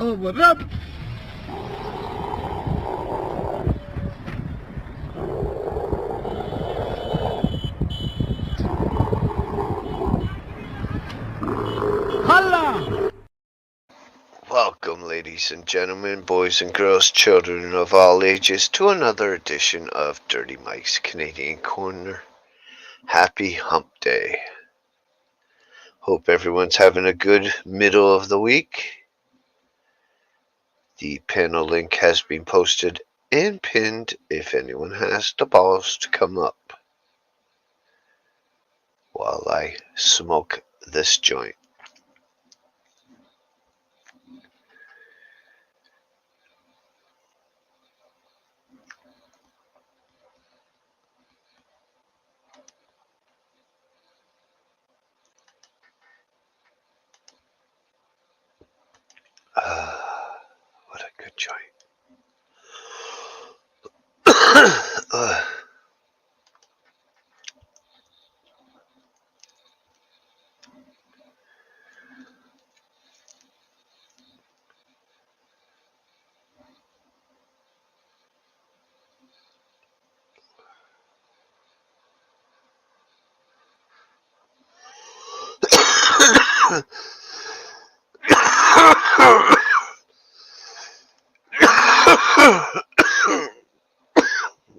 Oh, what up? Holla! Welcome, ladies and gentlemen, boys and girls, children of all ages, to another edition of Dirty Mike's Canadian Corner. Happy Hump Day. Hope everyone's having a good middle of the week. The panel link has been posted and pinned if anyone has the balls to come up while I smoke this joint. What a good joint.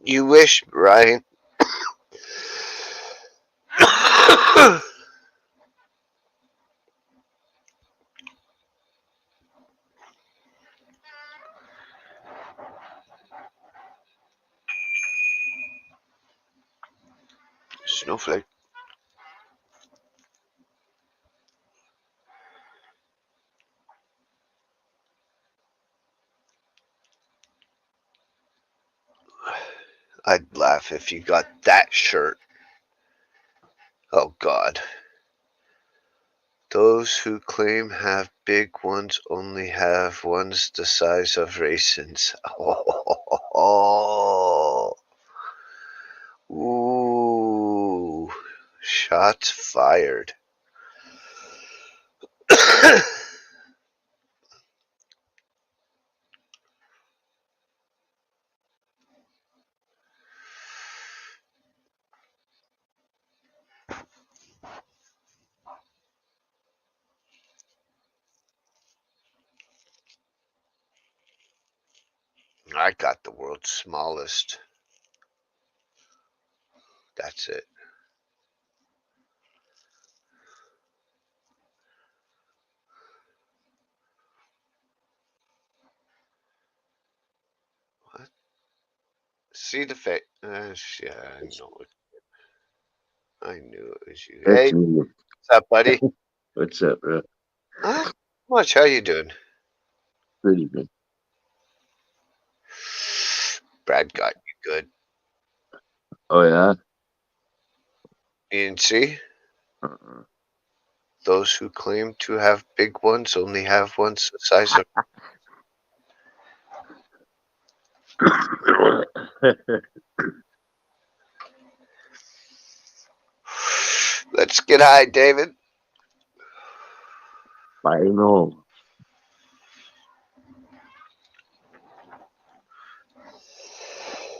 You wish, Ryan. Snowflake. I'd laugh if you got that shirt. Oh, God. Those who claim have big ones only have ones the size of raisins. Oh. Ooh. Shots fired. I got the world's smallest. That's it. What? See the face. Yeah, I know it. I knew it was you. That's Hey, me. what's up, buddy? What's up, bro? Much. How you doing? Pretty good. Brad got you good. Oh, yeah? You didn't see? Uh-uh. Those who claim to have big ones only have ones the size of. Let's get high, David. I know.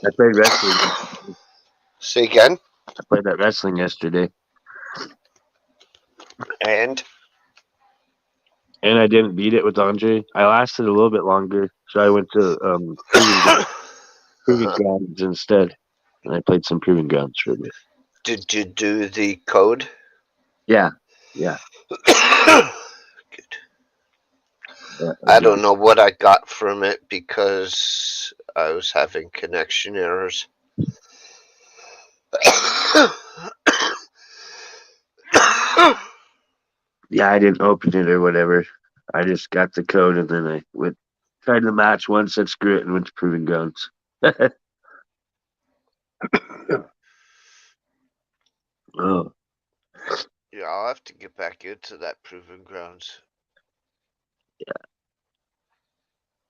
I played wrestling. Say again. I played that wrestling yesterday, And and I didn't beat it with Andre. I lasted a little bit longer, so I went to proving grounds instead, and I played some proving grounds for a bit. did you do the code? Yeah, yeah. Good. Yeah, I don't know what I got from it because I was having connection errors. Yeah, I didn't open it or whatever. I just got the code and then I went tried the match once, said screw it, and went to Proving Grounds. Oh, Yeah, I'll have to get back into that Proving Grounds.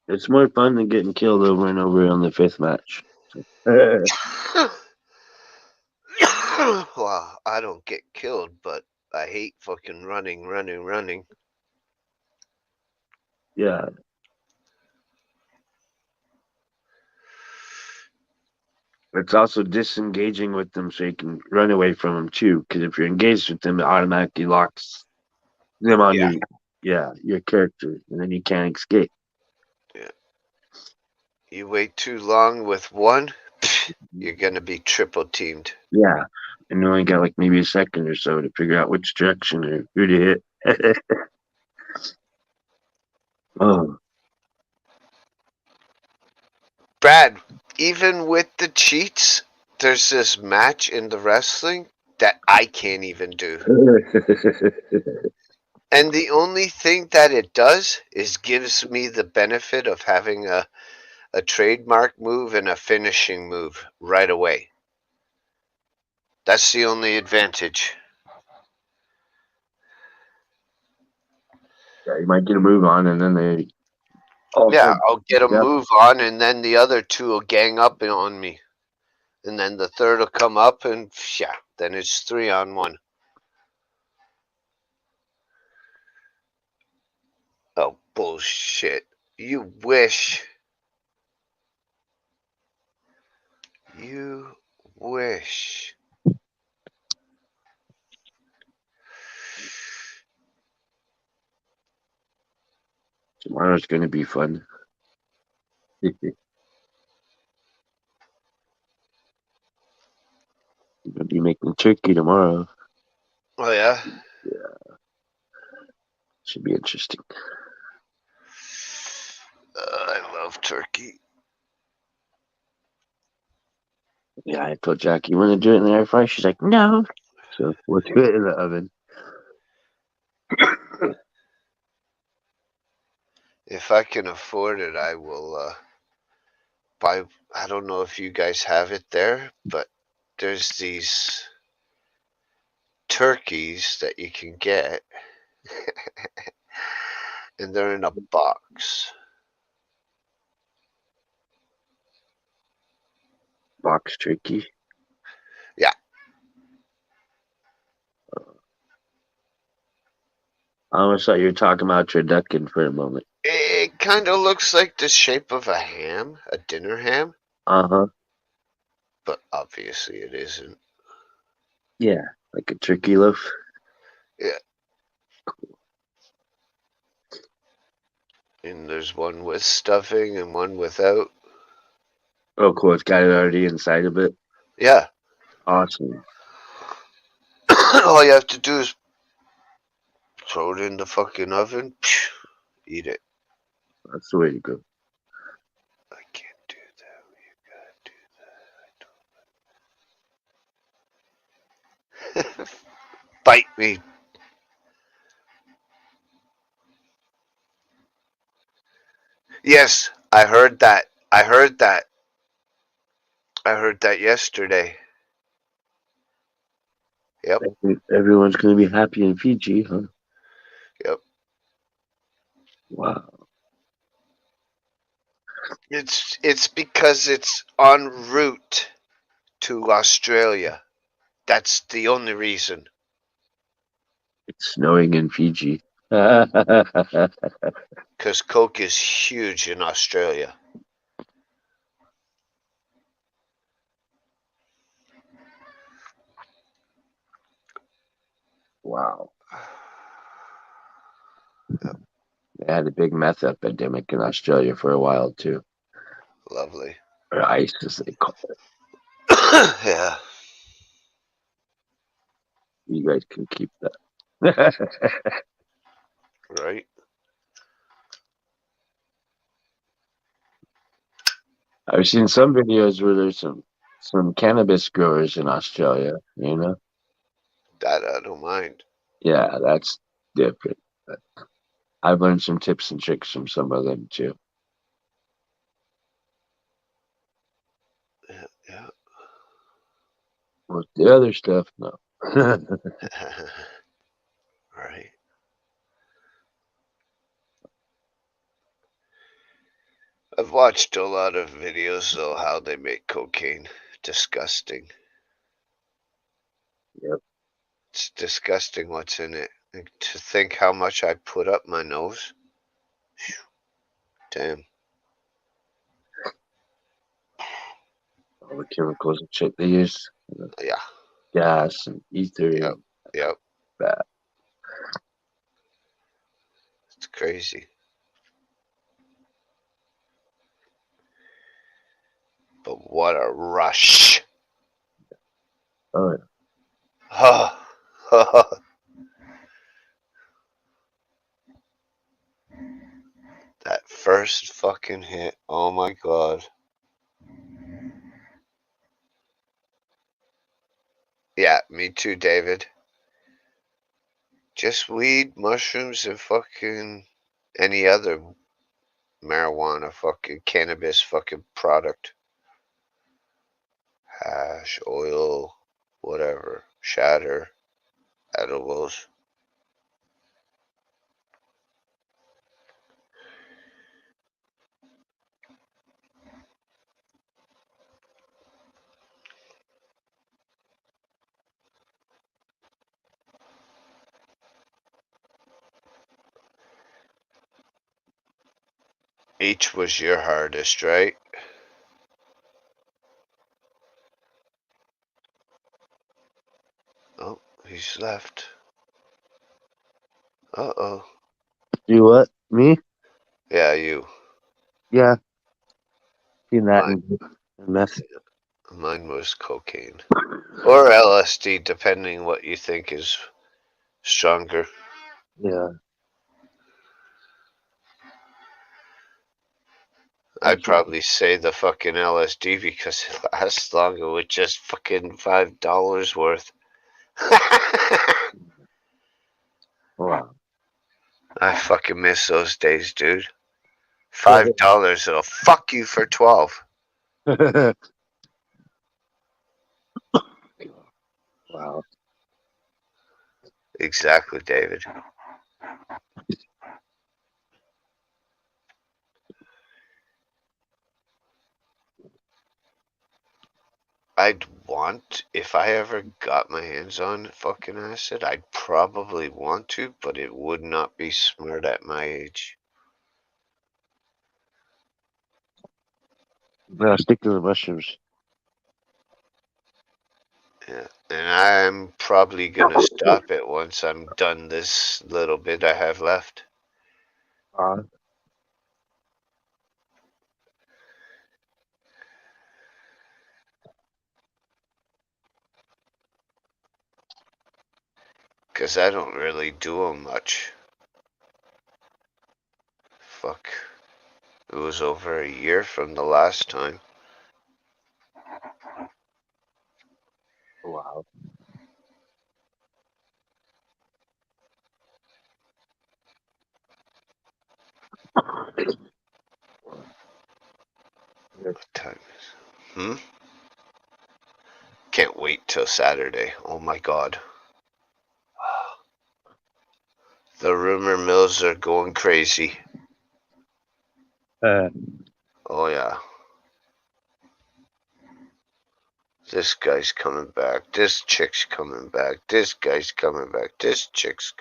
it's more fun than getting killed over and over on the fifth match. Yeah, Well, I don't get killed, but I hate fucking running. it's also disengaging with them so you can run away from them too. Because if you're engaged with them, it automatically locks them on Yeah, your character, and then you can't escape. yeah. You wait too long with one, you're gonna be triple teamed. Yeah, and you only got like maybe a second or so to figure out which direction or who to hit. Oh, Brad, even with the cheats, there's this match in the wrestling that I can't even do. And the only thing that it does is gives me the benefit of having a trademark move and a finishing move right away. That's the only advantage. yeah, you might get a move on, and then they all Yeah, start. I'll get a Yep. move on, and then the other two will gang up on me. And then the third will come up, and yeah, then it's 3-on-1. Oh, bullshit. You wish. You wish. Tomorrow's going to be fun. Gonna be making turkey tomorrow. Oh, yeah? Should be interesting. I love turkey. Yeah, I told Jackie, you want to do it in the air fryer? She's like, no. So we'll do it in the oven. If I can afford it, I will buy. I don't know if you guys have it there, but there's these turkeys that you can get, and they're in a box. Box turkey. Yeah, I almost thought you were talking about turducken for a moment. it kind of looks like the shape of a ham, a dinner ham, Uh-huh. but obviously it isn't. Yeah, like a turkey loaf. Yeah, and there's one with stuffing and one without. Oh, cool. It's got it already inside of it. Yeah, Awesome. all you have to do is throw it in the fucking oven, eat it. That's the way to go. I can't do that. Bite me. Yes, I heard that. I heard that yesterday. Yep, Everyone's going to be happy in Fiji, huh? yep. Wow. It's because it's en route to Australia. That's the only reason. It's snowing in Fiji. Wow. Because Coke is huge in Australia. Yep, They had a big meth epidemic in Australia for a while, too. lovely. Or ice, as they call it. Yeah, You guys can keep that. right. I've seen some videos where there's some some cannabis growers in Australia, That I don't mind. Yeah, that's different. But I've learned some tips and tricks from some of them too. Yeah, yeah. With the other stuff, no. Right. I've watched a lot of videos though how they make cocaine. Disgusting. Yep. It's disgusting what's in it. And to think how much I put up my nose. Damn. All the chemicals and shit they use, Yeah. gas and ether Yep. and Yep. that. It's crazy. But what a rush. Oh, yeah. That first fucking hit. Oh my god. Yeah, me too, David. Just weed, mushrooms, and fucking any other marijuana, fucking cannabis, fucking product. Hash, oil, whatever. Shatter, edibles. Each was your hardest, right? Oh, he's left. Uh-oh. You what? Me? Yeah, you. Yeah, seen that Mine, in mess. mine was cocaine. Or LSD, depending what you think is stronger. Yeah, I'd that's what. probably say the fucking LSD because it lasts longer with just fucking $5 worth. Wow. I fucking miss those days, dude. $5, it'll fuck you for 12. Wow. Exactly, David. I'd want, if I ever got my hands on fucking acid, I'd probably want to, but it would not be smart at my age. No, stick to the mushrooms. Yeah. And I'm probably gonna stop it once I'm done this little bit I have left. Uh, Because I don't really do 'em much. Fuck. It was over a year from the last time. wow. What time is it? Hmm? Can't wait till Saturday. Oh my god. The rumor mills are going crazy. Uh, Oh yeah. This guy's coming back. This chick's coming back. This guy's coming back. This chick's.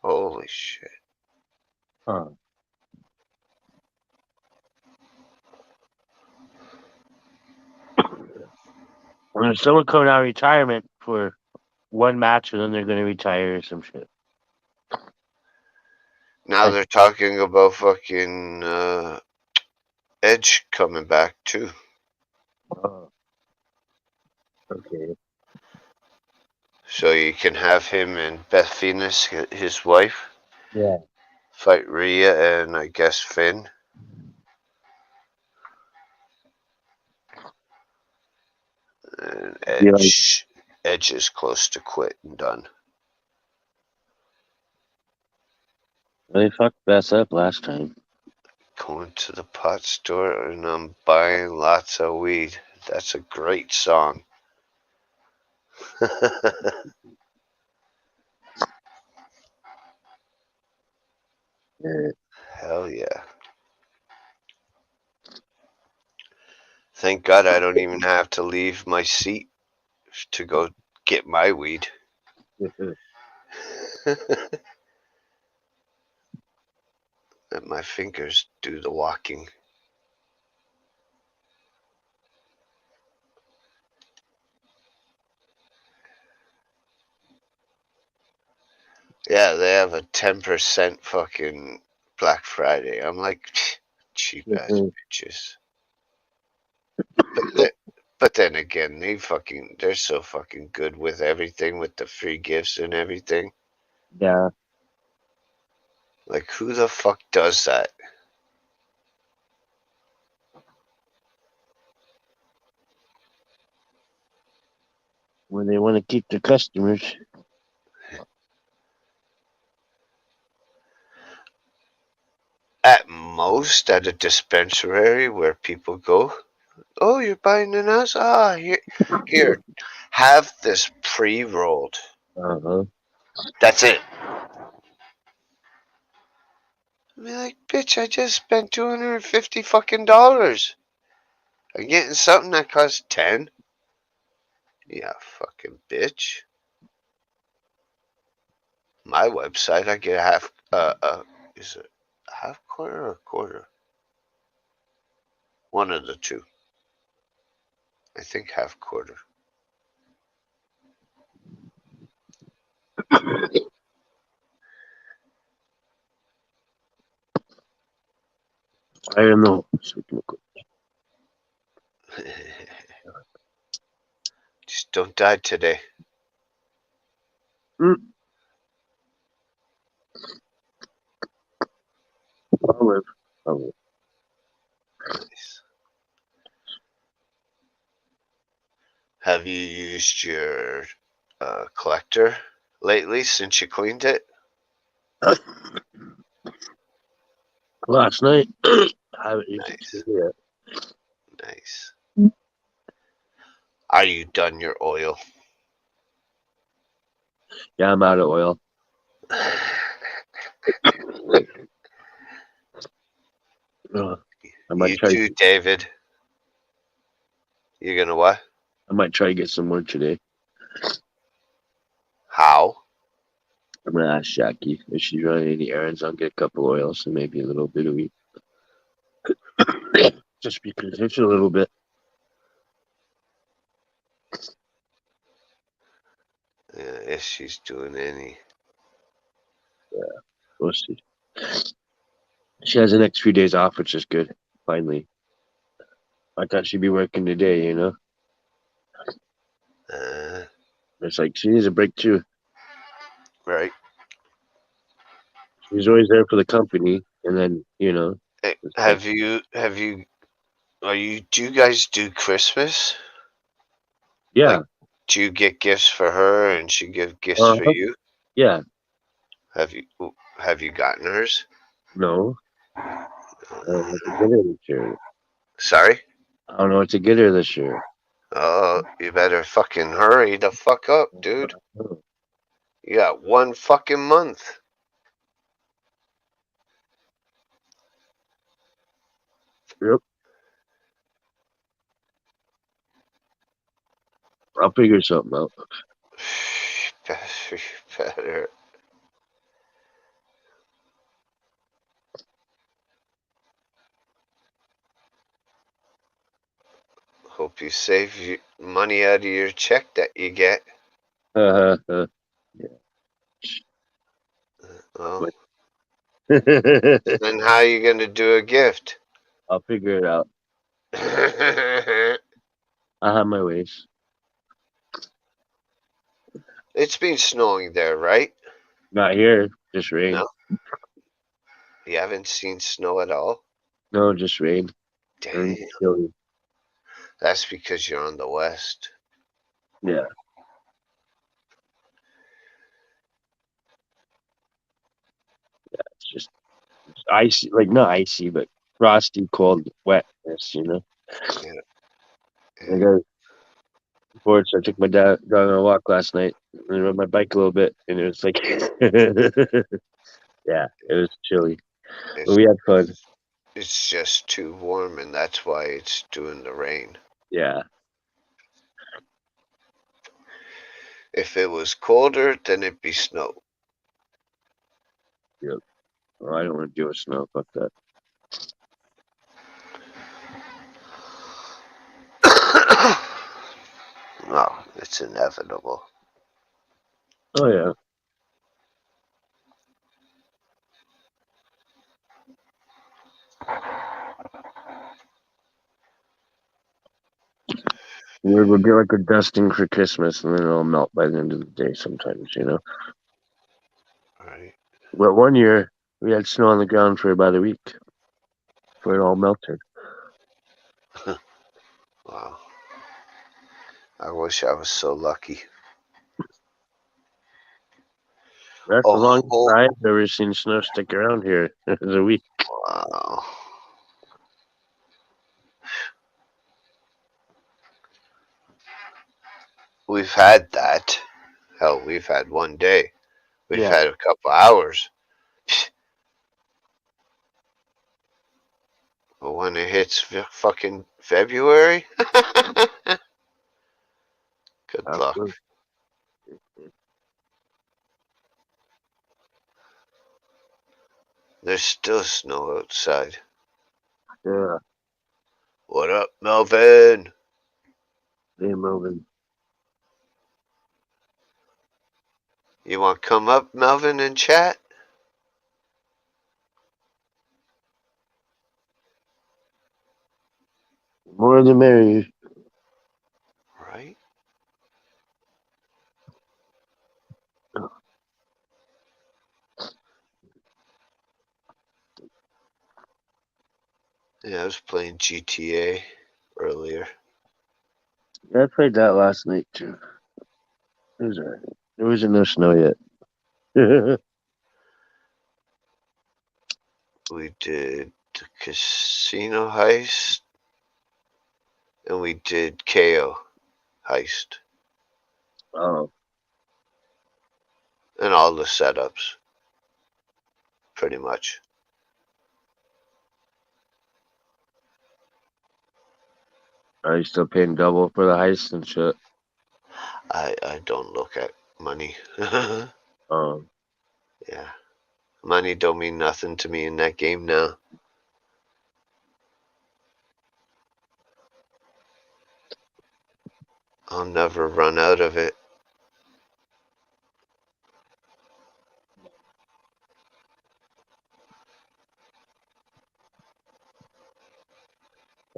Holy shit. huh. When there's someone coming out of retirement for one match and then they're going to retire or some shit. Now Like, they're talking about fucking Edge coming back too. oh, okay. So you can have him and Beth Phoenix, his wife, Yeah. fight Rhea and I guess Finn. And Yeah, like, Edge is close to quit and done. they fucked Beth up last time. Going to the pot store and I'm buying lots of weed. That's a great song. Yeah. Hell yeah. Thank God I don't even have to leave my seat to go get my weed. Let my fingers do the walking. Yeah, they have a 10% fucking Black Friday. I'm like, cheap ass bitches. But but then again, they're so fucking good with everything, with the free gifts and everything. Yeah. Like, who the fuck does that? When they want to keep their customers. At most, at a dispensary where people go, oh, you're buying an ass? Ah, here, have this pre-rolled. Uh-huh. That's it. I mean, like, bitch, I just spent $250 fucking dollars. I'm getting something that costs 10. Yeah, fucking bitch. My website, I get a half. Is it a half quarter or a quarter? One of the two. I think half quarter. I don't know. Just don't die today. Mm. I'll live. I'll live. Nice. Have you used your collector lately since you cleaned it? Last night, I haven't used it Nice. yet. Nice. Are you done your oil? Yeah, I'm out of oil. I might You try. too, David. You gonna what? I might try to get some more today. How? I'm gonna ask Jackie if she's running any errands. I'll get a couple oils and maybe a little bit of wheat. Just because it's a little bit. If she's doing any. Yeah, we'll see. She has the next few days off, which is good. Finally, I thought she'd be working today. Uh, It's like she needs a break too. right. She's always there for the company, and then Hey, it's like, do you guys do Christmas? yeah, Like, do you get gifts for her and she give gifts for uh-huh. you? Yeah, Have you have you gotten hers? no, I don't know what to get her this year. Sorry? I don't know what to get her this year. Oh, you better fucking hurry the fuck up, dude. You got one fucking month. Yep, I'll figure something out. Better. Hope you save money out of your check that you get. Yeah. Well, then how you gonna do a gift? I'll figure it out. I have my ways. It's been snowing there, right? Not here, just rain. No, you haven't seen snow at all. No, just rain. And Damn, chilly. that's because you're on the west. Yeah. It's just icy, like not icy, but frosty, cold, wetness. Yeah, I yeah. got bored, so I took my dog on a walk last night and rode my bike a little bit, and it was like, yeah, it was chilly, but It's we had fun. it's just too warm, and that's why it's doing the rain. Yeah, If it was colder, then it'd be snow. yep. Well, I don't want to deal with snow. Fuck that. No, it's inevitable. Oh yeah, we'll get like a dusting for Christmas, and then it'll melt by the end of the day. Sometimes. Right? But one year we had snow on the ground for about a week before it all melted. Wow. I wish I was so lucky. That's A the longest whole I've ever seen snow stick around here. It was a week. wow. We've had that. Hell, we've had one day. We've Yeah, had a couple hours. But when it hits fucking February, good luck. absolutely. There's still snow outside. Yeah, What up, Melvin? they're moving. You want to come up, Melvin, and chat? More the merrier. Right? Yeah, I was playing GTA earlier. Yeah, I played that last night too. It was alright. There wasn't no snow yet. We did the casino heist, and we did KO heist, Oh, and all the setups, pretty much. are you still paying double for the heist and shit? I don't look at money. Yeah, Um, money don't mean nothing to me in that game now. I'll never run out of it.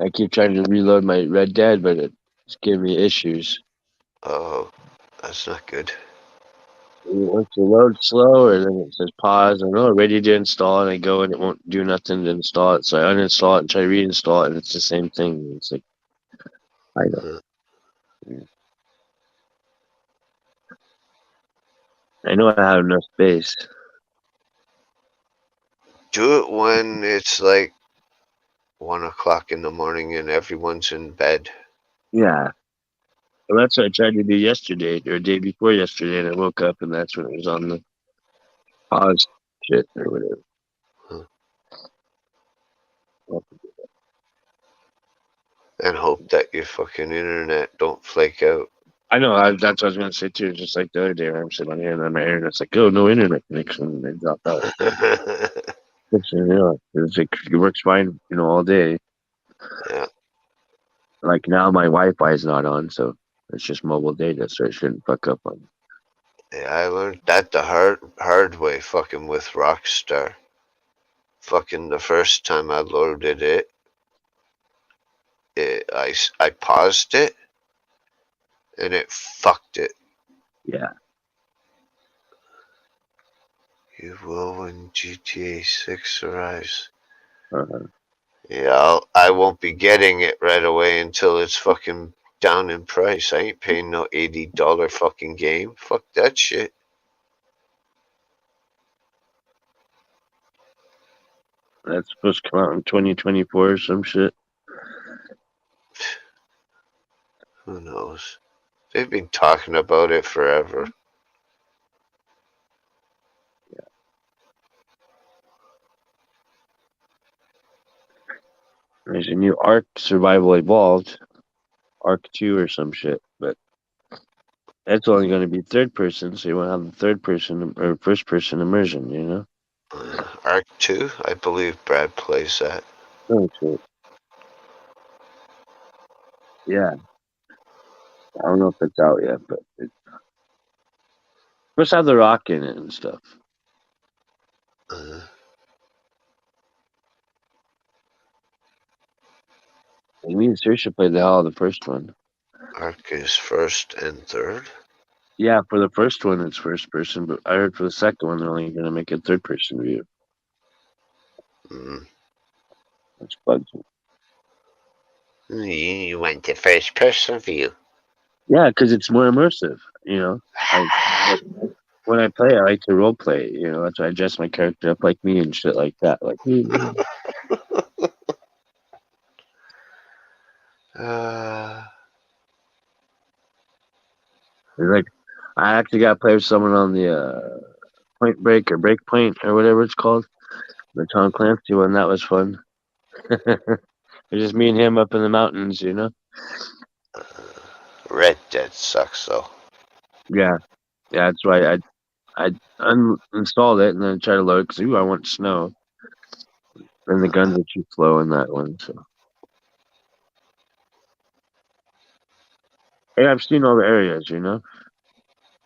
I keep trying to reload my Red Dead, but it's giving me issues. Oh, that's not good. Once it loads slow, or then it says pause, and ready to install, and I go and it won't do nothing to install it. So I uninstall it and try to reinstall it, and it's the same thing. It's like, I know. Huh. I know I have enough space. Do it when it's like 1 o'clock in the morning and everyone's in bed. Yeah. Well, that's what I tried to do yesterday, or day before yesterday, and I woke up and that's when it was on the pause shit or whatever. Huh. And hope that your fucking internet don't flake out. I know, that's what I was going to say too. Just like the other day, where I'm sitting on here and then my internet's like, oh, no internet connection, and they dropped out. It's like, it works fine, all day. Yeah, Like now my Wi-Fi is not on, so it's just mobile data, so it shouldn't fuck up on. yeah, I learned that the hard way fucking with Rockstar. Fucking the first time I loaded I paused it and it fucked it. Yeah. You will when GTA 6 arrives. Uh-huh. Yeah, I won't be getting it right away until it's fucking down in price. I ain't paying no $80 fucking game. Fuck that shit. That's supposed to come out in 2024 or some shit. Who knows? They've been talking about it forever. There's a new Ark Survival Evolved, Ark 2 or some shit, but that's only going to be third person, so you won't have the third person or first person immersion, you know? Arc 2, I believe Brad plays that. Oh, shit. Yeah. I don't know if it's out yet, but it's supposed to have The Rock in it and stuff. Uh, I mean, seriously played the hell out of the first one. Arc is first and third. Yeah, for the first one, it's first person, but I heard for the second one, they're only going to make it third person view. Mm. That's bugs. You went to first person view. Yeah, because it's more immersive, you know? When I play, I like to role play, you know? That's why I dress my character up like me and shit like that. Like, Uh, like, I actually got to play with someone on the Point Break or Break Point or whatever it's called. The Tom Clancy one, that was fun. It's just me and him up in the mountains, you know? Red Dead sucks though. Yeah, yeah, that's why I uninstalled it and then tried to load because I want snow. And the guns are too slow in that one, so. Hey, I've seen all the areas, you know?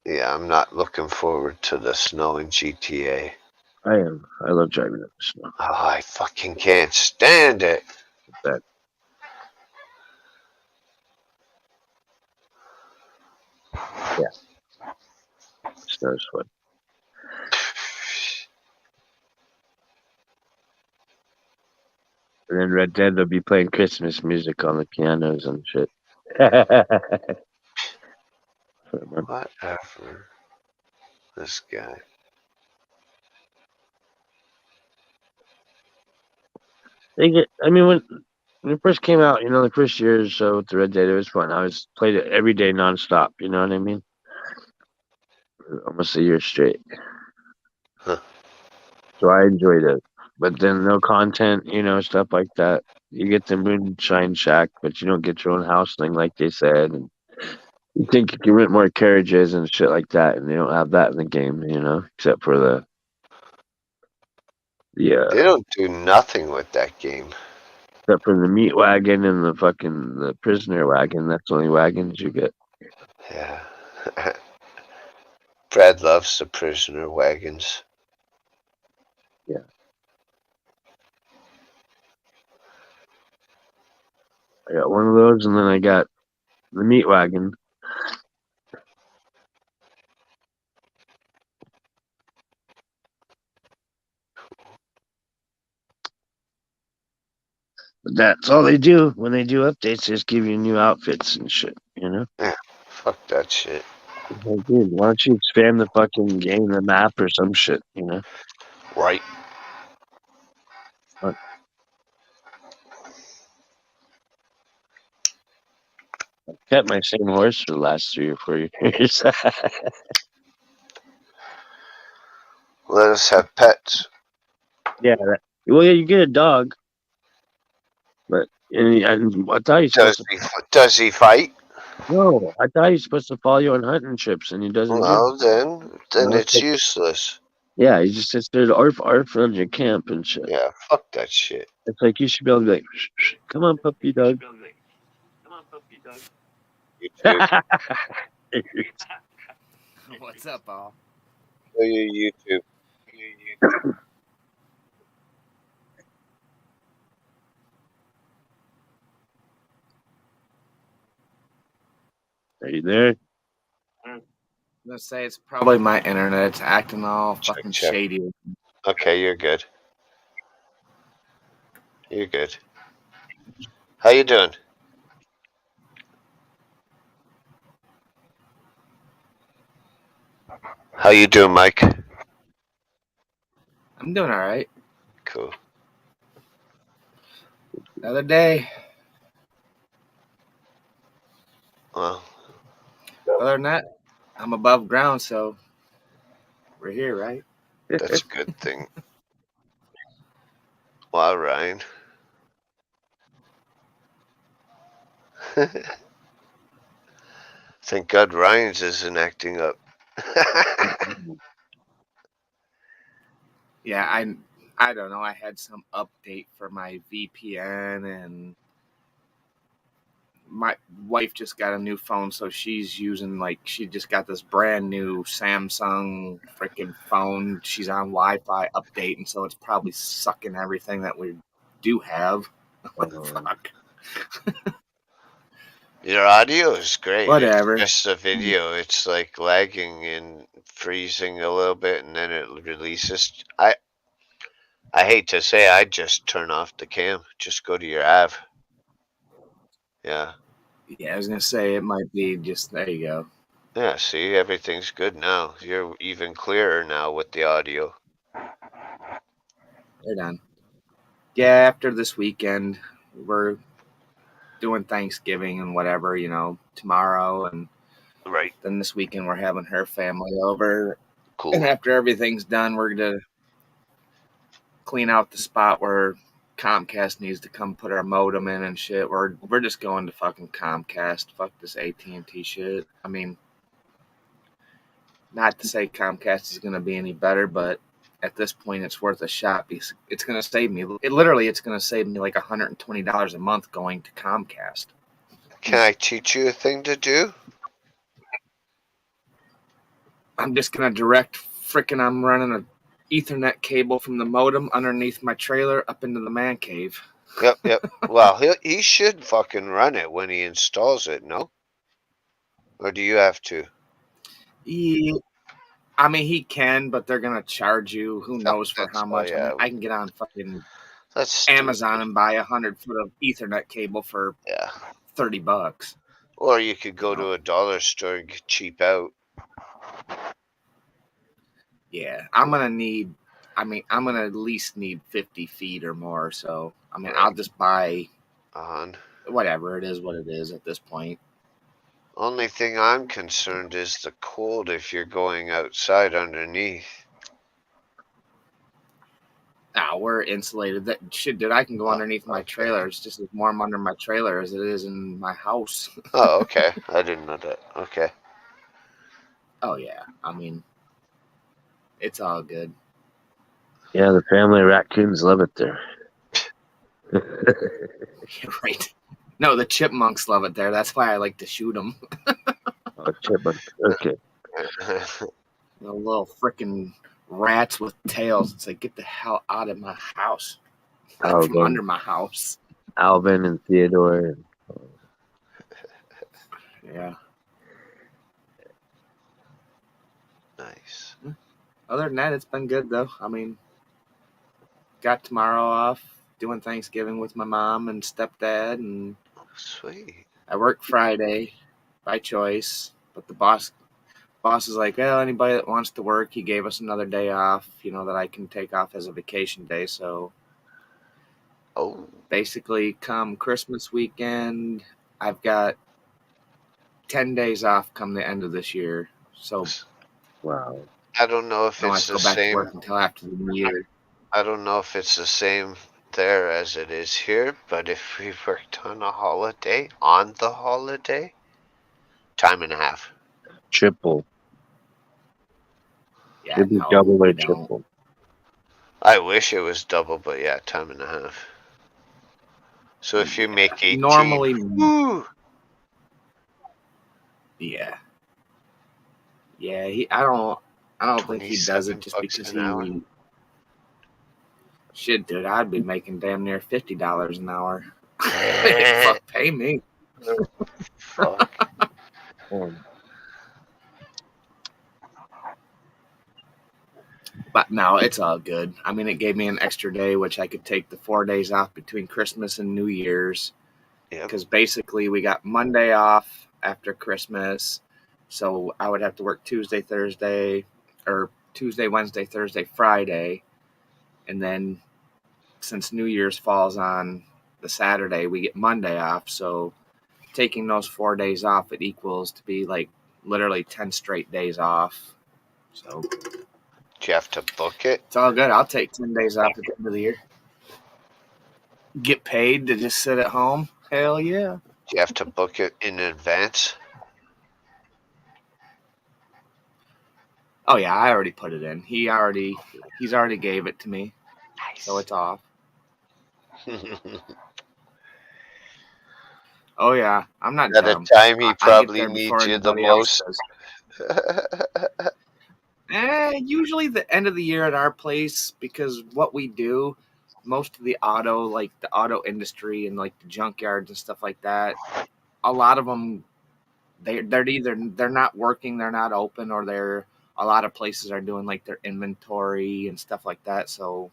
Yeah, I'm not looking forward to the snow in GTA. I am. I love driving up the snow. Oh, I fucking can't stand it. That, yeah, snow's fun. And then Red Dead, they'll be playing Christmas music on the pianos and shit. Whatever. This guy. I mean, when it first came out, you know, the first year or so with the Red Dead, it was fun. I was played it every day nonstop. You know what I mean? Almost a year straight. Huh. So I enjoyed it. But then no content, you know, stuff like that. You get the Moonshine Shack, but you don't get your own house thing like they said. And you think you can rent more carriages and shit like that, and they don't have that in the game, you know, except for They don't do nothing with that game. except for the meat wagon and the prisoner wagon. That's the only wagons you get. Yeah. Brad loves the prisoner wagons. Yeah, I got one of those, and then I got the meat wagon. But that's all they do when they do updates. They just give you new outfits and shit, you know. Yeah, fuck that shit. Like, dude, why don't you expand the fucking game, the map, or some shit, you know? Right. But I've kept my same horse for the last 3 or 4 years. Let us have pets. Yeah, well, yeah, you get a dog, but and I thought he's supposed Does to. he? Does he fight? No, I thought he's supposed to follow you on hunting trips, and he doesn't do Well, that. then No, it's it's like, useless. yeah, he just sits there to arf around your camp and shit. Yeah, fuck that shit. It's like you should be able to be like, shh, shh, come on, puppy dog. YouTube. What's up, all? Show your YouTube. Are you there? I'm gonna say it's probably my internet. It's acting all fucking check. shady. Okay, you're good. You're good. How you doing? How you doing, Mike? I'm doing all right. Cool. Another day. Well, Other than that, I'm above ground, so we're here, right? that's a good thing. Wow, Ryan. Thank God Ryan's isn't acting up. Yeah, I don't know. I had some update for my VPN, and my wife just got a new phone, so she's using she just got this brand new Samsung freaking phone. She's on Wi-Fi update, and so it's probably sucking everything that we do have. Fuck. Your audio is great. It's Whatever. just the video. It's like lagging and freezing a little bit, and then it releases. I hate to say, I'd just turn off the cam. Just go to your av. Yeah. Yeah, I was gonna say it might be just there. You go. Yeah, see, everything's good now. You're even clearer now with the audio. They're done. Yeah, after this weekend, we're doing Thanksgiving and whatever, tomorrow, and Right. then this weekend we're having her family over. And Cool. after everything's done, we're gonna clean out the spot where Comcast needs to come put our modem in and shit. We're just going to fucking Comcast. Fuck this AT&T shit. I mean, not to say Comcast is gonna be any better, but at this point, it's worth a shot because it's gonna save me. It's gonna save me like $120 a month going to Comcast. Can I teach you a thing to do? I'm just gonna I'm running a Ethernet cable from the modem underneath my trailer up into the man cave. Yep. Well, he should fucking run it when he installs it, no? Or do you have to? Yeah, I mean, he can, but they're gonna charge you. Who Oh, knows for that's how much? I yeah. mean, I can get on fucking That's stupid. Amazon and buy 100 foot of Ethernet cable for Yeah. $30. Or you could go You know? to a dollar store and get cheap out. Yeah, I'm gonna need. I mean, I'm gonna at least need 50 feet or more. So, I mean, I'll Right just buy on. whatever it is. What it is at this point. Only thing I'm concerned is the cold if you're going outside underneath. Now we're insulated. That shit, dude. I can go Oh, underneath my okay. trailer. It's just as warm under my trailer as it is in my house. Oh, okay. I didn't know that. Okay. Oh yeah. I mean, it's all good. Yeah, the family raccoons love it there. Right. No, the chipmunks love it there. That's why I like to shoot them. Oh, chipmunk. Okay. The little freaking rats with tails. It's like, get the hell out of my house. From under my house. Alvin and Theodore. Yeah. Nice. Other than that, it's been good though. I mean, got tomorrow off, doing Thanksgiving with my mom and stepdad, and Sweet. I work Friday by choice. But the boss is like, well, anybody that wants to work, he gave us another day off, that I can take off as a vacation day. So Oh, basically, come Christmas weekend, I've got 10 days off come the end of this year. So Wow. I don't know if I don't have it's to the go back to same. work until after the new year. I don't know if it's the same there as it is here, but if we worked on the holiday, time and a half. Triple. Yeah, Should be no, double or we don't. triple. I wish it was double, but yeah, time and a half. So if you make 18, Normally, woo, yeah. Yeah, I don't think he does it just $27 because an hour. he shit, dude. I'd be making damn near $50 an hour. Fuck, pay me. Fuck. But no, it's all good. I mean, it gave me an extra day, which I could take the 4 days off between Christmas and New Year's. Yep. Because basically, we got Monday off after Christmas, So I would have to work Tuesday, Thursday, or Tuesday, Wednesday, Thursday, Friday, and then since New Year's falls on the Saturday, we get Monday off. So taking those 4 days off, it equals to be like literally 10 straight days off. So Do you have to book it? it's all good. I'll take 10 days off at the end of the year. Get paid to just sit at home? Hell yeah. Do you have to book it in advance? Oh yeah, I already put it in. He's already gave it to me. So it's off. Oh yeah, I'm not At a dumb. time he I get probably there before needs you the anybody else most. does. Usually the end of the year at our place, because what we do, most of the auto industry and like the junkyards and stuff like that, a lot of them they're not working, they're not open, or they're a lot of places are doing like their inventory and stuff like that. So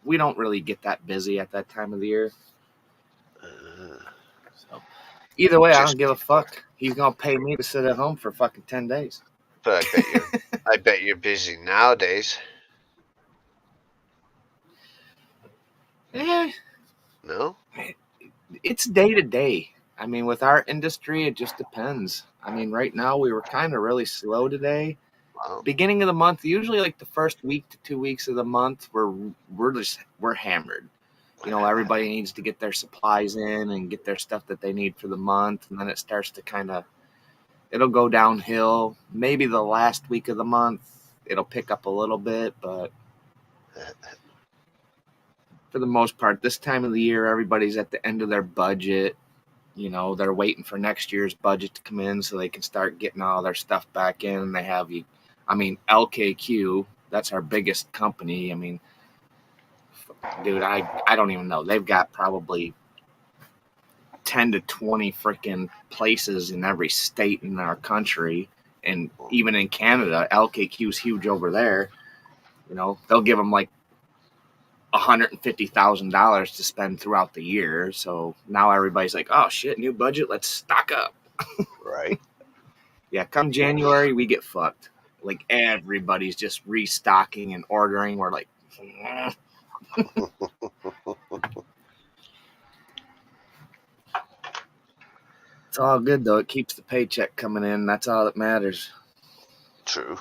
we don't really get that busy at that time of the year. So either way, I don't Just give a before. fuck. He's gonna pay me to sit at home for fucking 10 days. But I bet you're busy nowadays. Eh, No? it's day to day. I mean, with our industry, it just depends. I mean, right now we were kind of really slow today. Wow. Beginning of the month, usually like the first week to 2 weeks of the month, we're hammered. You know, everybody needs to get their supplies in and get their stuff that they need for the month, and then it starts to it'll go downhill. Maybe the last week of the month it'll pick up a little bit, but for the most part, this time of the year, everybody's at the end of their budget. You know, they're waiting for next year's budget to come in so they can start getting all their stuff back in. And they have I mean, LKQ, that's our biggest company. I mean, dude, I don't even know. They've got probably 10 to 20 freaking places in every state in our country. And even in Canada, LKQ is huge over there. You know, they'll give them like $150,000 to spend throughout the year. So now everybody's like, oh shit, new budget, let's stock up. Right. Yeah, come January, we get fucked. Like everybody's just restocking and ordering. We're like, it's all good though. It keeps the paycheck coming in. That's all that matters. True.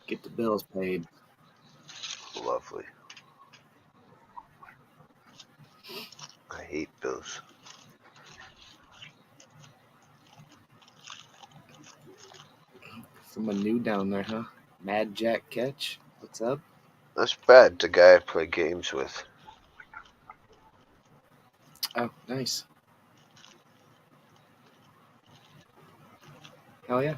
Get the bills paid. Lovely. I hate bills. Someone new down there, huh? Mad Jack Catch. What's up? That's bad, the guy I play games with. Oh, nice. Hell yeah.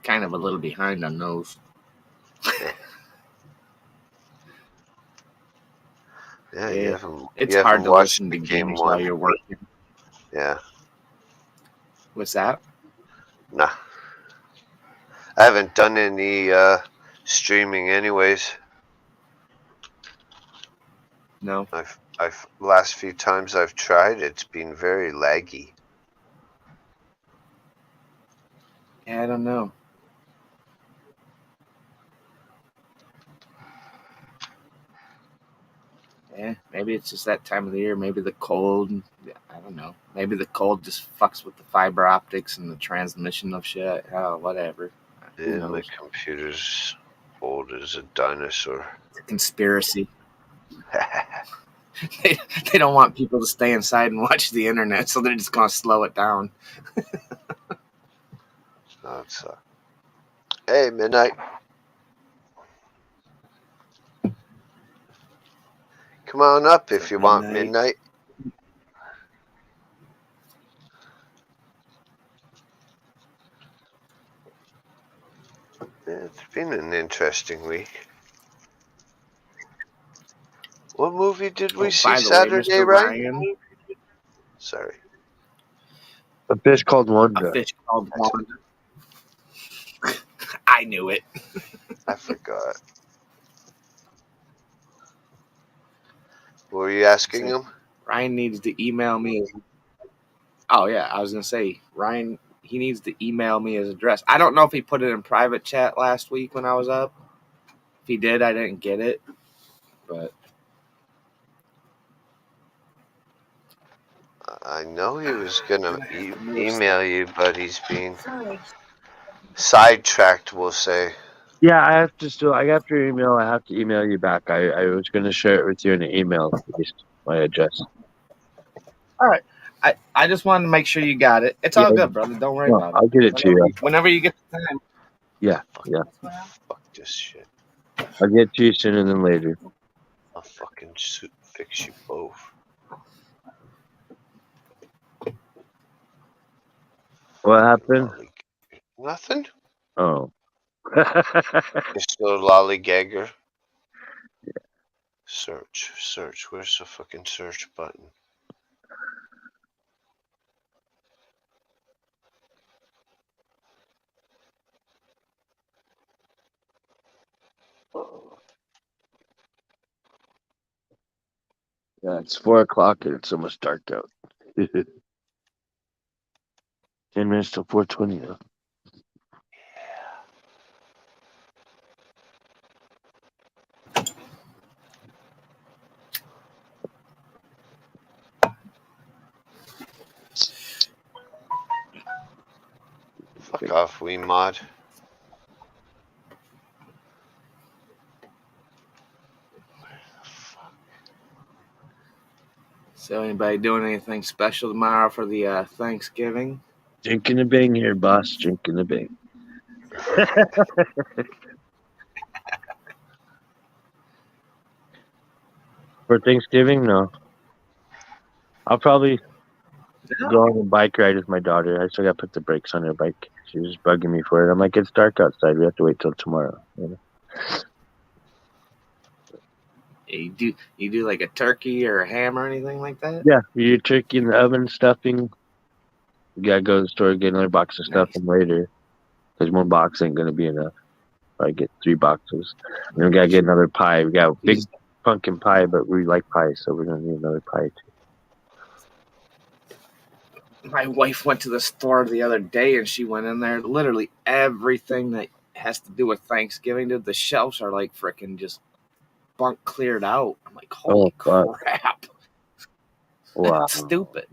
Kind of a little behind on those. Yeah, Yeah, you it's haven't hard to watched listen the to game games while one. you're working. Yeah. What's that? Nah. I haven't done any streaming anyways. No. I've last few times I've tried, it's been very laggy. Yeah, I don't know. Yeah, maybe it's just that time of the year. Maybe the cold. I don't know. Maybe the cold just fucks with the fiber optics and the transmission of shit. Oh, whatever. Who Yeah, my knows? computer's old as a dinosaur. It's a conspiracy. they, they don't want people to stay inside and watch the internet, so they're just gonna slow it down. That's hey, Midnight. Come on up if you want, Midnight. Yeah, it's been an interesting week. What movie did we see By the way, Saturday, Mr. Ryan? Ryan, Sorry. A fish called a Wanda. fish called Wanda. I knew it. I forgot. What were you asking him? Ryan needs to email me. Oh yeah, I was gonna say Ryan. He needs to email me his address. I don't know if he put it in private chat last week when I was up. If he did, I didn't get it. But I know he was gonna gonna have to move email you, but he's being sidetracked, we'll say. Yeah, I have to still. I got your email. I have to email you back. I was going to share it with you in an email. At least my address. all right. I just wanted to make sure you got it. It's Yeah, all good, brother. Don't worry no, about it. I'll get it to you. Whenever you get the time. Yeah, Fuck, yeah. fuck this shit. I'll get to you sooner than later. I'll fucking fix you both. What happened? Nothing. Oh. Just a lollygagger. Search. Where's the fucking search button? Yeah, it's 4 o'clock and it's almost dark out. 10 minutes till 4:20 now. Fuck off, wee mod. So, anybody doing anything special tomorrow for the Thanksgiving? Drinking a bang here, boss. Drinking a bang. For Thanksgiving, no. I'll probably go on a bike ride with my daughter. I still got to put the brakes on her bike. She was bugging me for it. I'm like, it's dark outside. We have to wait till tomorrow. You know? You do like a turkey or a ham or anything like that? Yeah, your turkey in the oven, stuffing. You gotta go to the store get another box of Nice. stuffing later. Because one box ain't gonna be enough. I get 3 boxes. And then we gotta get another pie. We got a big pumpkin pie, but we like pie, so we're gonna need another pie too. My wife went to the store the other day and she went in there. Literally everything that has to do with Thanksgiving, dude, the shelves are like freaking just bunk cleared out. I'm like, Oh holy fuck! crap. Wow. That's stupid.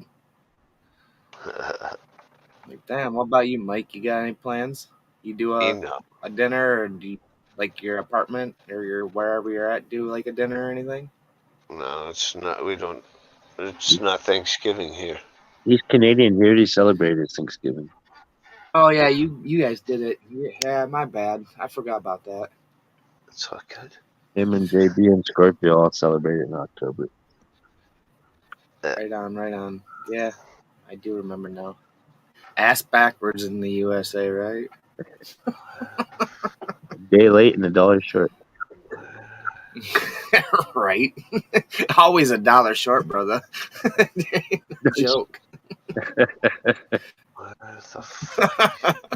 Like, damn, what about you, Mike? You got any plans? You do a dinner, or do you, like your apartment or your wherever you're at, do like a dinner or anything? No, it's not. We don't. It's not Thanksgiving here. He's Canadian. He already celebrated Thanksgiving. Oh yeah, you guys did it. Yeah, my bad. I forgot about that. It's all good. Him and JB and Scorpio all celebrated in October. Right on, right on. Yeah, I do remember now. Ass backwards in the USA, right? Day late and $1 short. Right. Always $1 short, brother. Joke. What the fuck?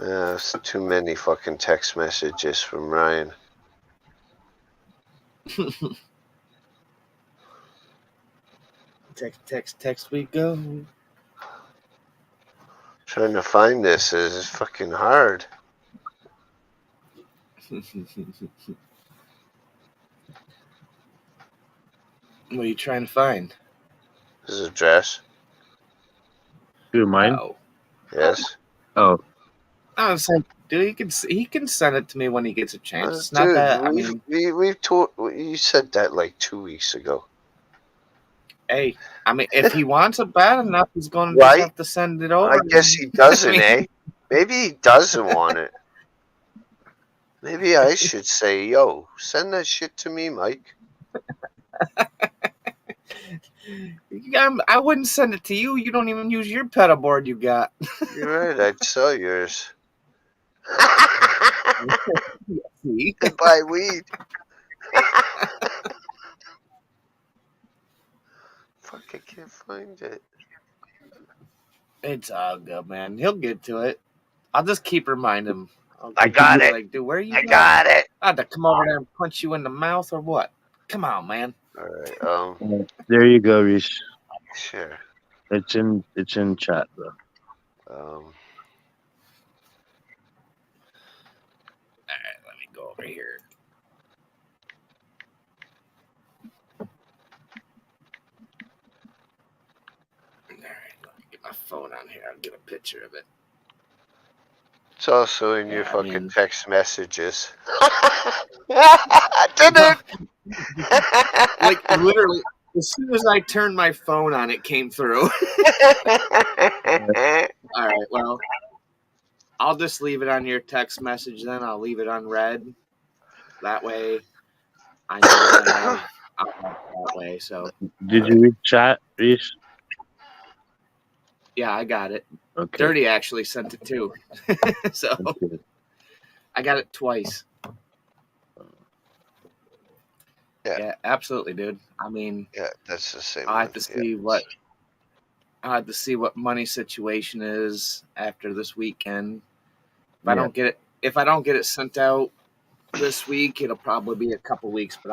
It's too many fucking text messages from Ryan. Text we go. Trying to find this is fucking hard. What are you trying to find? His address. Who, mine? Oh. Yes. Oh. I was saying, dude, he can send it to me when he gets a chance. It's not Dude, that. I mean, we've told you said that like 2 weeks ago. hey, I mean, if he wants it bad enough, he's going to just Right? have to send it over. I guess he doesn't, I mean, eh? Maybe he doesn't want it. Maybe I should say, yo, send that shit to me, Mike. I wouldn't send it to you. You don't even use your pedal board you got. You're right, I'd sell yours. See? And buy weed. Fuck, I can't find it. It's all good, man. He'll get to it. I'll just keep reminding him. I got it. Like, dude, where are you? I got it. I had to come over there and punch you in the mouth or what? Come on, man. All right. There you go, Reese. Sure. It's in chat, bro. Um. All right, let me go over here. All right, let me get my phone on here. I'll get a picture of it. It's also in your Yeah, I fucking mean- text messages. I did it. Like literally, as soon as I turned my phone on, it came through. All right, well, I'll just leave it on your text message then. I'll leave it unread. That way, I know that I'll have it that way. So, Did you read chat, Reese? yeah, I got it. Okay. Dirty actually sent it too. So, Okay. I got it twice. Yeah. Yeah, absolutely, dude. I mean, Yeah, that's the same. I have to see what I have to see what money situation is after this weekend. If I don't get it sent out this week, it'll probably be a couple weeks, but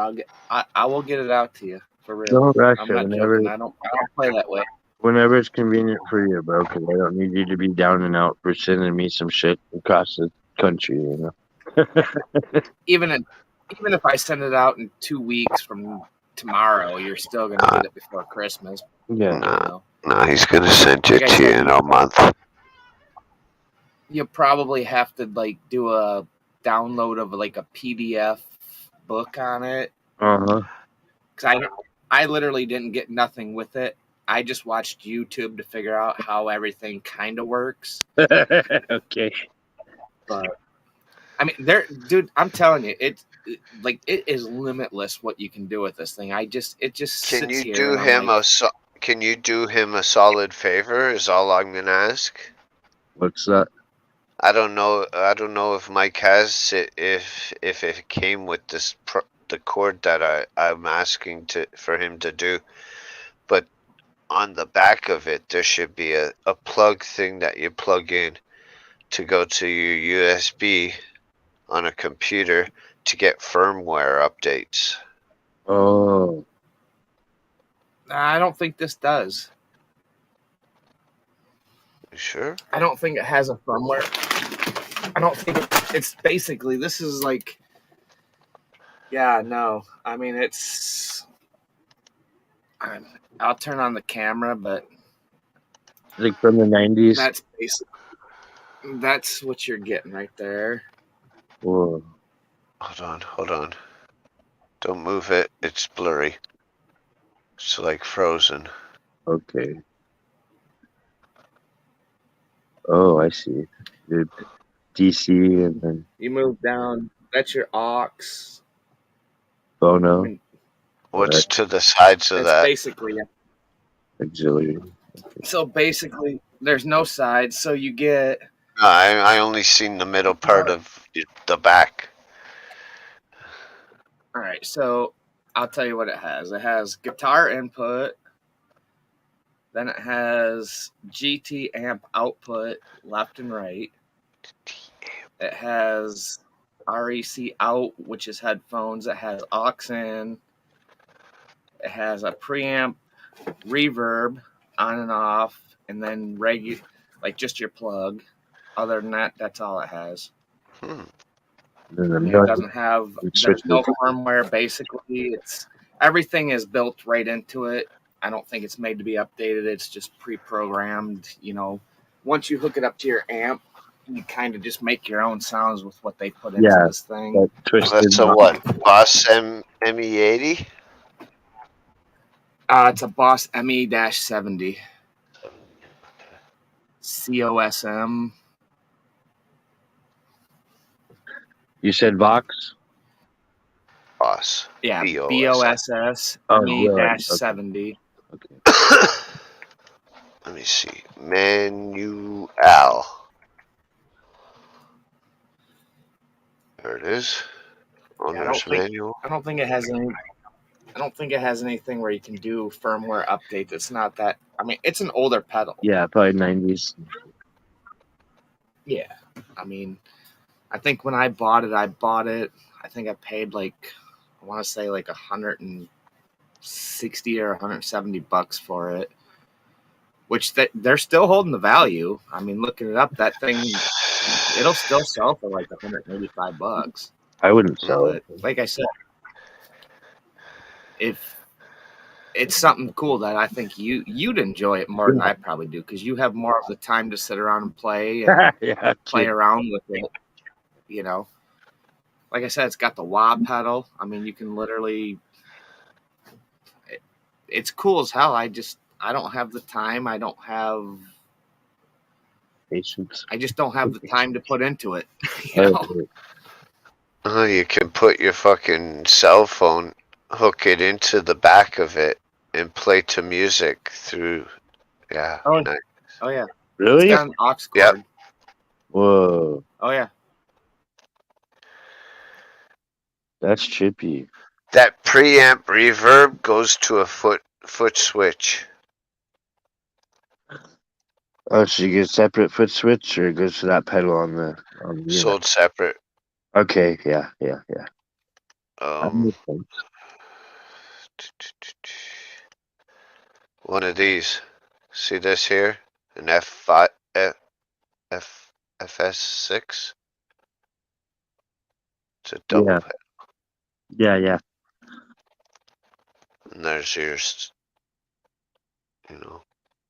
I will get it out to you for real. Don't rush I'm it. not joking. I don't play that way. Whenever it's convenient for you, bro. Because I don't need you to be down and out for sending me some shit across the country. You know. Even if I send it out in 2 weeks from tomorrow, you're still gonna get it before Christmas. Yeah. You know? No, he's gonna send it Like I to you said, in a month. you probably have to like do a download of like a PDF book on it. Uh Because I literally didn't get nothing with it. I just watched YouTube to figure out how everything kind of works. huh. Okay. But I mean, dude, I'm telling you, it is limitless what you can do with this thing. It just Can sits you here. do And I'm him like, Can you do him a solid favor? Is all I'm gonna ask. What's that? I don't know. I don't know if Mike has it. If it came with the cord that I'm asking for him to do, but on the back of it there should be a plug thing that you plug in to go to your USB on a computer to get firmware updates. Oh. I don't think this does. You sure? I don't think it has a firmware. I don't think it's basically this is like. Yeah, no. I mean, I'll turn on the camera, but Like from the 90s. that's basically that's what you're getting right there. Whoa. Hold on. Don't move it. It's blurry. It's like frozen. Okay. Oh, I see. The DC and then You move down. That's your aux. phono. I mean, What's to the sides of it's that? basically Auxiliary. so basically there's no sides, so you get No, I only seen the middle part of the back. all right. So I'll tell you what it has. It has guitar input. Then it has GT amp output left and right. It has REC out, which is headphones. It has aux in. It has a preamp, reverb on and off, and then regular, like just your plug. Other than that, that's all it has. Then I mean, it doesn't have. There's switch no firmware. Basically, everything is built right into it. I don't think it's made to be updated. It's just pre-programmed. You know, once you hook it up to your amp, you kind of just make your own sounds with what they put into this thing. that twisted. That's a what? Boss ME80? It's a Boss ME-70 COSM. You said Vox? Boss. Yeah, BOS. BOSS Oh, ME-70. Okay. Let me see. Manual. There it is. Owner's manual. I don't think it has any. I don't think it has anything where you can do firmware updates. It's not that. I mean, it's an older pedal. Yeah, probably 90s. Yeah, I mean, I think when I bought it, I think I paid like, I want to say like 160 or $170 for it, which they're still holding the value. I mean, looking it up, that thing, it'll still sell for like $185. I wouldn't sell But it. like I said, if it's something cool that I think you'd enjoy it more than I probably do, because you have more of the time to sit around and play and Yeah, play kid. around with it. You know, like I said, it's got the wah pedal. I mean, you can literally. It's cool as hell. I don't have the time. Patience. I just don't have the time to put into it. You Oh, know. Oh, you can put your fucking cell phone, hook it into the back of it, and play to music through. Yeah, Oh, nice. oh yeah. It's really? got an aux Yep. cord. Whoa, Oh yeah. that's trippy. That preamp reverb goes to a foot switch. Oh, so you get a separate foot switch, or it goes to that pedal on the unit? Sold separate. Okay, yeah, yeah, yeah. That Um, makes sense. one of these. See this here? An F5, FS6. It's a double Yeah, pedal. yeah, yeah. And there's your,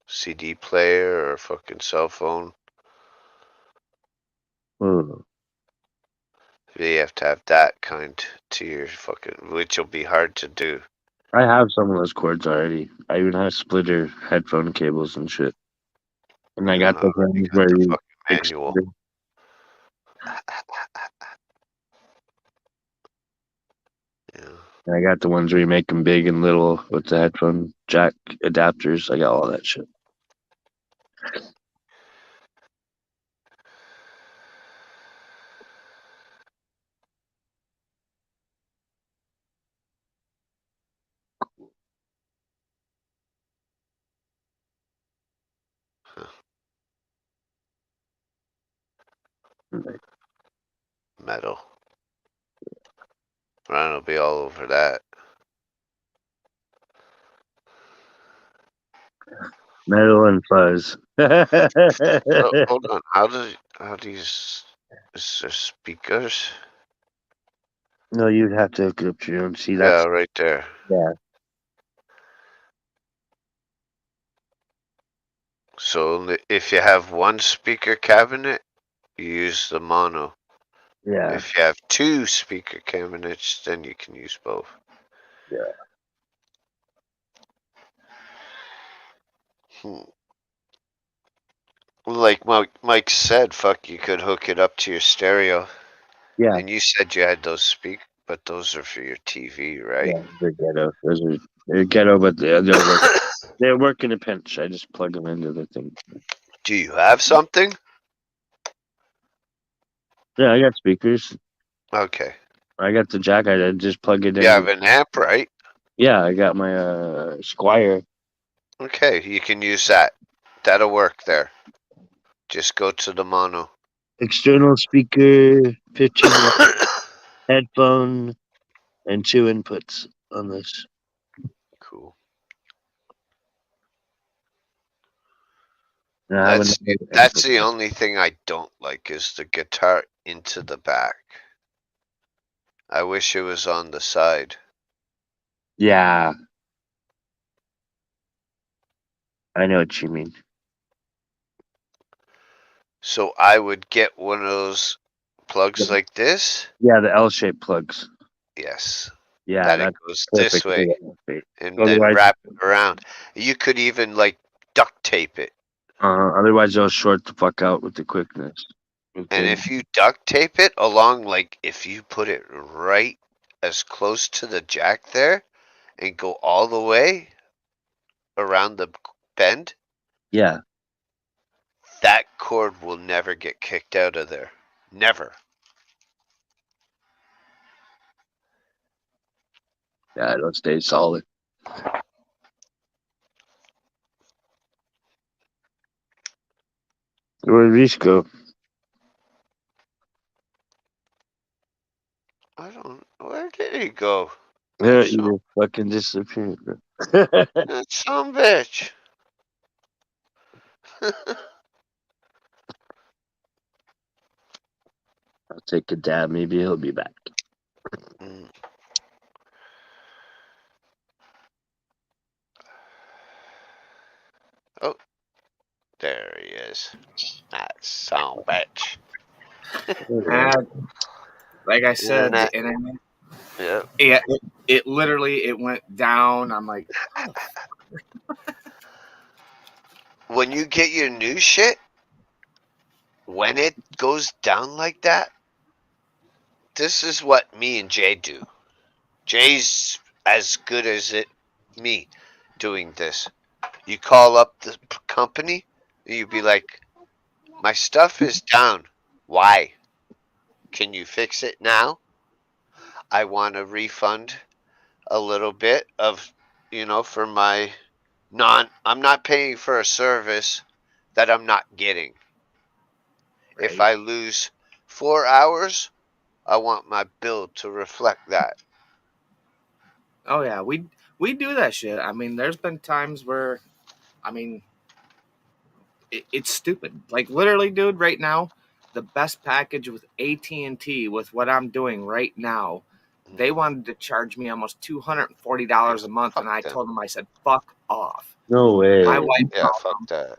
CD player or fucking cell phone. Hmm. You have to have that kind to your fucking, which will be hard to do. I have some of those cords already. I even have splitter headphone cables and shit. And I got Uh, the you ones got where the you fucking manual. extend, Yeah. and I got the ones where you make them big and little with the headphone jack adapters. I got all that shit. Metal. Ryan will be all over that. Metal and fuzz. Oh, hold on. How do you, is there speakers? No, you'd have to hook it up to your own. See, Yeah, that's right there. yeah, So if you have one speaker cabinet, you use the mono. yeah, If you have two speaker cabinets, then you can use both. yeah. Hmm. Like Mike said, fuck, you could hook it up to your stereo. Yeah, And you said you had those but those are for your TV, right? yeah, they're ghetto. They're ghetto, but they'll work. They work in a pinch. I just plug them into the thing. Do you have something? Yeah, I got speakers. Okay. I got the jack. I just plug it You have in. an amp, right? Yeah, I got my Squire Okay, you can use that. That'll work there. Just go to the mono. external speaker, 15-watt headphone, and two inputs on this. Cool. And I have That's another that's input. the only thing I don't like is the guitar into the back. I wish it was on the side. Yeah, I know what you mean. So I would get one of those plugs Yeah, like this. yeah, the L-shaped plugs. Yes. Yeah, That it that's goes this perfect for way the L-shape. and then Otherwise, wrap it around. You could even like duct tape it. otherwise they'll short the fuck out with the quickness. With And the, if you duct tape it along, like if you put it right as close to the jack there and go all the way around the bend, yeah, that cord will never get kicked out of there. Never. yeah, it'll stay solid. Where did Reese go? go. Yeah, You you just fucking disappeared. some bitch. I'll take a dab. Maybe he'll be back. Mm. Oh, there he is. That some bitch. Uh, like I said, Internet. the internet. Yeah. Yeah, it literally it went down. I'm like, how the When you get your new shit, when it goes down like that, this is what me and Jay do. Jay's as good as me doing this. You call up the company, and you be like, "My stuff is down. Why? Can you fix it now? I want a refund, a little bit of, for my non. I'm not paying for a service that I'm not getting. If right? I lose 4 hours, I want my bill to reflect that." Oh yeah, we do that shit. I mean, there's been times where, I mean, it's stupid. Like literally, dude, right now, the best package with AT&T with what I'm doing right now, they Mhm. wanted to charge me almost $240 Yeah, a month, and fuck I them. told them, I said, fuck off. No My way. Yeah, fuck that.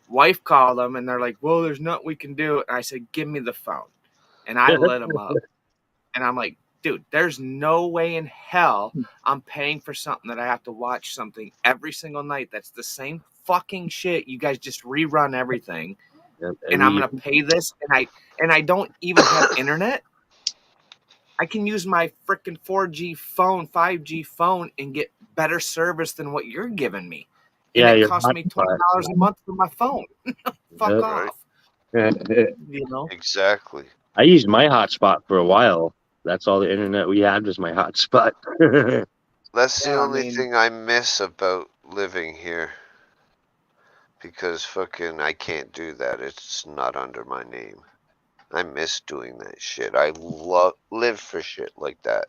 wife called them, and they're like, well, there's nothing we can do. And I said, give me the phone, and I lit them up, and I'm like, dude, there's no way in hell I'm paying for something that I have to watch something every single night that's the same fucking shit. You guys just rerun everything, and I'm Every gonna pay this, and I don't even have internet. I can use my freaking 4G phone, 5G phone, and get better service than what you're giving me. And yeah, it your costs me hotspot. $20 a month for my phone. Fuck Right. off. You know? Exactly. I used my hotspot for a while. That's all the internet we had was my hotspot. That's the Yeah, I only mean, thing I miss about living here. Because fucking I can't do that. It's not under my name. I miss doing that shit. I live for shit like that.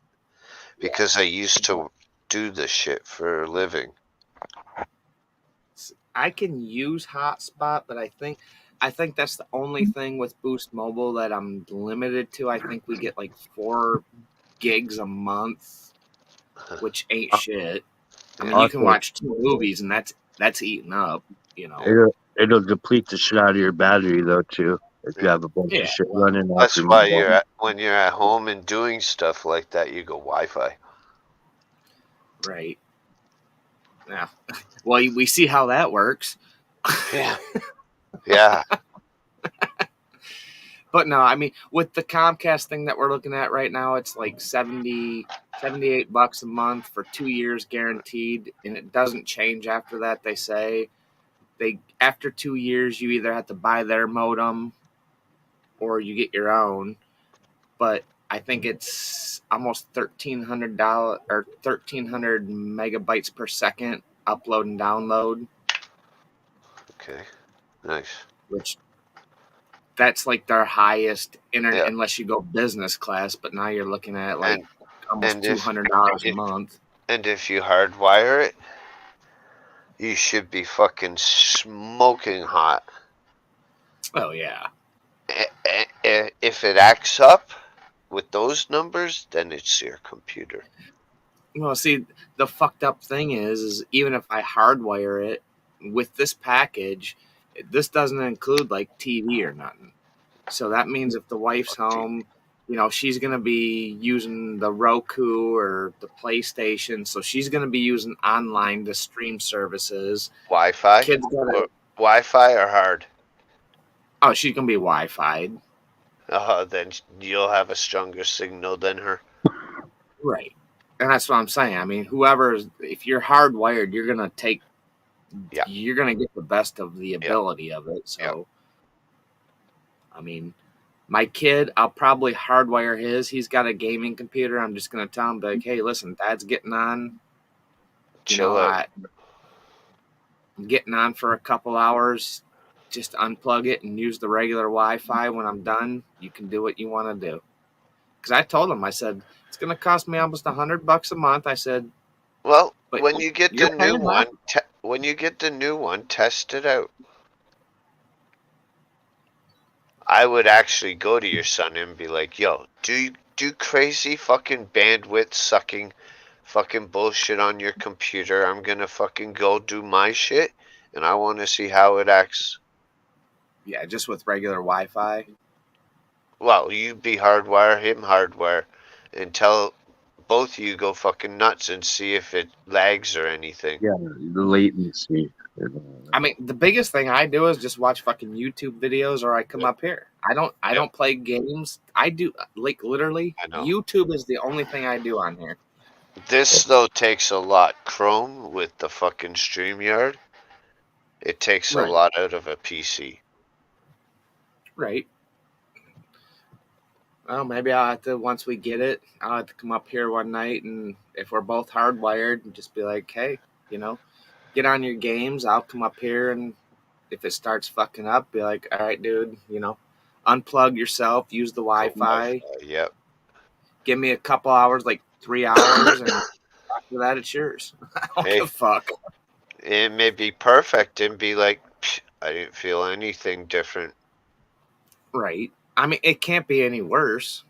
Because I used to do the shit for a living. I can use hotspot, but I think that's the only thing with Boost Mobile that I'm limited to. I think we get like 4 gigs a month, which ain't shit. I mean, Yeah. you can Also, watch 2 movies, and that's eating up. You know. it'll deplete the shit out of your battery though too. If you Yeah. have a bunch of Yeah. shit Well, running off That's your why mobile. when you're at home and doing stuff like that, you go Wi-Fi. right. Yeah. Well, we see how that works. Yeah. Yeah. But no, I mean, with the Comcast thing that we're looking at right now, it's like 78 bucks a month for 2 years guaranteed, and it doesn't change after that. They say after 2 years, you either have to buy their modem or you get your own. But I think it's almost $1,300 or 1,300 megabytes per second upload and download, Okay. Nice. which that's like their highest internet Yeah. unless you go business class. But now you're looking at like And almost and two if hundred dollars a if month. and if you hardwire it, you should be fucking smoking hot. Oh yeah. If it acts up with those numbers, then it's your computer. Well, see, the fucked up thing is even if I hardwire it with this package, this doesn't include like TV or nothing. So that means if the wife's Fuck TV. home, she's gonna be using the Roku or the PlayStation. So she's gonna be using online to stream services. Wi-Fi Kids gotta. or Wi-Fi or hard. Oh, she's gonna be Wi-Fi'd. Then you'll have a stronger signal than her. Right. And that's what I'm saying. I mean, if you're hardwired, Yeah. you're gonna get the best of the Yep. ability of it. Yep. So, I mean, my kid, I'll probably hardwire his. He's got a gaming computer. I'm just gonna tell him, like, hey, listen, Dad's getting on. Chill out. I'm getting on for a couple hours. Just unplug it and use the regular Wi-Fi. When I'm done, you can do what you want to do. Because I told him, I said, It's gonna cost me almost $100 a month. I said, Well, but when you get you're the new paying half. one, test it out. I would actually go to your son and be like, "Yo, do you do crazy fucking bandwidth sucking fucking bullshit on your computer? I'm gonna fucking go do my shit, and I want to see how it acts." Yeah, just with regular Wi-Fi. Well, you be hardwire, him hardwire, and tell both of you go fucking nuts and see if it lags or anything. Yeah, the latency. I mean, the biggest thing I do is just watch fucking YouTube videos, or I come Yep. up here. I Yep. don't play games. I do like literally I know. YouTube is the only thing I do on here. This though takes a lot. Chrome with the fucking StreamYard, it takes a Right, lot out of a PC. right. Well, maybe I'll have to once we get it. I'll have to come up here one night, and if we're both hardwired, and just be like, hey, you know, get on your games. I'll come up here, and if it starts fucking up, be like, all right, dude, unplug yourself, use the Wi-Fi, Yep. give me a couple hours, like 3 hours, and after that, it's yours. I don't give Hey, a fuck. it may be perfect and be like, "Psh, I didn't feel anything different." Right. I mean, it can't be any worse.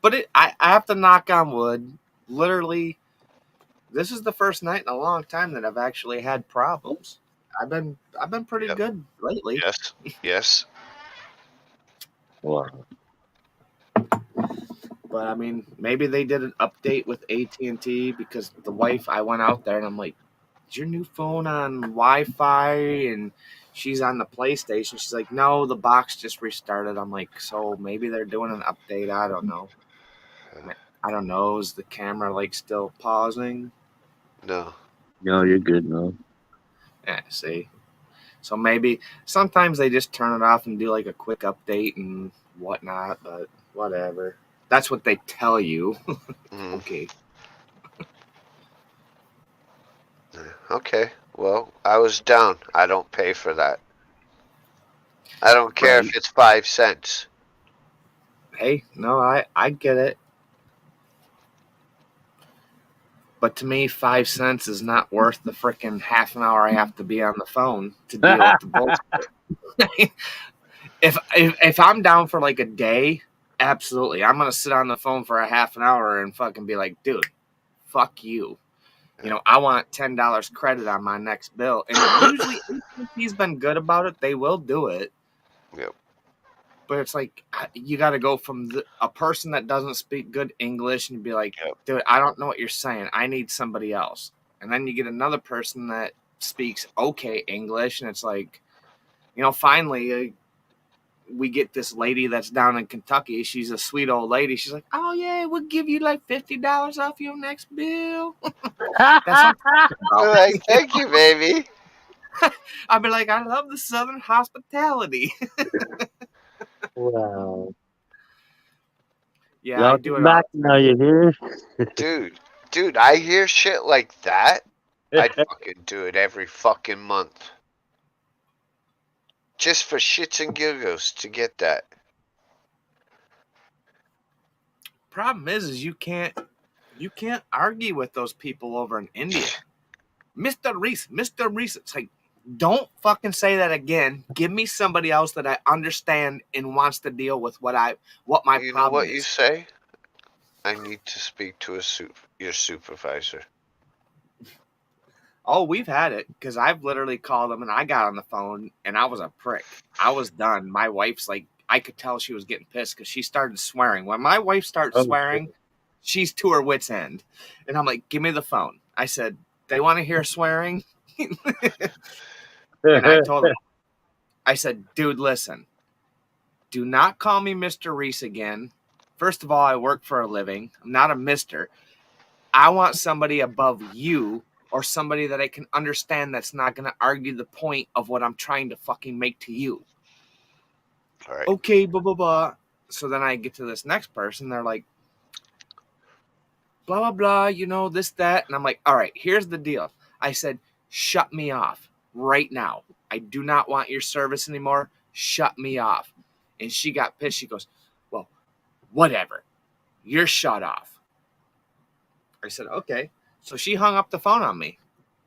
But I have to knock on wood. Literally, this is the first night in a long time that I've actually had problems. I've been pretty Yep. good lately. Yes. Yes. Wow. But I mean, maybe they did an update with AT&T because the wife. I went out there and I'm like, "Is your new phone on Wi-Fi?" And she's on the PlayStation. She's like, "No, the box just restarted." I'm like, "So maybe they're doing an update. I don't know. I don't know. Is the camera like still pausing?" No. No, you're good, man. Yeah, see. So maybe sometimes they just turn it off and do like a quick update and whatnot. But whatever. That's what they tell you. Mm, Okay. okay. Well, I was down. I don't pay for that. I don't care Right. if it's 5 cents. Hey, no, I get it. But to me, 5 cents is not worth the freaking half an hour I have to be on the phone to deal with the bullshit. if I'm down for like a day, absolutely, I'm gonna sit on the phone for a half an hour and fucking be like, dude, fuck you. I want $10 credit on my next bill, and usually he's been good about it. They will do it, Yep. but it's like you got to go from a person that doesn't speak good English and be like, Yep. dude, I don't know what you're saying. I need somebody else. And then you get another person that speaks okay English, and it's like, finally we get this lady that's down in Kentucky. She's a sweet old lady. She's like, oh yeah, we'll give you like $50 off your next bill. That's what I'm talking about. We're like, thank you, baby. I'd be like, I love the Southern hospitality. Wow. Yeah, I do Welcome it all back. Now you're here. Dude, I hear shit like that. I'd fucking do it every fucking month. Just for shits and giggles to get that. Problem is you can't argue with those people over in India. Mr. Reese. It's like, don't fucking say that again. Give me somebody else that I understand and wants to deal with what my You know problem what you is. say? I need to speak to your supervisor. Oh, we've had it because I've literally called them and I got on the phone and I was a prick. I was done. My wife's like, I could tell she was getting pissed because she started swearing. When my wife starts Oh, swearing, she's to her wits' end. And I'm like, give me the phone. I said, they want to hear swearing? And I told him, I said, dude, listen, do not call me Mr. Reese again. First of all, I work for a living. I'm not a mister. I want somebody above you or somebody that I can understand that's not going to argue the point of what I'm trying to fucking make to you. All right. Okay, blah, blah, blah. So then I get to this next person. They're like, blah, blah, blah, this, that. And I'm like, all right, here's the deal. I said, shut me off right now. I do not want your service anymore. Shut me off. And she got pissed. She goes, well, whatever. You're shut off. I said, okay. So she hung up the phone on me,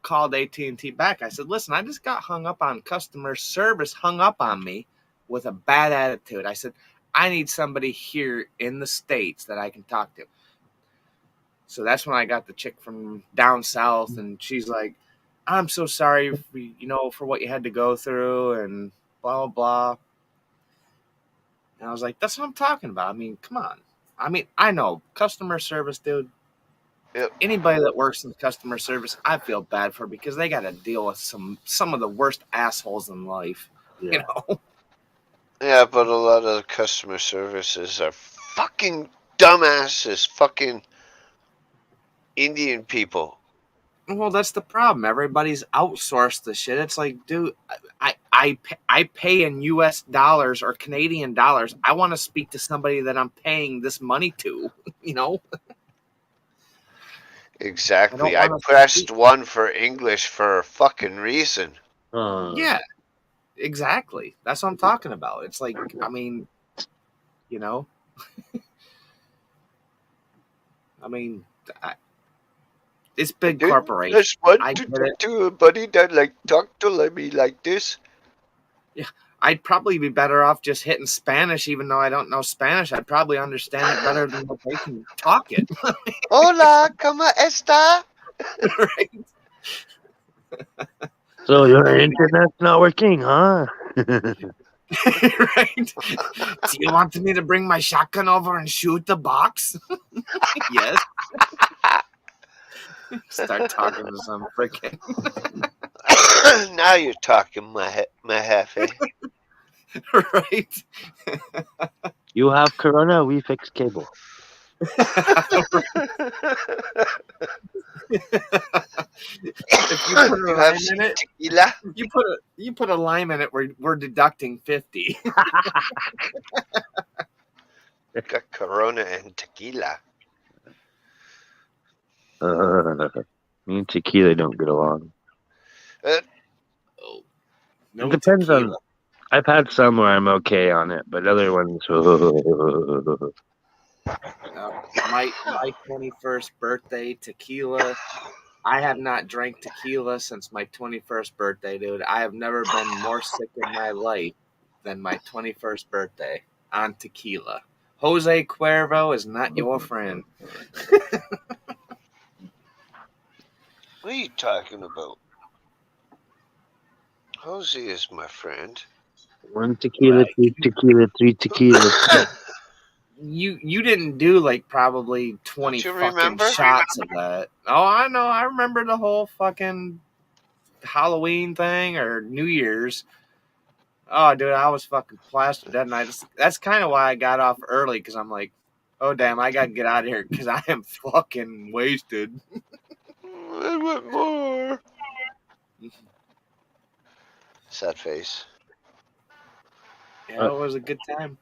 called AT&T back. I said, listen, I just got hung up on customer service, hung up on me with a bad attitude. I said, I need somebody here in the States that I can talk to. So that's when I got the chick from down south, and she's like, I'm so sorry for what you had to go through and blah, blah, blah. And I was like, that's what I'm talking about. I mean, come on. I mean, I know customer service, dude. Yep. Anybody that works in customer service, I feel bad for because they got to deal with some of the worst assholes in life. Yeah. You know? Yeah, but a lot of the customer services are fucking dumbasses, fucking Indian people. Well, that's the problem. Everybody's outsourced the shit. It's like, dude, I pay in U.S. dollars or Canadian dollars. I want to speak to somebody that I'm paying this money to. You know, I Exactly. don't I want to pressed speak. 1 for English for a fucking reason. Yeah, exactly. That's what I'm talking about. It's like, I mean, you know, I mean, I, it's I big didn't corporation. just want I to get it. talk to a buddy that talk to me like this. Yeah, I'd probably be better off just hitting Spanish, even though I don't know Spanish. I'd probably understand it better than what they can talk it. Hola, ¿cómo está? Right? So I your mean, internet's not working, huh? right? Do you want me to bring my shotgun over and shoot the box? Yes. Start talking to some freaking Now you're talking, my hefe. right. You have Corona, we fix cable. If you put a You have lime some in it, tequila? you put a lime in it. We're deducting 50. Got Corona and tequila. Me and tequila don't get along. Uh, Oh, It no depends on. tequila. I've had some where I'm okay on it, but other ones. My 21st birthday tequila. I have not drank tequila since my 21st birthday, dude. I have never been more sick in my life than my 21st birthday on tequila. Jose Cuervo is not your friend. what are you talking about? Jose is my friend. One tequila, Right. two tequila, three tequila. You didn't do like probably 20 Don't you fucking remember? shots of that. Oh, I know. I remember the whole fucking Halloween thing or New Year's. Oh, dude, I was fucking plastered that night. That's kind of why I got off early because I'm like, oh, damn, I got to get out of here because I am fucking wasted. I want more. Sad face. Yeah, it was a good time.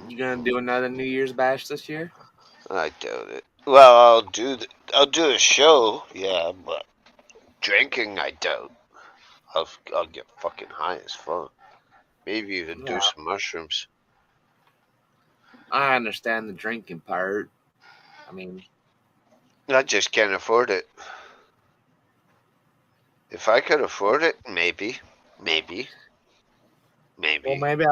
You gonna do another New Year's bash this year? I doubt it. Well, I'll do a show, yeah, but drinking, I doubt. I'll get fucking high as fuck. Maybe even do Yeah, some mushrooms. I understand the drinking part. I mean, I just can't afford it. If I could afford it, maybe, maybe, well, maybe.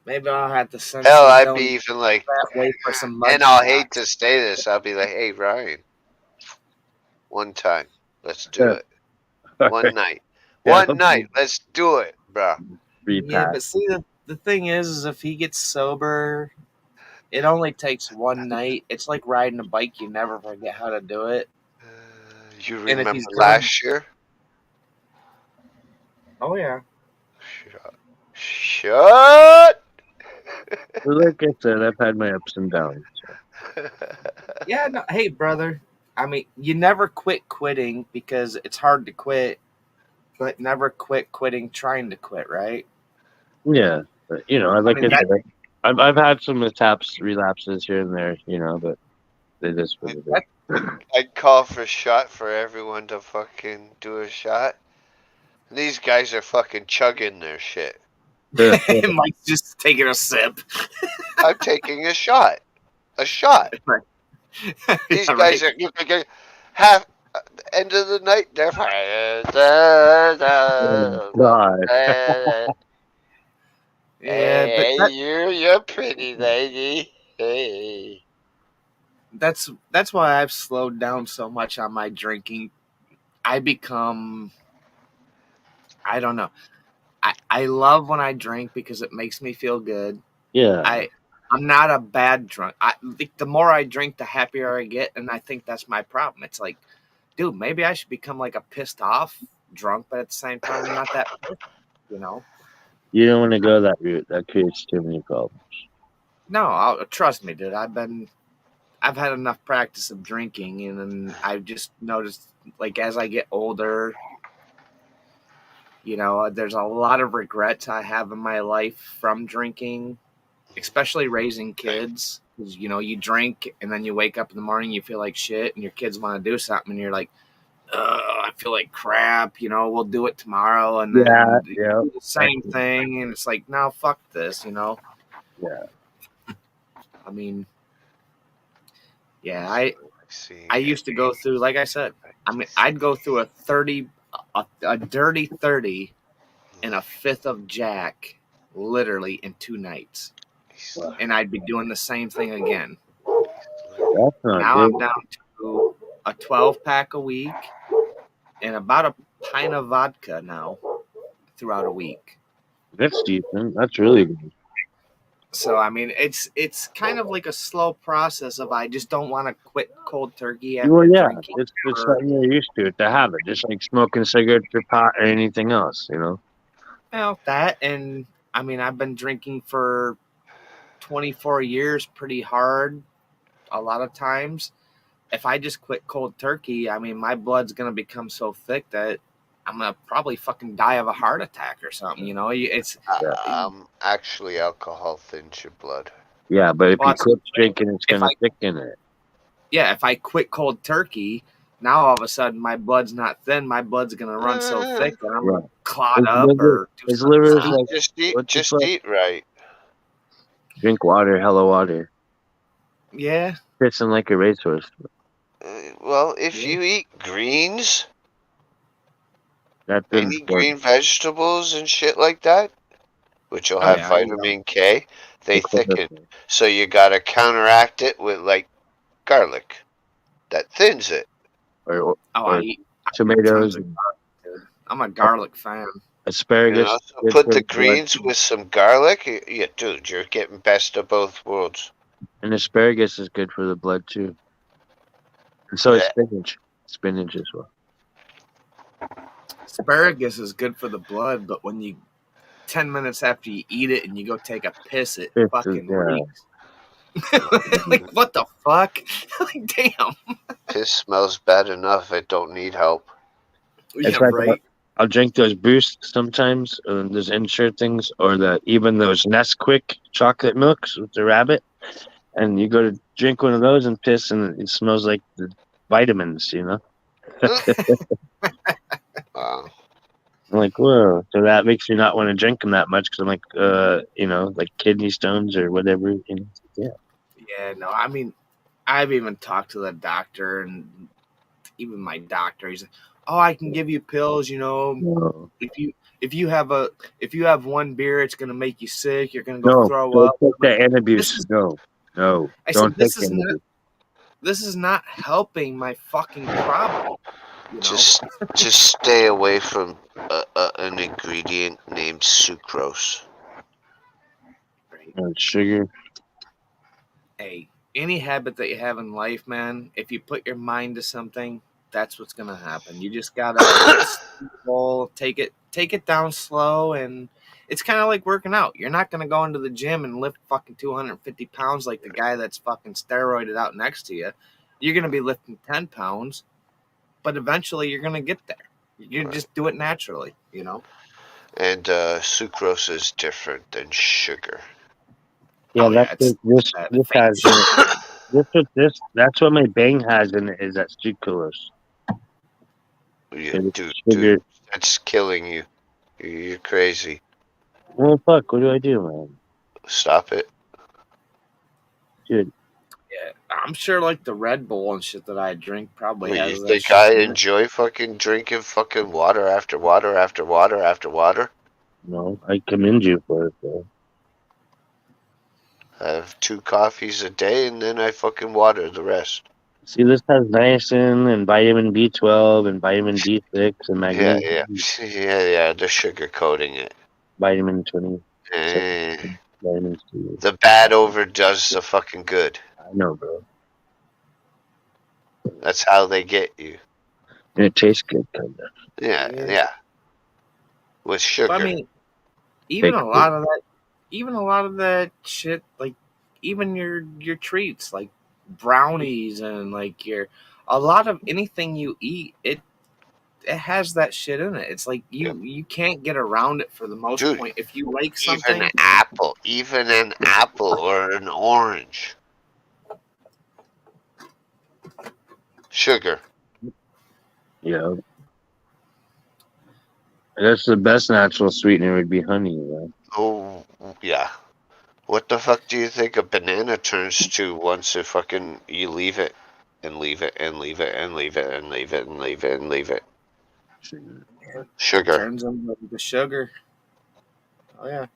maybe I'll have to send Hell, some I'd be donations even like, that way for some and I'll mugshots. hate to say this, I'll be like, hey Ryan, one time, let's do Yeah. it. One night, Yeah, one night, let's do it, bro. free Yeah, pass. but see, the thing is if he gets sober, it only takes one night. It's like riding a bike; you never forget how to do it. You And if remember he's drunk, last year? oh yeah, Shut. Shut. Well, like I said, I've had my ups and downs. yeah. No, hey, brother. I mean, you never quit quitting because it's hard to quit, but never quit quitting trying to quit, right? Yeah, but I like mean I that said, I've had some mishaps, relapses here and there, but they just what it that is. I'd call for a shot for everyone to fucking do a shot. These guys are fucking chugging their shit. And Mike's just taking a sip. I'm taking a shot. A shot. These Yeah, guys right. are half end of the night. They're God. Yeah, but hey, you're pretty lady. Hey. that's why I've slowed down so much on my drinking. I become I don't know. I love when I drink because it makes me feel good. Yeah. I'm not a bad drunk. The more I drink, the happier I get, and I think that's my problem. It's like, dude, maybe I should become like a pissed off drunk, but at the same time, I'm not that pissed, you know. You don't want to go that route. That creates too many problems. No, trust me, dude. I've had enough practice of drinking, and then I've just noticed, like, as I get older, there's a lot of regrets I have in my life from drinking, especially raising kids. 'Cause, you drink and then you wake up in the morning, you feel like shit, and your kids want to do something, and you're like, I feel like crap. We'll do it tomorrow, and Yeah, then you yeah, do the same thing, and it's like, no, fuck this. yeah. I mean, yeah, See, I used to go through, like I said, I'd go through a dirty 30 and a fifth of Jack, literally in 2 nights, Wow. and I'd be doing the same thing again. That's not Now good. I'm down to a 12 pack a week and about a pint of vodka now throughout a week. That's decent. That's really good. So I mean, it's kind of like a slow process of I just don't want to quit cold turkey Well, after yeah, drinking it's for something you're used to. It's a habit, just like smoking cigarettes or pot or anything else. You know. that, and I mean I've been drinking for 24 years pretty hard a lot of times. If I just quit cold turkey, I mean my blood's gonna become so thick that I'm gonna probably fucking die of a heart attack or something. It's Yeah. actually, alcohol thins your blood. Yeah, but if well, you that's what quit I'm saying. drinking, it's If I gonna thicken it. Yeah, if I quit cold turkey, now all of a sudden my blood's not thin. My blood's gonna run so thick that I'm Yeah. gonna clot His up liver, or do his something liver is stupid. like, what the Just fuck? eat right. Drink water, hella water. Yeah, Pissing like a racehorse. Well, if yeah, you eat greens, That's any green important. vegetables and shit like that, which will oh have yeah, vitamin K, they The thicken. chlorophyll. So you gotta counteract it with like garlic that thins it. Or I or eat tons tomatoes of and garlic, dude. I'm a garlic fan. asparagus. So Good put for the the blood. greens with some garlic. Yeah, dude, you're getting best of both worlds. And asparagus is good for the blood too. And so is Blech. spinach. Spinach as well. Asparagus is good for the blood, but when you 10 minutes after you eat it and you go take a piss, it fucking Yeah. reeks. Like what the fuck? Like damn. Piss smells bad enough. It don't need help. It's Yeah, like right. I'll drink those boosts sometimes, those insert things, or even those Nesquik chocolate milks with the rabbit. And you go to drink one of those and piss, and it smells like the vitamins, you know? Wow. I'm like, whoa. So that makes me not want to drink them that much because I'm like, like kidney stones or whatever. Yeah. Yeah, no, I mean, I've even talked to the doctor, and even my doctor, he's like, "Oh, I can give you pills. No, If you have one beer, it's gonna make you sick. You're gonna go no, throw don't up." take I'm like, the this antabuse. is. No, no, I don't said, take the antabuse. this is not helping my fucking problem. You know. Just just stay away from an ingredient named sucrose. Right. Sugar. Hey, any habit that you have in life, man, if you put your mind to something, that's what's gonna happen. You just gotta take it down slow, and it's kind of like working out. You're not gonna go into the gym and lift fucking 250 pounds like the guy that's fucking steroided out next to you. You're gonna be lifting 10 pounds, but eventually you're gonna get there. You Right. just do it naturally. And sucrose is different than sugar. Yeah, Oh that's yeah, it's that this fake has shit. that's what my bang has in it is that sucrose. Yeah, It's dude, sugar. that's killing you. You're crazy. Well, fuck. What do I do, man? Stop it. Dude, Yeah, I'm sure like the Red Bull and shit that I drink probably Well, you has that think shit I in it. enjoy fucking drinking fucking water after water after water after water? no, I commend you for it, though. I have 2 coffees a day and then I fucking water the rest. See, this has niacin and vitamin B12 and vitamin B6 and Yeah, yeah. magnesium, Yeah, they're sugar coating it. vitamin 20, Eh, vitamin C. the bad overdoes the fucking good. I know, bro. That's how they get you. And it tastes good, kind of. Yeah, Yeah, yeah. With but I sugar. mean, even Fake a food. lot of that, even a lot of that shit, like even your treats, like brownies and like your a lot of anything you eat, it has that shit in it. It's like Yep. you can't get around it for the most Dude, point. If you like even something, an apple or an orange. Sugar. Yeah. I guess the best natural sweetener would be honey, right? Oh, yeah. What the fuck do you think a banana turns to once it fucking you leave it and leave it and leave it and leave it and leave it and leave it and leave it? it Sugar. turns into the sugar. Oh yeah,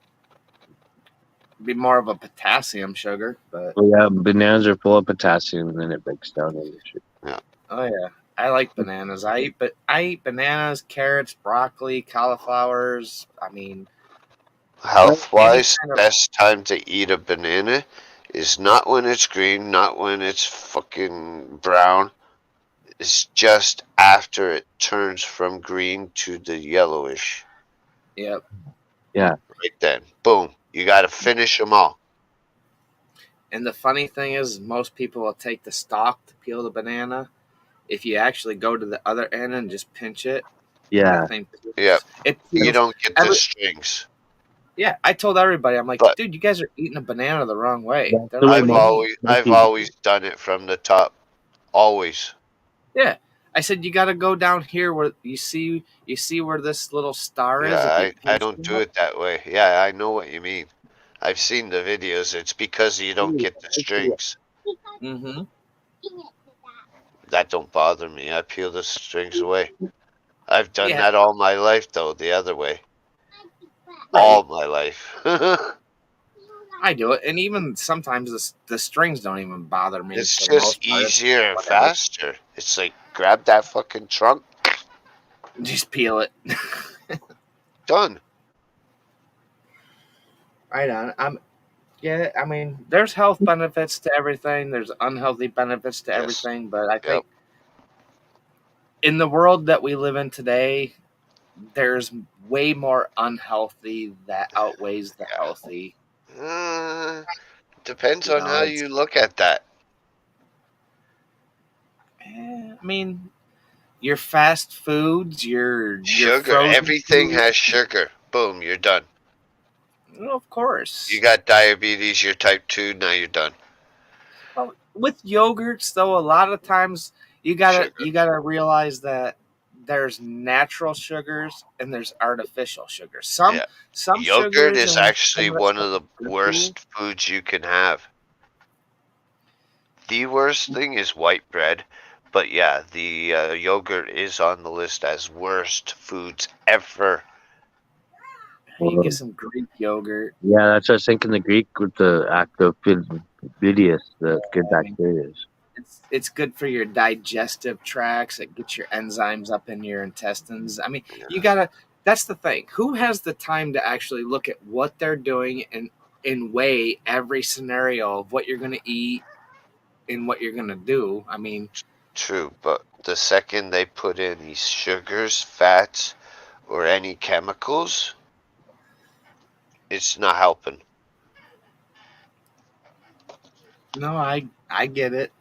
be more of a potassium sugar, but Well, yeah, bananas are full of potassium, and then it breaks down into shit. Yeah. oh yeah, I like bananas. I eat bananas, carrots, broccoli, cauliflowers. I mean, Health any wise, kind of best time to eat a banana is not when it's green, not when it's fucking brown. It's just after it turns from green to the yellowish. yeah. Yeah, Right then. Boom. You gotta finish them all. And the funny thing is, most people will take the stalk to peel the banana. If you actually go to the other end and just pinch it, that yeah. thing Yep. peels. It You peels. don't get the Every strings. yeah, I told everybody, I'm like, But dude, you guys are eating a banana the wrong way. That's They're the way like, what I've do you most mean? I've people do. always done it from the top. Always. Yeah, I said you got to go down here where you see where this little star is. If Yeah, you I pinch don't do that, it that way. Yeah, I know what you mean. I've seen the videos. It's because you don't get the strings. mm-hmm. That don't bother me. I peel the strings away. I've done Yeah, that all my life, though, the other way. right. All my life. I do it, and even sometimes the strings don't even bother me It's for the just most part. It's easier and whatever. faster. It's like grab that fucking trunk, Just peel it. done. Right on. Yeah, I mean, there's health benefits to everything. There's unhealthy benefits to Yes. everything, but I Yep. think in the world that we live in today, there's way more unhealthy that outweighs the Yeah. healthy. Depends You on know, how it's you look at that. I mean, your fast foods, your Sugar. frozen Everything foods, has sugar. Boom, you're done. well, of You course. got diabetes, you're type 2, now you're done. Well, with yogurts though, a lot of times you gotta Sugar. you gotta realize that there's natural sugars and there's artificial sugars. Some Yeah. some Yogurt sugars is and some actually of that one stuff of the is good for you. worst foods you can have. The worst thing is white bread, but yeah, the yogurt is on the list as worst foods ever. You get Well, some Greek yogurt. yeah, that's what I was thinking. The Greek with the actophidius, the good I mean, bacteria. it's good for your digestive tracts. It gets your enzymes up in your intestines. I mean, you gotta. That's the thing. Who has the time to actually look at what they're doing and weigh every scenario of what you're going to eat and what you're going to do? I mean, True, but the second they put in these sugars, fats, or any chemicals, it's not helping. no, I get it.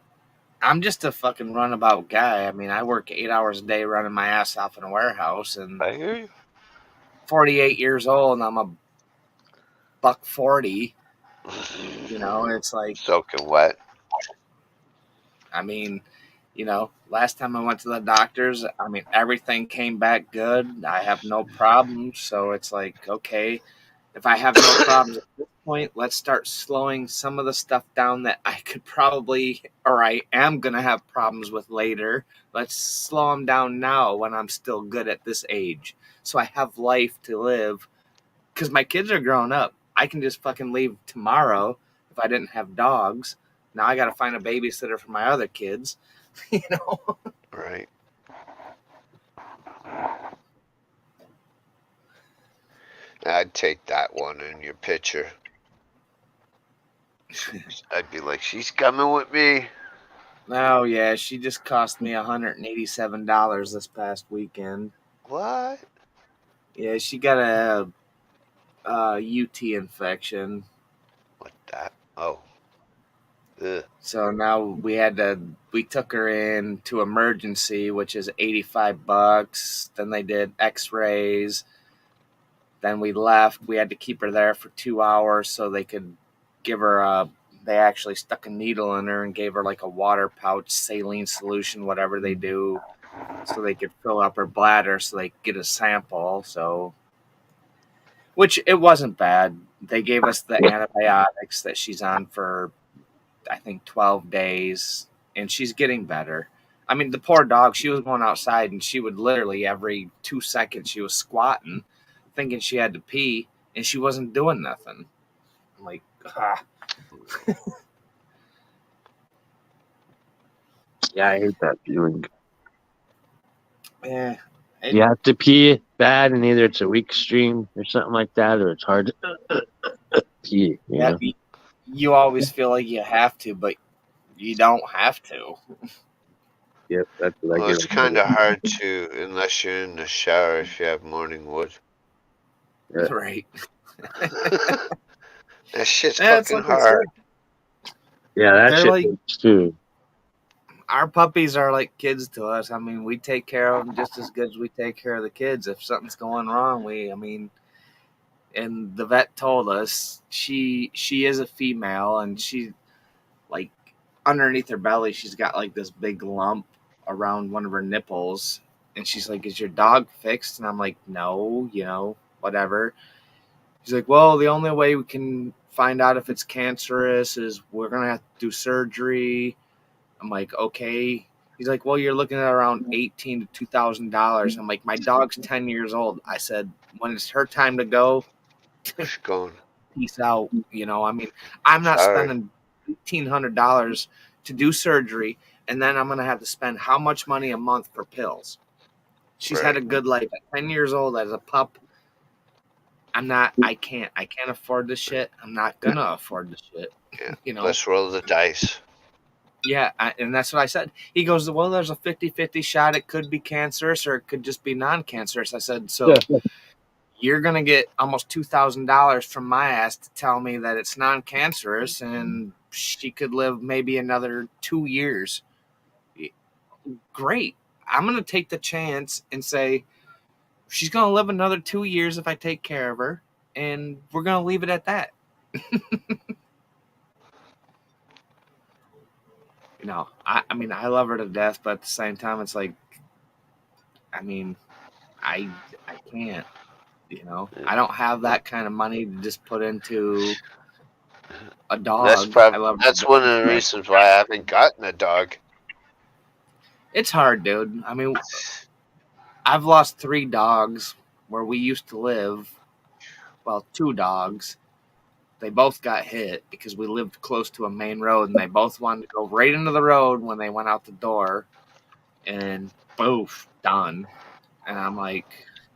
I'm just a fucking runabout guy. I mean, I work 8 hours a day running my ass off in a warehouse, and I hear you. 48 years old, and I'm a buck 40. You know, it's like, Soaking wet. I mean, last time I went to the doctors, I mean, everything came back good. I have no problems. So it's like, okay. if I have no problems at this point, let's start slowing some of the stuff down that I could probably, or I am going to have problems with later. Let's slow them down now when I'm still good at this age. So I have life to live because my kids are grown up. I can just fucking leave tomorrow if I didn't have dogs. Now I got to find a babysitter for my other kids, you know? Right. I'd take that one in your picture. I'd be like, she's coming with me. Oh, yeah. She just cost me $187 this past weekend. What? Yeah, she got a UT infection. What that? Oh. Ugh. So now we took her in to emergency, which is $85. Then they did x-rays. Then we left. We had to keep her there for 2 hours so they could give her they actually stuck a needle in her and gave her like a water pouch, saline solution, whatever they do, so they could fill up her bladder so they could get a sample. So, which it wasn't bad. They gave us the antibiotics that she's on for I think 12 days, and she's getting better. I mean, the poor dog, she was going outside and she would literally every 2 seconds she was squatting, thinking she had to pee, and she wasn't doing nothing. I'm like, ah. Yeah, I hate that feeling. Yeah. You have to pee bad, and either it's a weak stream or something like that, or it's hard to pee. You know? You always feel like you have to, but you don't have to. Yep, that's what I Well, get. it's kind of hard to, unless you're in the shower if you have morning wood. Yeah. Right. That shit's That's fucking like I said. hard. Yeah, that They're shit like, hurts too. our puppies are like kids to us. I mean, we take care of them just as good as we take care of the kids. If something's going wrong, and the vet told us she is a female, and she like underneath her belly she's got like this big lump around one of her nipples, and she's like, is your dog fixed? And I'm like, no, whatever. She's like, well, the only way we can find out if it's cancerous is we're gonna have to do surgery. I'm like, okay. He's like, well, you're looking at around $1,800 to $2,000. I'm like, my dog's 10 years old. I said, when it's her time to go, She's going. peace out. I'm not Sorry. spending $1,800 to do surgery, and then I'm gonna have to spend how much money a month for pills? She's had a Right. good life at 10 years old as a pup. I can't afford this shit. I'm not gonna afford this shit. Yeah. Let's roll the dice. Yeah, and that's what I said. He goes, well, there's a 50-50 shot. It could be cancerous or it could just be non-cancerous. I said, so you're going to get almost $2,000 from my ass to tell me that it's non-cancerous and she could live maybe another 2 years. Great. I'm going to take the chance and say she's going to live another 2 years if I take care of her, and we're going to leave it at that. I mean, I love her to death, but at the same time, it's like, I mean, I can't, I don't have that kind of money to just put into a dog. That's one of the reasons why I haven't gotten a dog. It's hard, dude. I mean, I've lost 3 dogs where we used to live. Well, 2 dogs. They both got hit because we lived close to a main road, and they both wanted to go right into the road when they went out the door, and boof, done. And I'm like,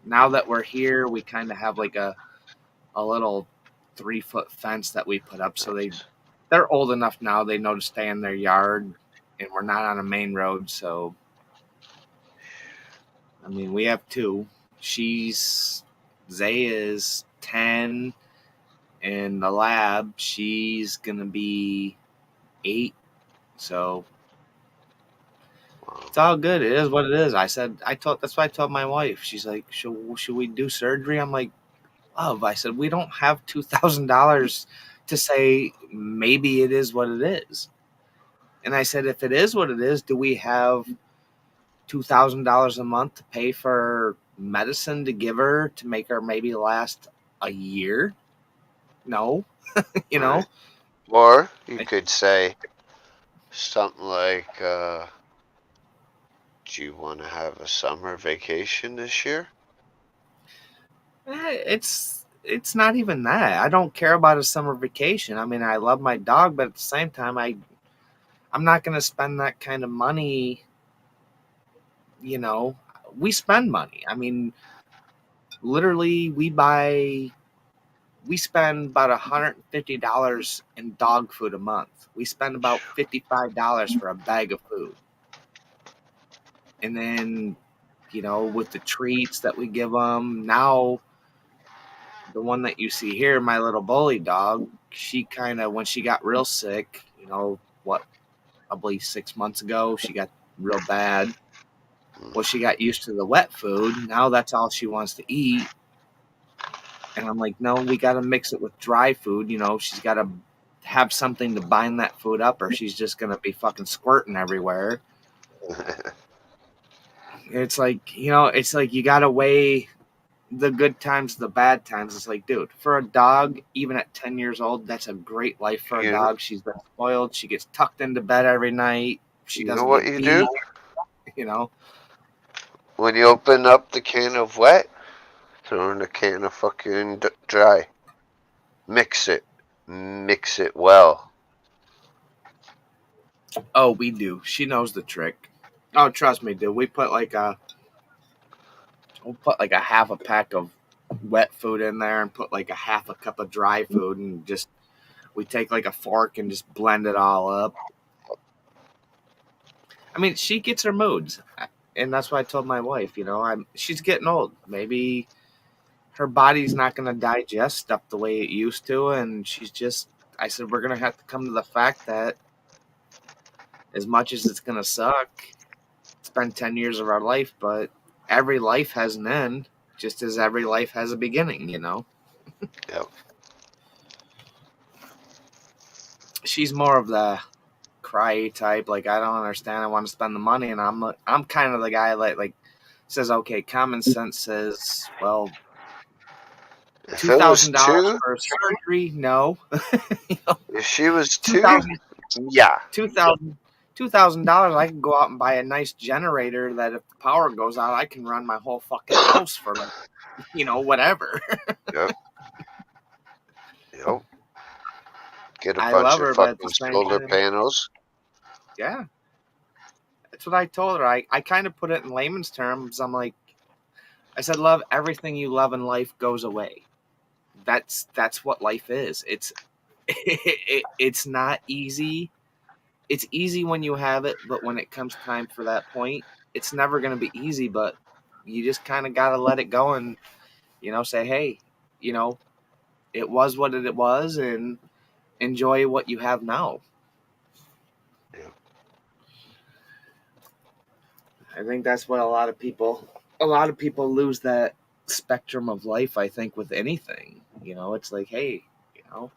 now that we're here, we kind of have like a little 3-foot fence that we put up, so they're old enough now, they know to stay in their yard, and we're not on a main road. So I mean, we have 2. Zay is 10, and the lab, she's gonna be 8. So it's all good. It is what it is. That's why I told my wife. She's like, should we do surgery? I'm like, love. I said, we don't have $2,000 to say maybe it is what it is. And I said, if it is what it is, do we have $2,000 a month to pay for medicine to give her to make her maybe last a year? No, you Right? know. Or you could say something like, do you want to have a summer vacation this year? It's not even that. I don't care about a summer vacation. I mean, I love my dog, but at the same time, I'm not going to spend that kind of money. You know, we spend money. I mean, literally, we spend about $150 in dog food a month. We spend about $55 for a bag of food, and then with the treats that we give them now. The one that you see here, my little bully dog, she kind of, when she got real sick, what, probably 6 months ago, she got real bad. Well, she got used to the wet food. Now that's all she wants to eat. And I'm like, no, we got to mix it with dry food. She's got to have something to bind that food up, or she's just going to be fucking squirting everywhere. It's like you got to weigh the good times, the bad times. It's like, dude, for a dog, even at 10 years old, that's a great life for a You know, dog. She's been spoiled. She gets tucked into bed every night. She you know doesn't what get you do? beat, you know. When you open up the can of wet, throw in a can of fucking dry. Mix it. Mix it well. Oh, we do. She knows the trick. Oh, trust me, dude. We'll put like a half a pack of wet food in there and put like a half a cup of dry food, and just we take like a fork and just blend it all up. I mean, she gets her moods, and that's why I told my wife, she's getting old. Maybe her body's not going to digest stuff the way it used to, and I said, we're going to have to come to the fact that as much as it's going to suck, it's been 10 years of our life, but every life has an end, just as every life has a beginning. Yep. She's more of the cry type, like, I don't understand, I want to spend the money, and I'm kind of the guy that, like, says, okay, common sense says, well, If it was $2,000 two, for surgery, no. if she was two two, thousand yeah. $2,000, I can go out and buy a nice generator that if the power goes out, I can run my whole fucking house for, like, whatever. Yep. Yep. Get a I bunch love of her, but at the fucking same solar time, panels. yeah, that's what I told her. I kind of put it in layman's terms. I said, love, everything you love in life goes away. That's what life is. It's not easy. It's easy when you have it, but when it comes time for that point, it's never going to be easy. But you just kind of got to let it go and say, hey, you know, it was what it was, and enjoy what you have now. Yep. I think that's what a lot of people lose that spectrum of life. I think with anything, it's like, hey, you know,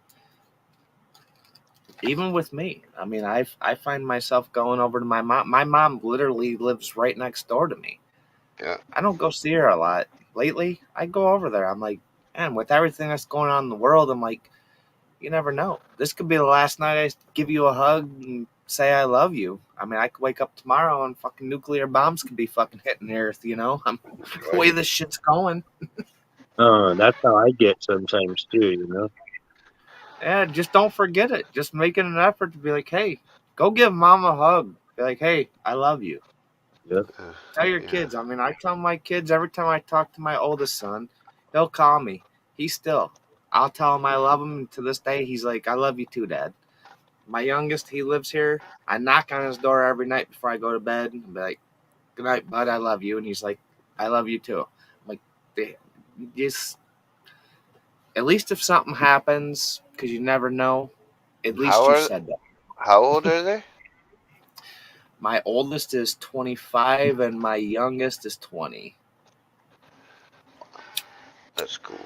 even with me. I mean, I find myself going over to my mom. My mom literally lives right next door to me. Yeah. I don't go see her a lot. Lately, I go over there. I'm like, man, with everything that's going on in the world, I'm like, you never know. This could be the last night I give you a hug and say I love you. I mean, I could wake up tomorrow and fucking nuclear bombs could be fucking hitting the earth. I'm the way Right. this shit's going. That's how I get sometimes too. Yeah, just don't forget it. Just making an effort to be like, hey, go give mom a hug. Be like, hey, I love you. Yep. Tell your Yeah. kids. I mean, I tell my kids every time I talk to my oldest son, he'll call me. I'll tell him I love him. And to this day, he's like, I love you too, Dad. My youngest, he lives here. I knock on his door every night before I go to bed and be like, good night, bud. I love you. And he's like, I love you too. I'm like, just, at least if something happens, because you never know, at How least you are? said that. How old are they? My oldest is 25 and my youngest is 20. That's cool.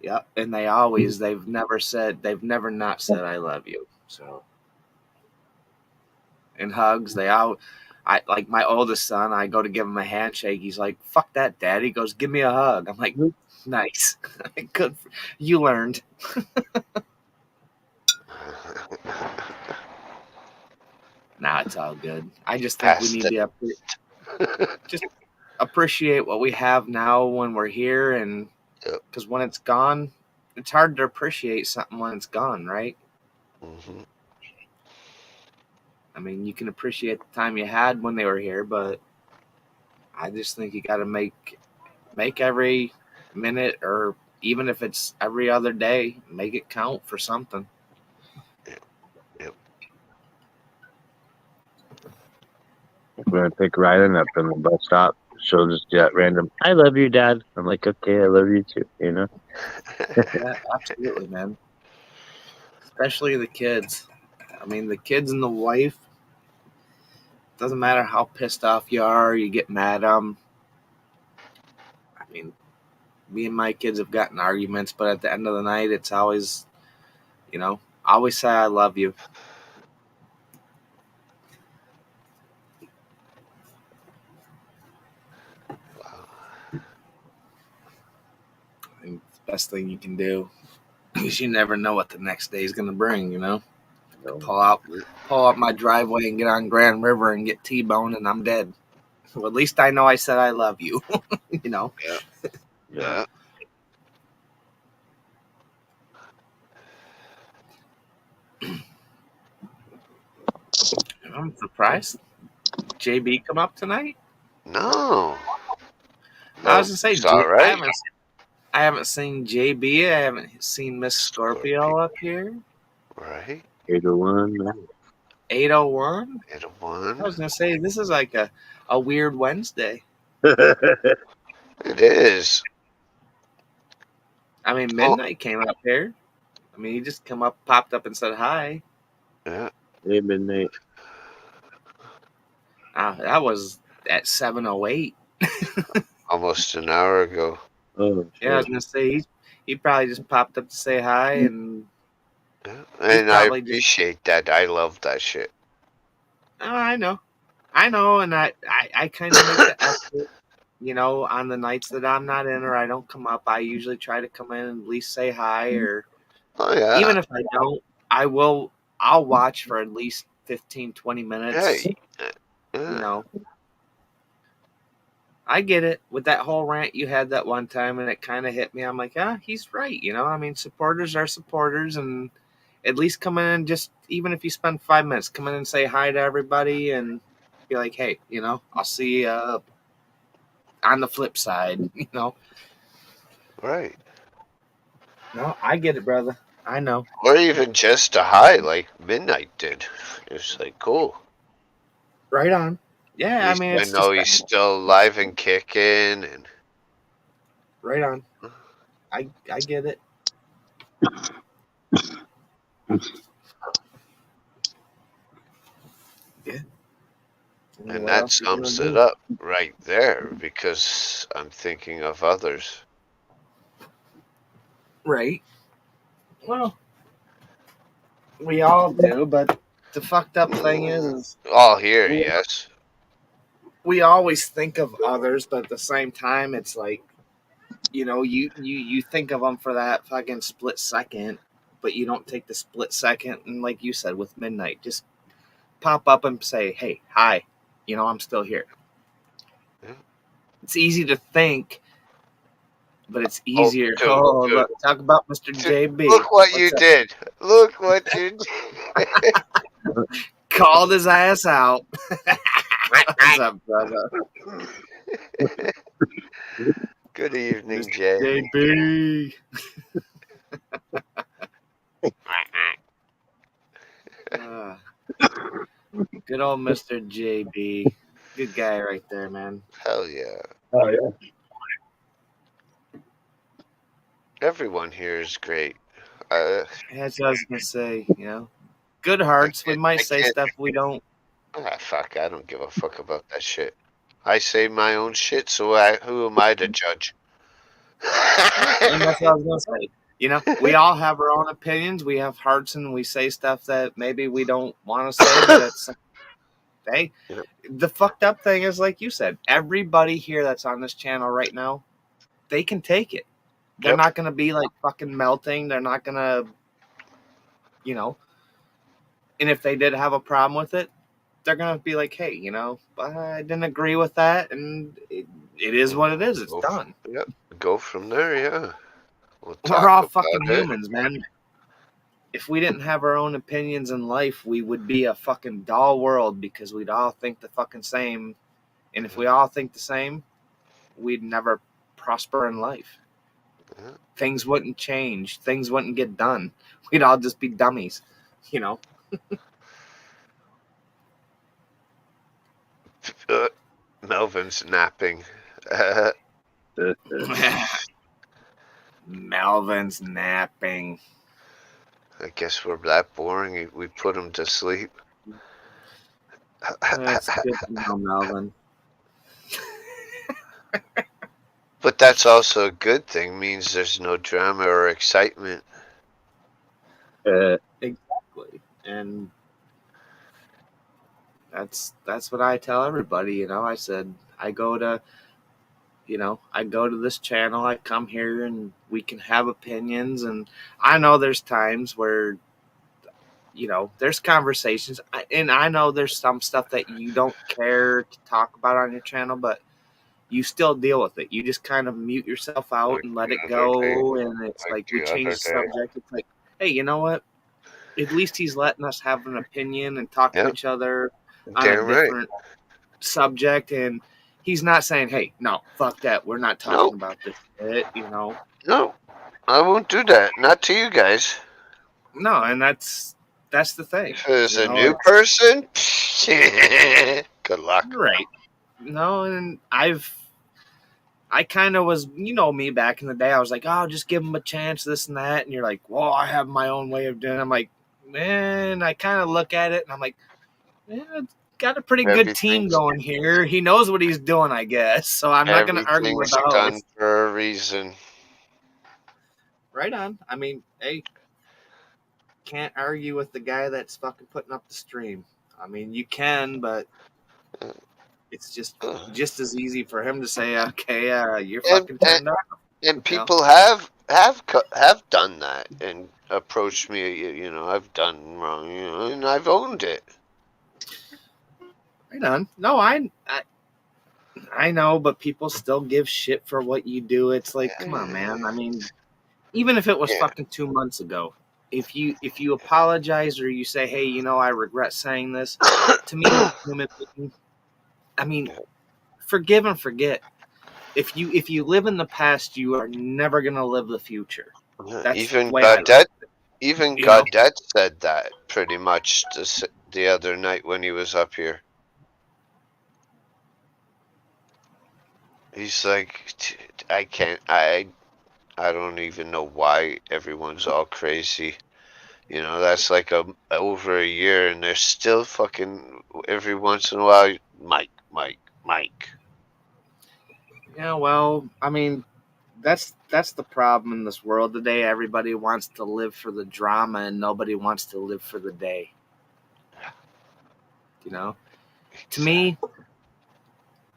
Yep, and they've never not said I love you. So, and hugs, I like my oldest son. I go to give him a handshake. He's like, "Fuck that, Dad." He goes, "Give me a hug." I'm like, Nice. Good. You learned. Nah, it's all good. I just think we Past need it. to just appreciate what we have now when we're here, and Yep. because when it's gone, it's hard to appreciate something when it's gone, right? Hmm. I mean, you can appreciate the time you had when they were here, but I just think you got to make every minute, or even if it's every other day, make it count for something. Yep. Yep. We're gonna pick Rylan up from the bus stop. She'll just do that random, "I love you, Dad." I'm like, "Okay, I love you too." Yeah, absolutely, man. Especially the kids. I mean, the kids and the wife. Doesn't matter how pissed off you are, you get mad at them. I mean, me and my kids have gotten arguments, but at the end of the night, it's always, always say I love you. Wow. I think it's the best thing you can do because you never know what the next day is going to bring. No. Pull out my driveway and get on Grand River and get T-boned, and I'm dead. Well, at least I know I said I love you. you know. Yeah. Yeah. Yeah. I'm surprised. JB come up tonight. No. I No. was gonna say It's all right. I haven't seen JB. I haven't seen Miss Scorpion. Scorpio up here. Right. 801. 801. Hit a I one. was gonna say this is like a weird Wednesday. It is. I mean, Oh. Midnight came up here. I mean, he just popped up and said hi. Yeah. Hey, midnight. That was at 7:08. Almost an hour ago. Oh, Yeah, I was shit. gonna say he probably just popped up to say hi, and Yeah. he's And I probably just. appreciate that. I love that shit. Oh, I know, and I kind of make the effort. On the nights that I'm not in or I don't come up, I usually try to come in and at least say hi, or Oh yeah. even if I don't, I will. I'll watch for at least 15, 20 minutes. Yeah. You Yeah. know, I get it with that whole rant you had that one time, and it kind of hit me. I'm like, he's right. I mean, supporters are supporters, and at least come in and just, even if you spend 5 minutes, come in and say hi to everybody and be like, hey, I'll see you on the flip side. Right. No, I get it, brother. I know. Or even just a hi like Midnight did. It's like cool. Right on. At Yeah, I least mean, I it's know just he's still alive and kicking and right on. I get it. Yeah. I mean, and what that else are you gonna sums it do? up right there because I'm thinking of others. Right. Well, we all do, but the fucked up thing is All here, we, yes. we always think of others, but at the same time, it's like you think of them for that fucking split second, but you don't take the split second, and like you said with Midnight, just pop up and say, "Hey, hi," I'm still here. Yeah. It's easy to think, but it's Oh, easier. dude, Oh, dude, look, talk about Mr. dude, JB. look what you What's up? did. Look what you did. Called his ass out. What's up, brother? Good evening, Mr. Jay. JB. Uh, good old Mr. JB. Good guy right there, man. Hell yeah. Oh, yeah. Everyone here is great. That's what I was gonna say. Good I hearts. We can't, might I say can't, stuff we don't. fuck, I don't give a fuck about that shit. I say my own shit, so who am I to judge? Yeah, and that's what I was gonna say. We all have our own opinions. We have hearts, and we say stuff that maybe we don't want to say. But it's hey, Yeah. the fucked up thing is, like you said, everybody here that's on this channel right now, they can take it. They're not going to be like fucking melting. They're not going to, you know. And if they did have a problem with it, they're going to be like, hey, I didn't agree with that. And it is what it is. It's done. Yep. Go from there, yeah. We'll We're talk all about fucking it. humans, man. If we didn't have our own opinions in life, we would be a fucking dull world because we'd all think the fucking same. And if we all think the same, we'd never prosper in life. Yeah. Things wouldn't change. Things wouldn't get done. We'd all just be dummies, Melvin's napping. Melvin's napping. I guess we're that boring. We put him to sleep. That's good to know, Melvin. But that's also a good thing. Means there's no drama or excitement. Exactly. And that's what I tell everybody. I said I go to this channel. I come here and we can have opinions. And I know there's times where there's conversations, and I know there's some stuff that you don't care to talk about on your channel, but you still deal with it. You just kind of mute yourself out Like and let the it other day. go. And it's Like like we the change other the day. subject. It's like, hey, you know what? At least he's letting us have an opinion and talk to Yep. each other on a Damn right. different subject. And he's not saying, hey, no, fuck that. We're not talking Nope. about this shit, No, I won't do that. Not to you guys. No, and that's the thing. If it's a new It's- person, good luck. right. No, and I kind of was, me back in the day. I was like, oh, just give him a chance, this and that. And you're like, well, I have my own way of doing it. I'm like, man, I kind of look at it and I'm like, yeah, got a pretty good team Everything's going here. He knows what he's doing, I guess. So I'm not going to argue with the done host. for a reason. Right on. I mean, hey, can't argue with the guy that's fucking putting up the stream. I mean, you can, but it's just as easy for him to say, okay, you're fucking turned up. And people have done that and approached me. I've done wrong. And I've owned it. Right on. No, I know, but people still give shit for what you do. It's like, come on, man. I mean, even if it was fucking 2 months ago, if you apologize or you say, hey, I regret saying this, to me, human being, I mean, forgive and forget. If you live in the past, you are never gonna live the future. That's Even the way I look at it. Gaudette said that pretty much the other night when he was up here. He's like, I can't. I don't even know why everyone's all crazy. That's like over a year, and they're still fucking every once in a while. Mike. Yeah, well, I mean, that's the problem in this world today. Everybody wants to live for the drama, and nobody wants to live for the day. To me,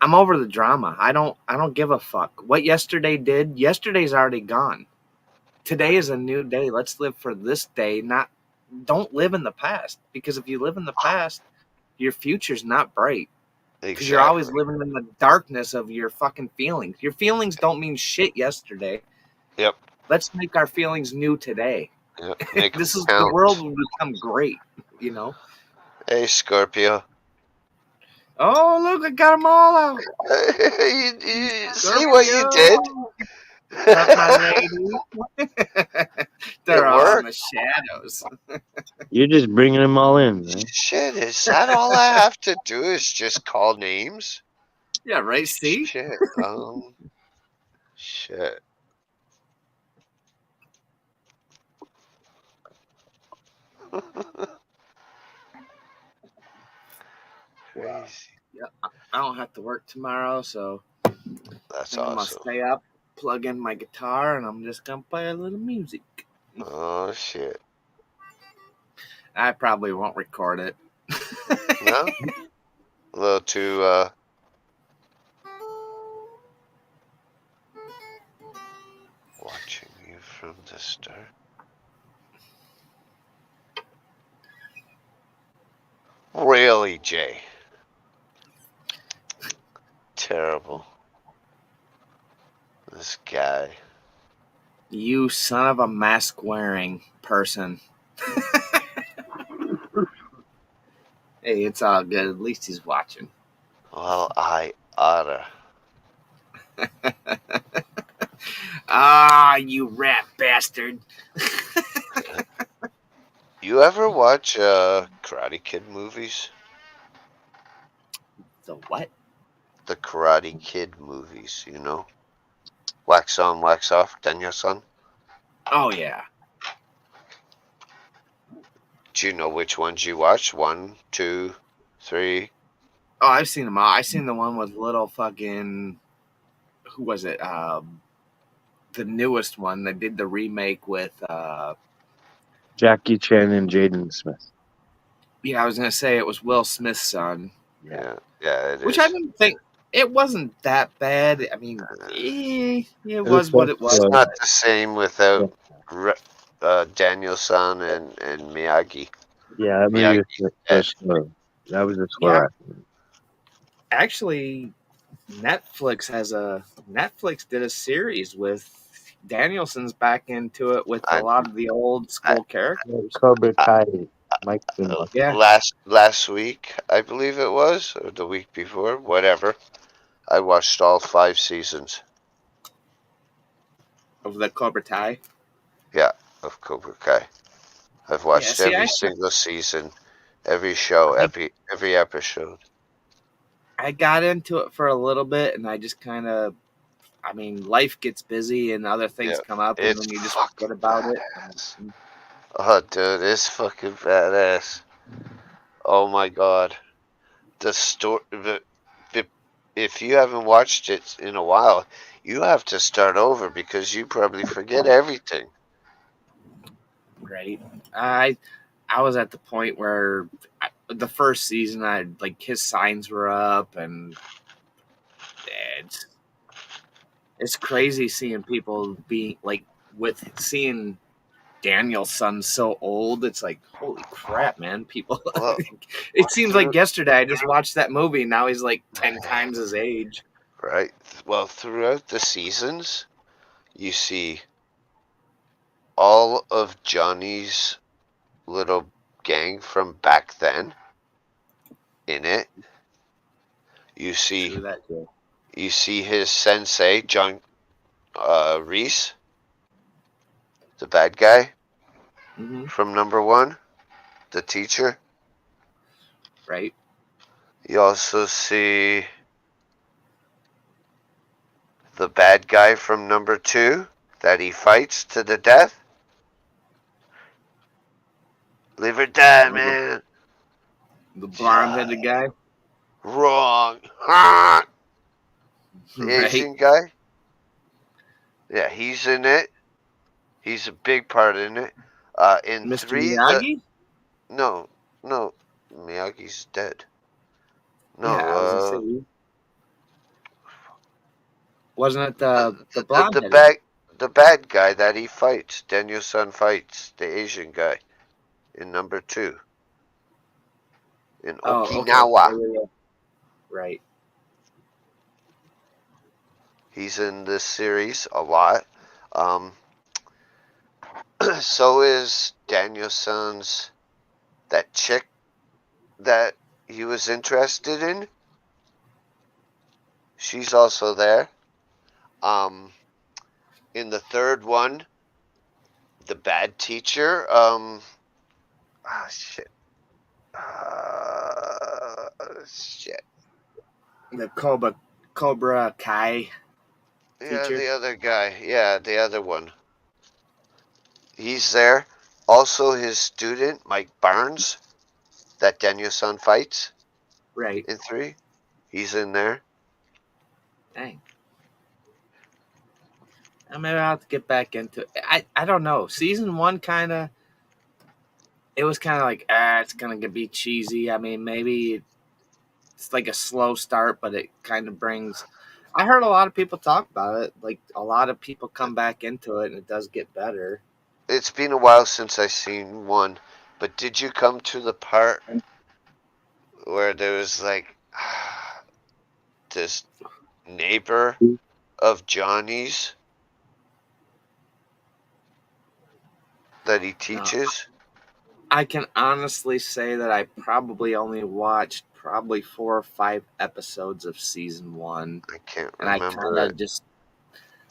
I'm over the drama. I don't give a fuck. What yesterday's already gone. Today is a new day. Let's live for this day, don't live in the past. Because if you live in the past, your future's not bright. Because you're always living in the darkness of your fucking feelings. Your feelings don't mean shit yesterday. Yep. Let's make our feelings new today. Yep. The world will become great, Hey, Scorpio. Oh, look, I got them all out. you see what you did? That's my lady. They're all in the shadows. You're just bringing them all in, man. Shit, is that all I have to do is just call names? Yeah, right, see? Shit. Shit. Crazy. Yeah, I don't have to work tomorrow, so That's I'm gonna awesome. stay up, plug in my guitar, and I'm just gonna play a little music. Oh, shit. I probably won't record it. No? A little too, watch. Sister. Really, Jay? Terrible. This guy. You son of a mask wearing person. Hey, it's all good. At least he's watching. Well, I oughta. Ah, you rat bastard. You ever watch Karate Kid movies? The what? The Karate Kid movies, you know? Wax on, wax off, Daniel-san. Oh, yeah. Do you know which ones you watched? 1, 2, 3. Oh, I've seen them all. I seen the one with little fucking. Who was it? The newest one. They did the remake with. Jackie Chan and Jaden Smith. Yeah, I was gonna say it was Will Smith's son. Yeah. Yeah, it Which I is. didn't think it wasn't that bad. I mean, it was was what it It's was. just, not But the same without Daniel-san and Miyagi. yeah, that movie Miyagi was dead. slow. That was a slow yeah, act. actually, Netflix did a series with Danielson's back into it with a I, lot of the old I, school characters. Cobra I, Kai, Mike Spinell. Yeah, last week, I believe it was, or the week before, whatever. I watched all 5 seasons. of the Cobra Kai. Yeah, of Cobra Kai. I've Yeah, watched see, every single season, every show, I every episode. I got into it for a little bit, and I just kind of, I mean, life gets busy and other things Yeah, come up, and it's then you just fucking forget about it. badass. Oh, dude, it's fucking badass. Oh my god, the story. If you haven't watched it in a while, you have to start over because you probably forget everything. Right? I was at the point where the first season, I like his signs were up, and it's it's crazy seeing people being like with seeing Daniel's son so old. It's like holy crap, man! People. Well, It seems through like yesterday I just watched that movie. And now he's like 10 times his age. right. Well, throughout the seasons, you see all of Johnny's little gang from back then in it. You see, True that too. you see his sensei, John Reese, the bad guy Hmm. from number 1, the teacher. Right. You also see the bad guy from number 2 that he fights to the death. Live or die, Oh, man. the blonde Die. headed guy. Wrong. The Right. Asian guy. Yeah, he's in it. He's a big part in it. In Mr. 3, the Miyagi. no, no, Miyagi's dead. Yeah, I was gonna No, say, wasn't it uh, the the blonde the headed? bad the bad guy that he fights, Daniel-san fights the Asian guy in number 2 in Oh, okay. Okinawa. Yeah, yeah, yeah. Right. He's in this series a lot. Um, so is Daniel-san's that chick that he was interested in. She's also there. Um, in the third one, the bad teacher. Shit. Shit. The Cobra Kai Yeah, teacher. the other guy. Yeah, the other one. He's there. Also, his student, Mike Barnes, that Daniel-san fights Right. in 3. He's in there. Dang. Maybe I'll have to get back into it. I don't know. Season one kind of, it was kind of like, it's going to be cheesy. I mean, maybe it's like a slow start, but it kind of brings. I heard a lot of people talk about it. Like, a lot of people come back into it and it does get better. it's been a while since I seen one, but did you come to the part where there was like this neighbor of Johnny's that he No, teaches? I can honestly say that I probably only watched probably 4 or 5 episodes of season one, I can't and I kind remember it. of just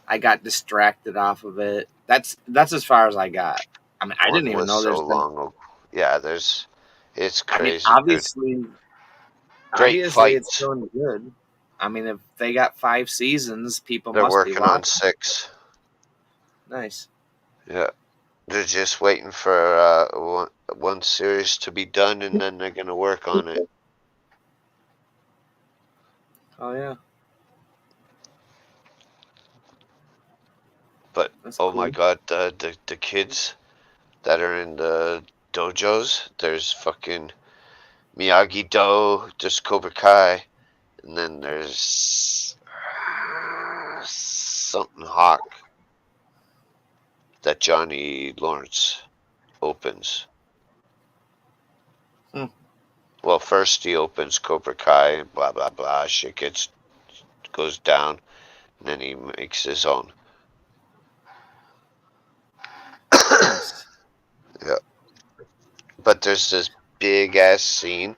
I got distracted off of it. That's as far as I got. I mean, I didn't One even was know so there's been. long ago. Yeah, it's I mean, crazy, dude. Great obviously, it's fights. doing good. I mean, if they got 5 seasons, people They're must be working on watching. 6. Nice. Yeah, they're just waiting for one series to be done, and then they're gonna work on it. Oh yeah, But that's oh my cool. god, the kids that are in the dojos, there's fucking Miyagi Do, there's Cobra Kai, and then there's something Hawk that Johnny Lawrence opens. Hmm. Well, first he opens Cobra Kai, and blah blah blah. Shit goes down, and then he makes his own. Nice. Yeah, but there's this big ass scene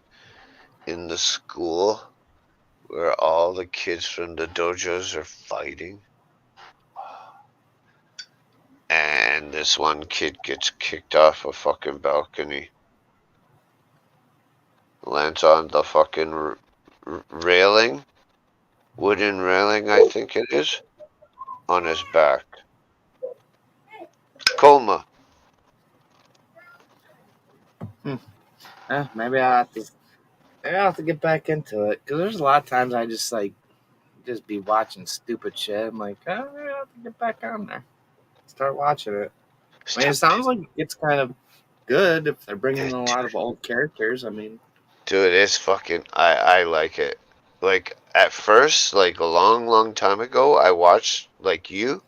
in the school where all the kids from the dojos are fighting, and this one kid gets kicked off a fucking balcony, lands on the fucking railing, wooden railing, I think it is, on his back. Coma. Hmm. Maybe I'll have to get back into it because there's a lot of times I just be watching stupid shit. I'm like, oh, maybe I'll have to get back on there, start watching it. I mean, it Stop it. sounds like it's kind of good if they're bringing in a lot Dude, of old characters. I mean, dude, it's fucking. I like it. Like at first, like a long, long time ago, I watched like you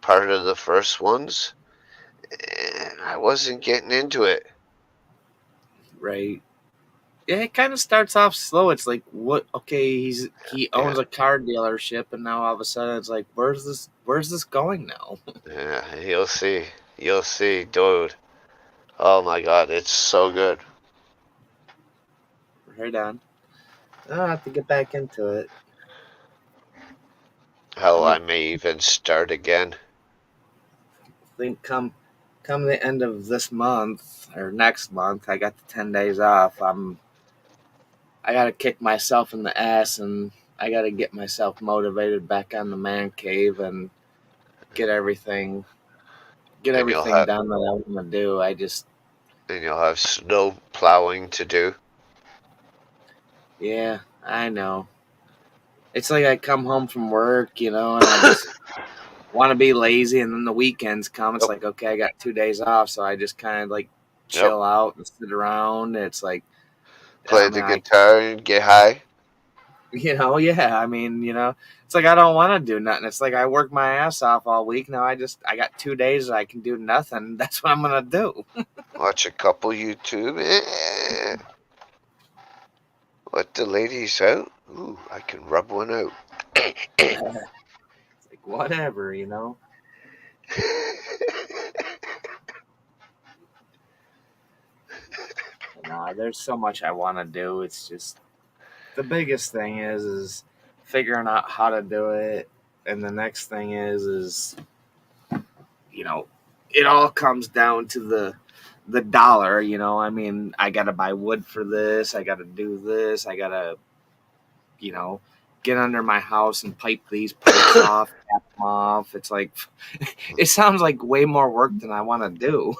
part of the first ones, and I wasn't getting into it. right? Yeah, it kind of starts off slow. It's like, what? Okay, he Yeah, owns a car dealership, and now all of a sudden it's like, Where's this going now? yeah, you'll see. You'll see, dude. Oh my god, it's so good. Right on. I'll have to get back into it. I Hell, I mean, may even start again. think come the end of this month or next month, I got the 10 days off. I gotta kick myself in the ass and I gotta get myself motivated back on the man cave and get everything get and you'll everything have done that I want to do. and you'll have snow plowing to do. Yeah, I know. It's like I come home from work, and I just want to be lazy, and then the weekends come. It's Yep, like, okay, I got 2 days off, so I just kind of like yep. chill out and sit around. It's like, I Play mean, the guitar and get high. yeah, I mean, it's like I don't want to do nothing. It's like I work my ass off all week. Now I got 2 days I can do nothing. That's what I'm gonna do. Watch a couple YouTube. Let the ladies out. Ooh, I can rub one out. It's like whatever. There's so much I want to do. It's just the biggest thing is figuring out how to do it, and the next thing is you know it all comes down to the dollar. I mean, I got to buy wood for this. I got to do this. I got to you know get under my house and pipe these pipes off, cap them off. It's like it sounds like way more work than I want to do.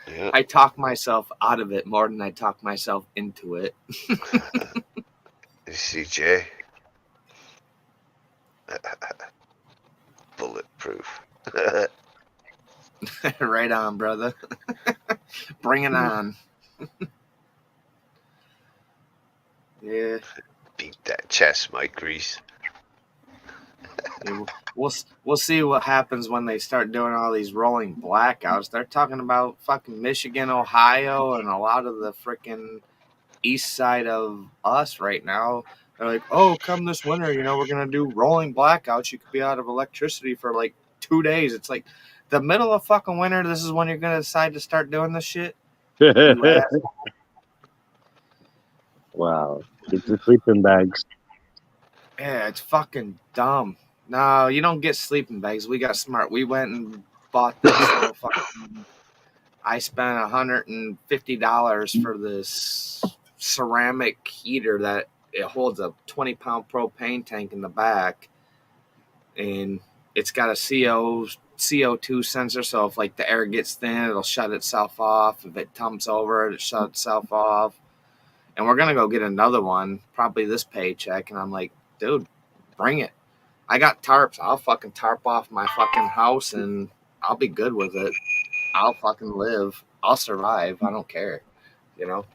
Yeah, I talk myself out of it more than I talk myself into it. CJ, bulletproof. Right on, brother. Bring it on. Yeah. Beat that chest, Mike Reese. We'll see what happens when they start doing all these rolling blackouts. They're talking about fucking Michigan, Ohio, and a lot of the freaking east side of us right now. They're like, oh, come this winter, we're gonna do rolling blackouts. You could be out of electricity for like 2 days. It's like the middle of fucking winter. This is when you're gonna decide to start doing this shit. You ass. Wow. Get the sleeping bags. Yeah, it's fucking dumb. No, you don't get sleeping bags. We got smart. We went and bought this little fucking. I spent $150 for this ceramic heater that it holds a 20-pound propane tank in the back, and it's got a CO2 sensor. So if like the air gets thin, it'll shut itself off. If it tumps over, it shuts itself off. And we're gonna go get another one, probably this paycheck. And I'm like, dude, bring it. I got tarps. I'll fucking tarp off my fucking house, and I'll be good with it. I'll fucking live. I'll survive. I don't care. You know?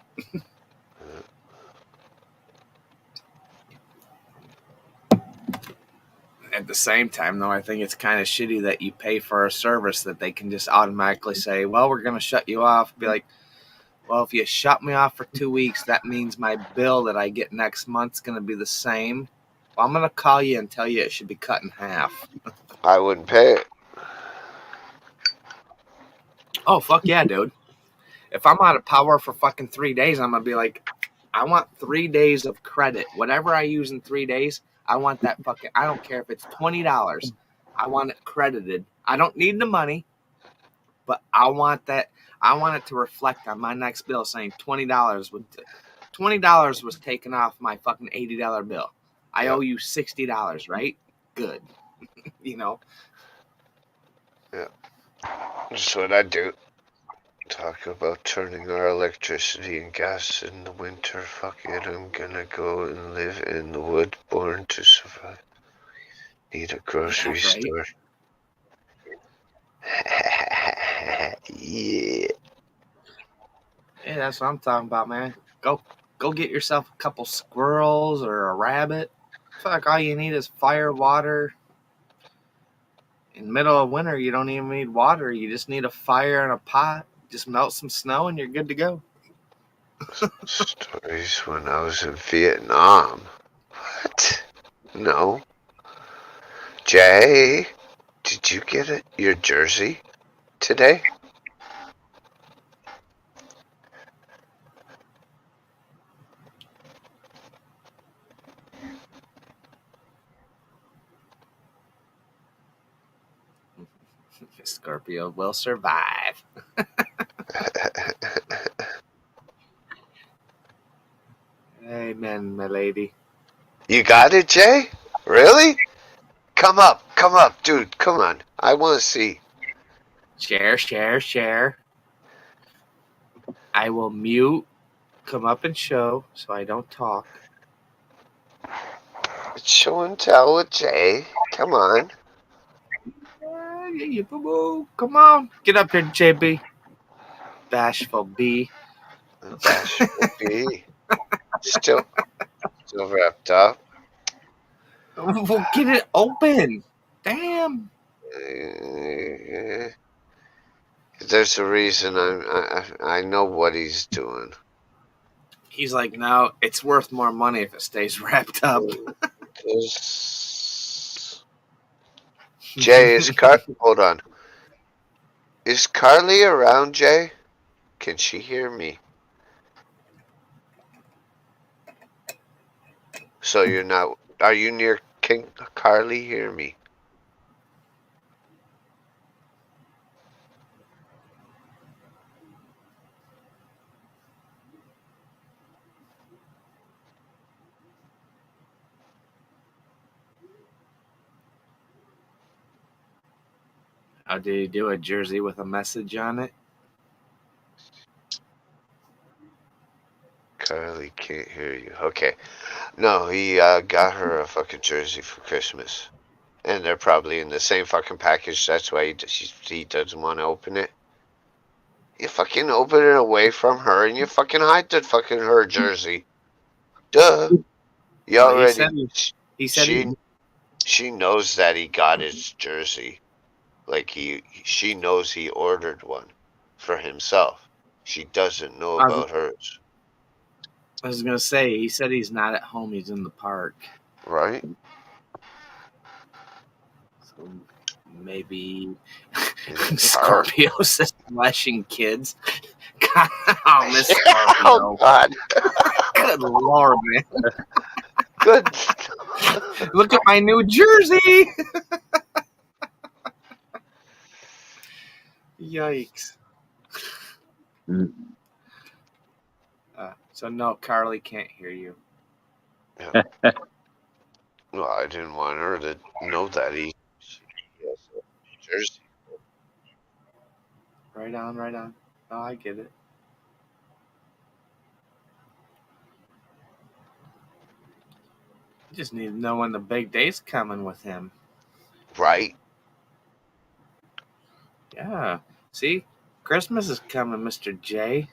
At the same time, though, I think it's kind of shitty that you pay for a service that they can just automatically say, well, we're going to shut you off. Be like, well, if you shut me off for 2 weeks, that means my bill that I get next month's going to be the same. Well, I'm going to call you and tell you it should be cut in half. I wouldn't pay it. Oh, fuck yeah, dude. If I'm out of power for fucking 3 days, I'm going to be like, I want 3 days of credit. Whatever I use in 3 days, I want that fucking, I don't care if it's $20. I want it credited. I don't need the money, but I want that. I want it to reflect on my next bill saying $20 was taken off my fucking $80 bill. I owe you $60, right? Good. Yeah. That's what I do. Talk about turning our electricity and gas in the winter. Fuck it, I'm gonna go and live in the wood, born to survive. Need a grocery right? store. Yeah. Yeah, that's what I'm talking about, man. Go get yourself a couple squirrels or a rabbit. Fuck, all you need is fire, water. In the middle of winter, you don't even need water. You just need a fire and a pot. Just melt some snow and you're good to go. Stories when I was in Vietnam. What? No. Jay, did you get it? Your jersey today? Scorpio will survive. Amen, my lady. You got it, Jay? Really? Come up, dude. Come on. I want to see. Share. I will mute, come up and show so I don't talk. It's show and tell with Jay. Come on. Come on. Get up here, JB. Bashful B. Bashful B. Still wrapped up. We'll get it open. Damn. There's a reason I know what he's doing. He's like, no, it's worth more money if it stays wrapped up. Jay, hold on. Is Carly around, Jay? Can she hear me? So you're not, are you near King Carly? Hear me. How did he do a jersey with a message on it? Carly can't hear you. Okay. No, he got her a fucking jersey for Christmas. And they're probably in the same fucking package. That's why he doesn't want to open it. You fucking open it away from her and you fucking hide the fucking her jersey. Duh. You Well, already. he said She knows that he got his jersey. Like she knows he ordered one for himself. She doesn't know I was, about hers. I was gonna say, he said he's not at home. He's in the park. Right? So maybe In the park. Scorpios is flashing kids. God, oh, Miss Oh Scorpio. God. Good Lord, man. Good. Look at my new jersey. Yikes. Mm. So no, Carly can't hear you. Yeah. Well, I didn't want her to know that he has a jersey. Right on, right on. Oh, I get it. You just need to know when the big day's coming with him. Right? Yeah. See, Christmas is coming, Mr. J.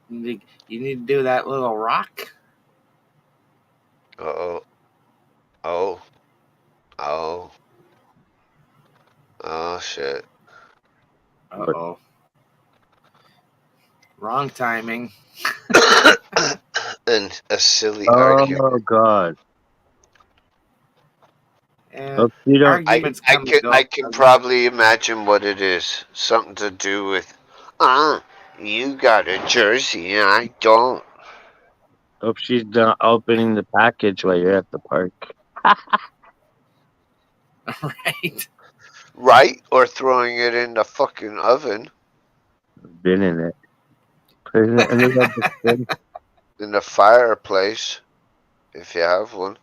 You need to do that little rock. Oh. Oh. Oh. Oh shit. Uh-oh. Wrong timing. And a silly argument. Oh God. Yeah, Hope you don't. arguments come and go. I can probably imagine what it is. Something to do with, you got a jersey and I don't. Hope she's not opening the package while you're at the park. Right? Right? Or throwing it in the fucking oven. Been in it. Put it in the rubber bin. In the fireplace. If you have one.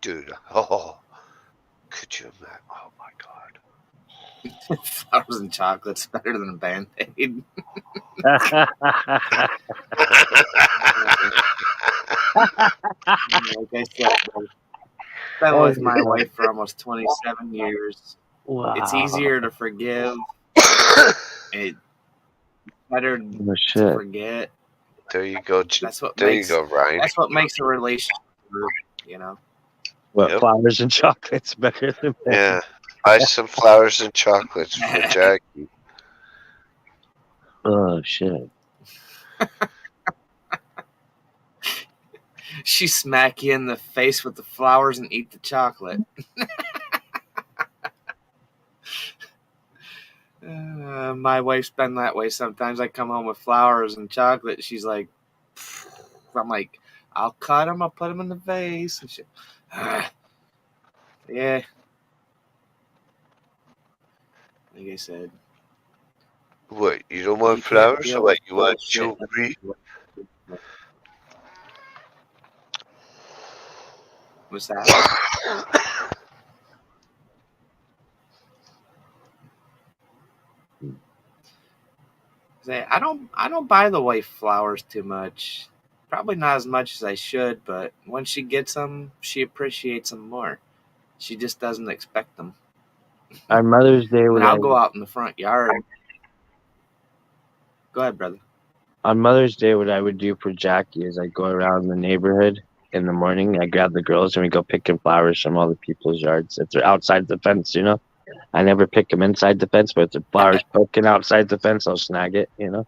Dude, oh, could you imagine? Oh my god. Flowers and chocolate's better than a Band-Aid. Like I said, I've been Oh, with my wife for almost 27 years. It's wow. easier to forgive. It's better Oh, to shit. forget. There you go. That's what There you makes go, Ryan. that's what makes a relationship work, you know. What, Yep. flowers and chocolates better than that? Yeah. Buy some flowers and chocolates for Jackie. Oh, shit. She smack you in the face with the flowers and eat the chocolate. My wife's been that way sometimes. I come home with flowers and chocolate. She's like, I'm like, I'll cut them. I'll put them in the vase. And she, yeah. Like I said, What, you don't want you can't flowers deal or what? with You want bullshit. jewelry? What's that? Say, I don't buy the wife flowers too much. Probably not as much as I should, but when she gets them, she appreciates them more. She just doesn't expect them. On Mother's Day, I mean, I'll go out in the front yard. Go ahead, brother. on Mother's Day, what I would do for Jackie is I'd go around the neighborhood in the morning. I grab the girls and we go picking flowers from all the people's yards. If they're outside the fence, you know. I never pick them inside the fence, but if the flowers poking outside the fence, I'll snag it, you know.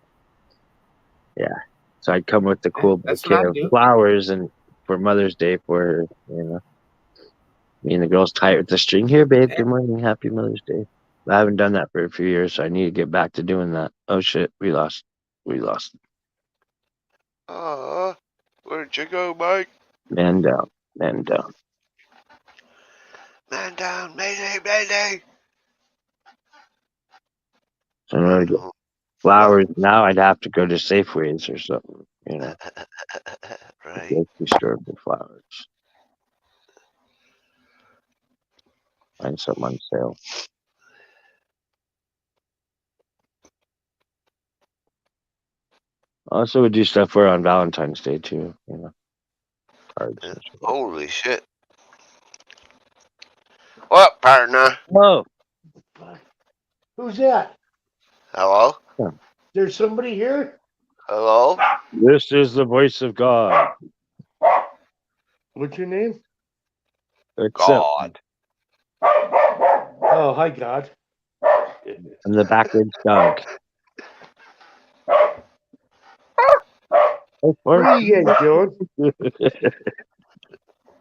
Yeah. So I'd come with the Yeah, cool that's what bouquet I of do. flowers and for Mother's Day for her, you know. Me and the girls tie it with the string. Here, babe. Yeah. Good morning. Happy Mother's Day. I haven't done that for a few years, so I need to get back to doing that. Oh shit, we lost. We lost. Where'd you go, Mike? Man down. Man down. Man down, mayday, mayday. So in order to get flowers now, I'd have to go to Safeways or something, you know, Right. grocery store for flowers. Find something on sale. Also, would do stuff for her on Valentine's Day too, you know, cards Yeah. and shit. Holy shit. What, partner? Whoa! Who's that? Hello? There's somebody here? Hello? This is the voice of God. What's your name? What's up? God. Oh, hi, God. I'm the backwards dog. Oh, What Mark. are you guys doing?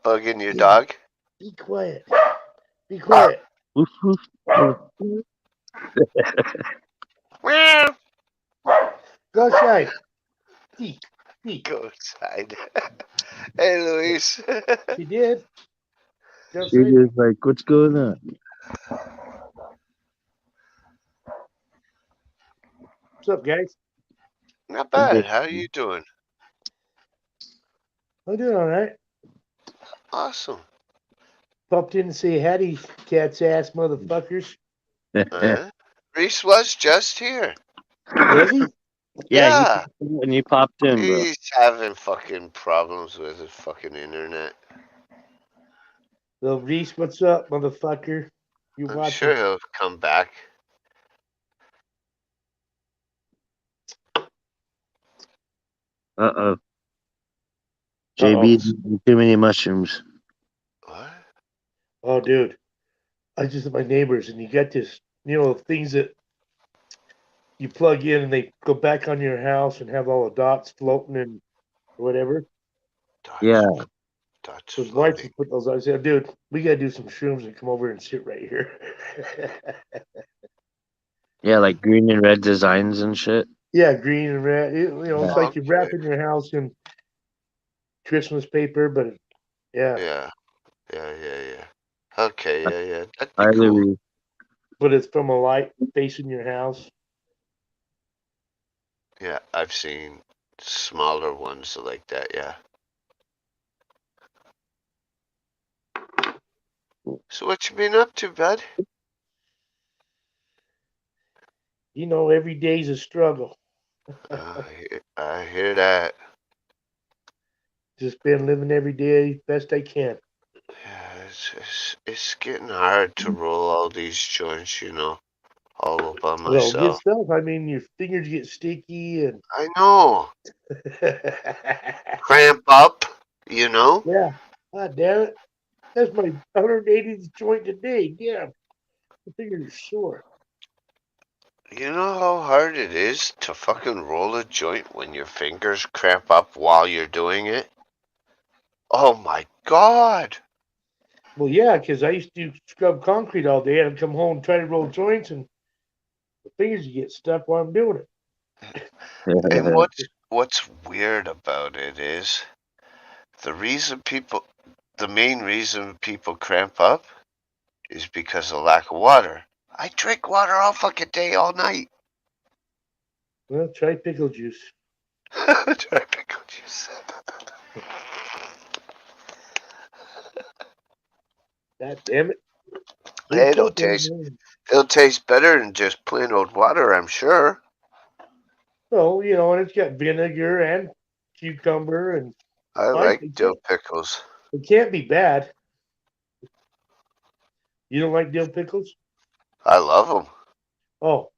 Bugging your dog? Be quiet. Be quiet. Woof, woof, woof, woof. Meow. Go outside. Eek. Eek. Go outside. Hey, Luis. She did. Go She outside. was like, what's going on? What's up, guys? Not bad. How are you doing? I'm doing all right. Awesome. Popped in to say howdy, cat's ass motherfuckers. Reese was just here. Was he? Yeah, Yeah. when you popped in, bro. He's having fucking problems with his fucking internet. Well, Reese, what's up, motherfucker? You I'm watching? sure he'll come back. Uh-oh. Uh-oh. JB's eating too many mushrooms. What? Oh, dude. I just at my neighbors, and you get this, things that you plug in and they go back on your house and have all the dots floating and whatever. Yeah. Dots So his wife floating. would put those on. I said, dude, we gotta do some shrooms and come over and sit right here. Yeah, like green and red designs and shit. Yeah, green and red. It's like you're Okay. wrapping your house in Christmas paper, but yeah, Yeah. Yeah. Okay, yeah. That'd be Hi, cool. Louis. but it's from a light facing your house. Yeah, I've seen smaller ones like that, yeah. So what you been up to, bud? Every day's a struggle. I hear that. Just been living every day best I can. Yeah, it's getting hard to roll all these joints, all by Well, good myself. stuff. I mean, your fingers get sticky and I know. Cramp up, yeah. God damn it. That's my 180th joint today. Damn. My fingers are sore. You know how hard it is to fucking roll a joint when your fingers cramp up while you're doing it? Oh my god! Well, yeah, because I used to scrub concrete all day and I'd come home and try to roll joints and the fingers would get stuck while I'm doing it. And what's weird about it is the main reason people cramp up is because of lack of water. I drink water all fucking day, all night. Well, try pickle juice. Try pickle juice. God damn it. It'll taste better than just plain old water, I'm sure. So, and it's got vinegar and cucumber and I spice. like dill pickles. It can't be bad. You don't like dill pickles? I love them. Oh,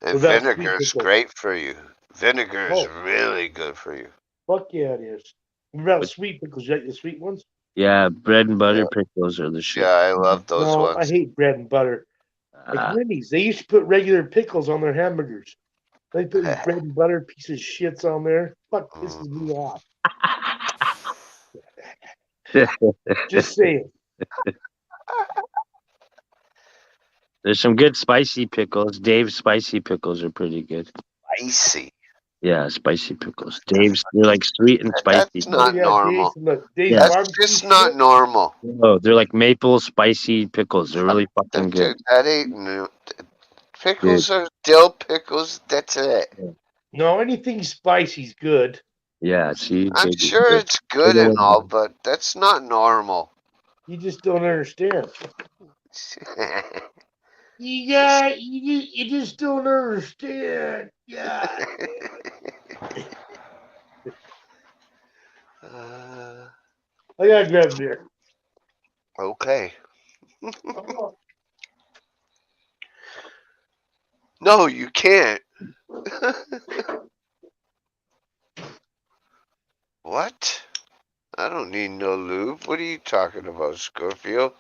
And what about sweet vinegar is pickles? great for you. Vinegar is Oh, really good for you. fuck yeah, it is. What about sweet pickles? You like the sweet ones? Yeah, bread and butter Yeah, pickles are the shit. yeah, I love those No, I ones. hate bread and butter. Like Wendy's, they used to put regular pickles on their hamburgers. They put these bread and butter piece of shits on there. Fuck, pisses me off. Just saying. There's some good spicy pickles. Dave's spicy pickles are pretty good. Spicy. Yeah, spicy pickles. Dave's, they're like sweet and spicy. That's Oh not yeah, normal. Dave's Yeah. That's barbecue just not shit. normal. Oh, they're like maple spicy pickles. They're really fucking good. That ain't new. Dude. Pickles are dill pickles. That's it. No, anything spicy's good. Yeah, see, I'm they do. sure it's good and all, but that's not normal. You just don't understand. You just don't understand. God. I gotta grab beer. Okay. No, you can't. What? I don't need no lube. What are you talking about, Scorpio?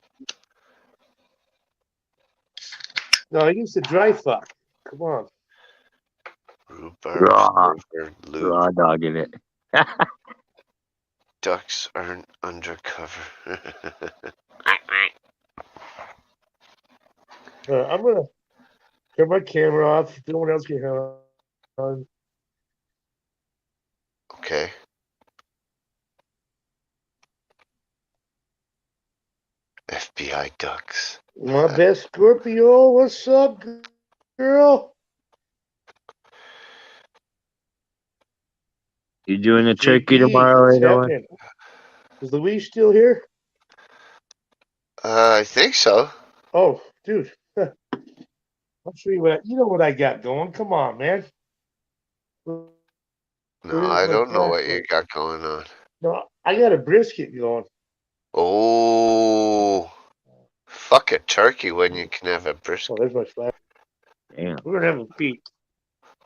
No, I used to dry fuck. Come on. Rhubarb Raw. flavored lube. Raw dogging it. Ducks aren't undercover. I'm gonna turn my camera off. No one else can have on. Okay. FBI ducks. My best Scorpio, what's up, girl? You doing a turkey JP, tomorrow, what's right on? happening? Is Louise still here? I think so. Oh, dude. I'll show you what you know what I got going. Come on, man. No, Where's I my don't know what you flashlight? got going on. No, I got a brisket going. Oh, fuck a turkey when you can have a Oh, brisket. there's my flashlight. Damn. We're gonna have a feast.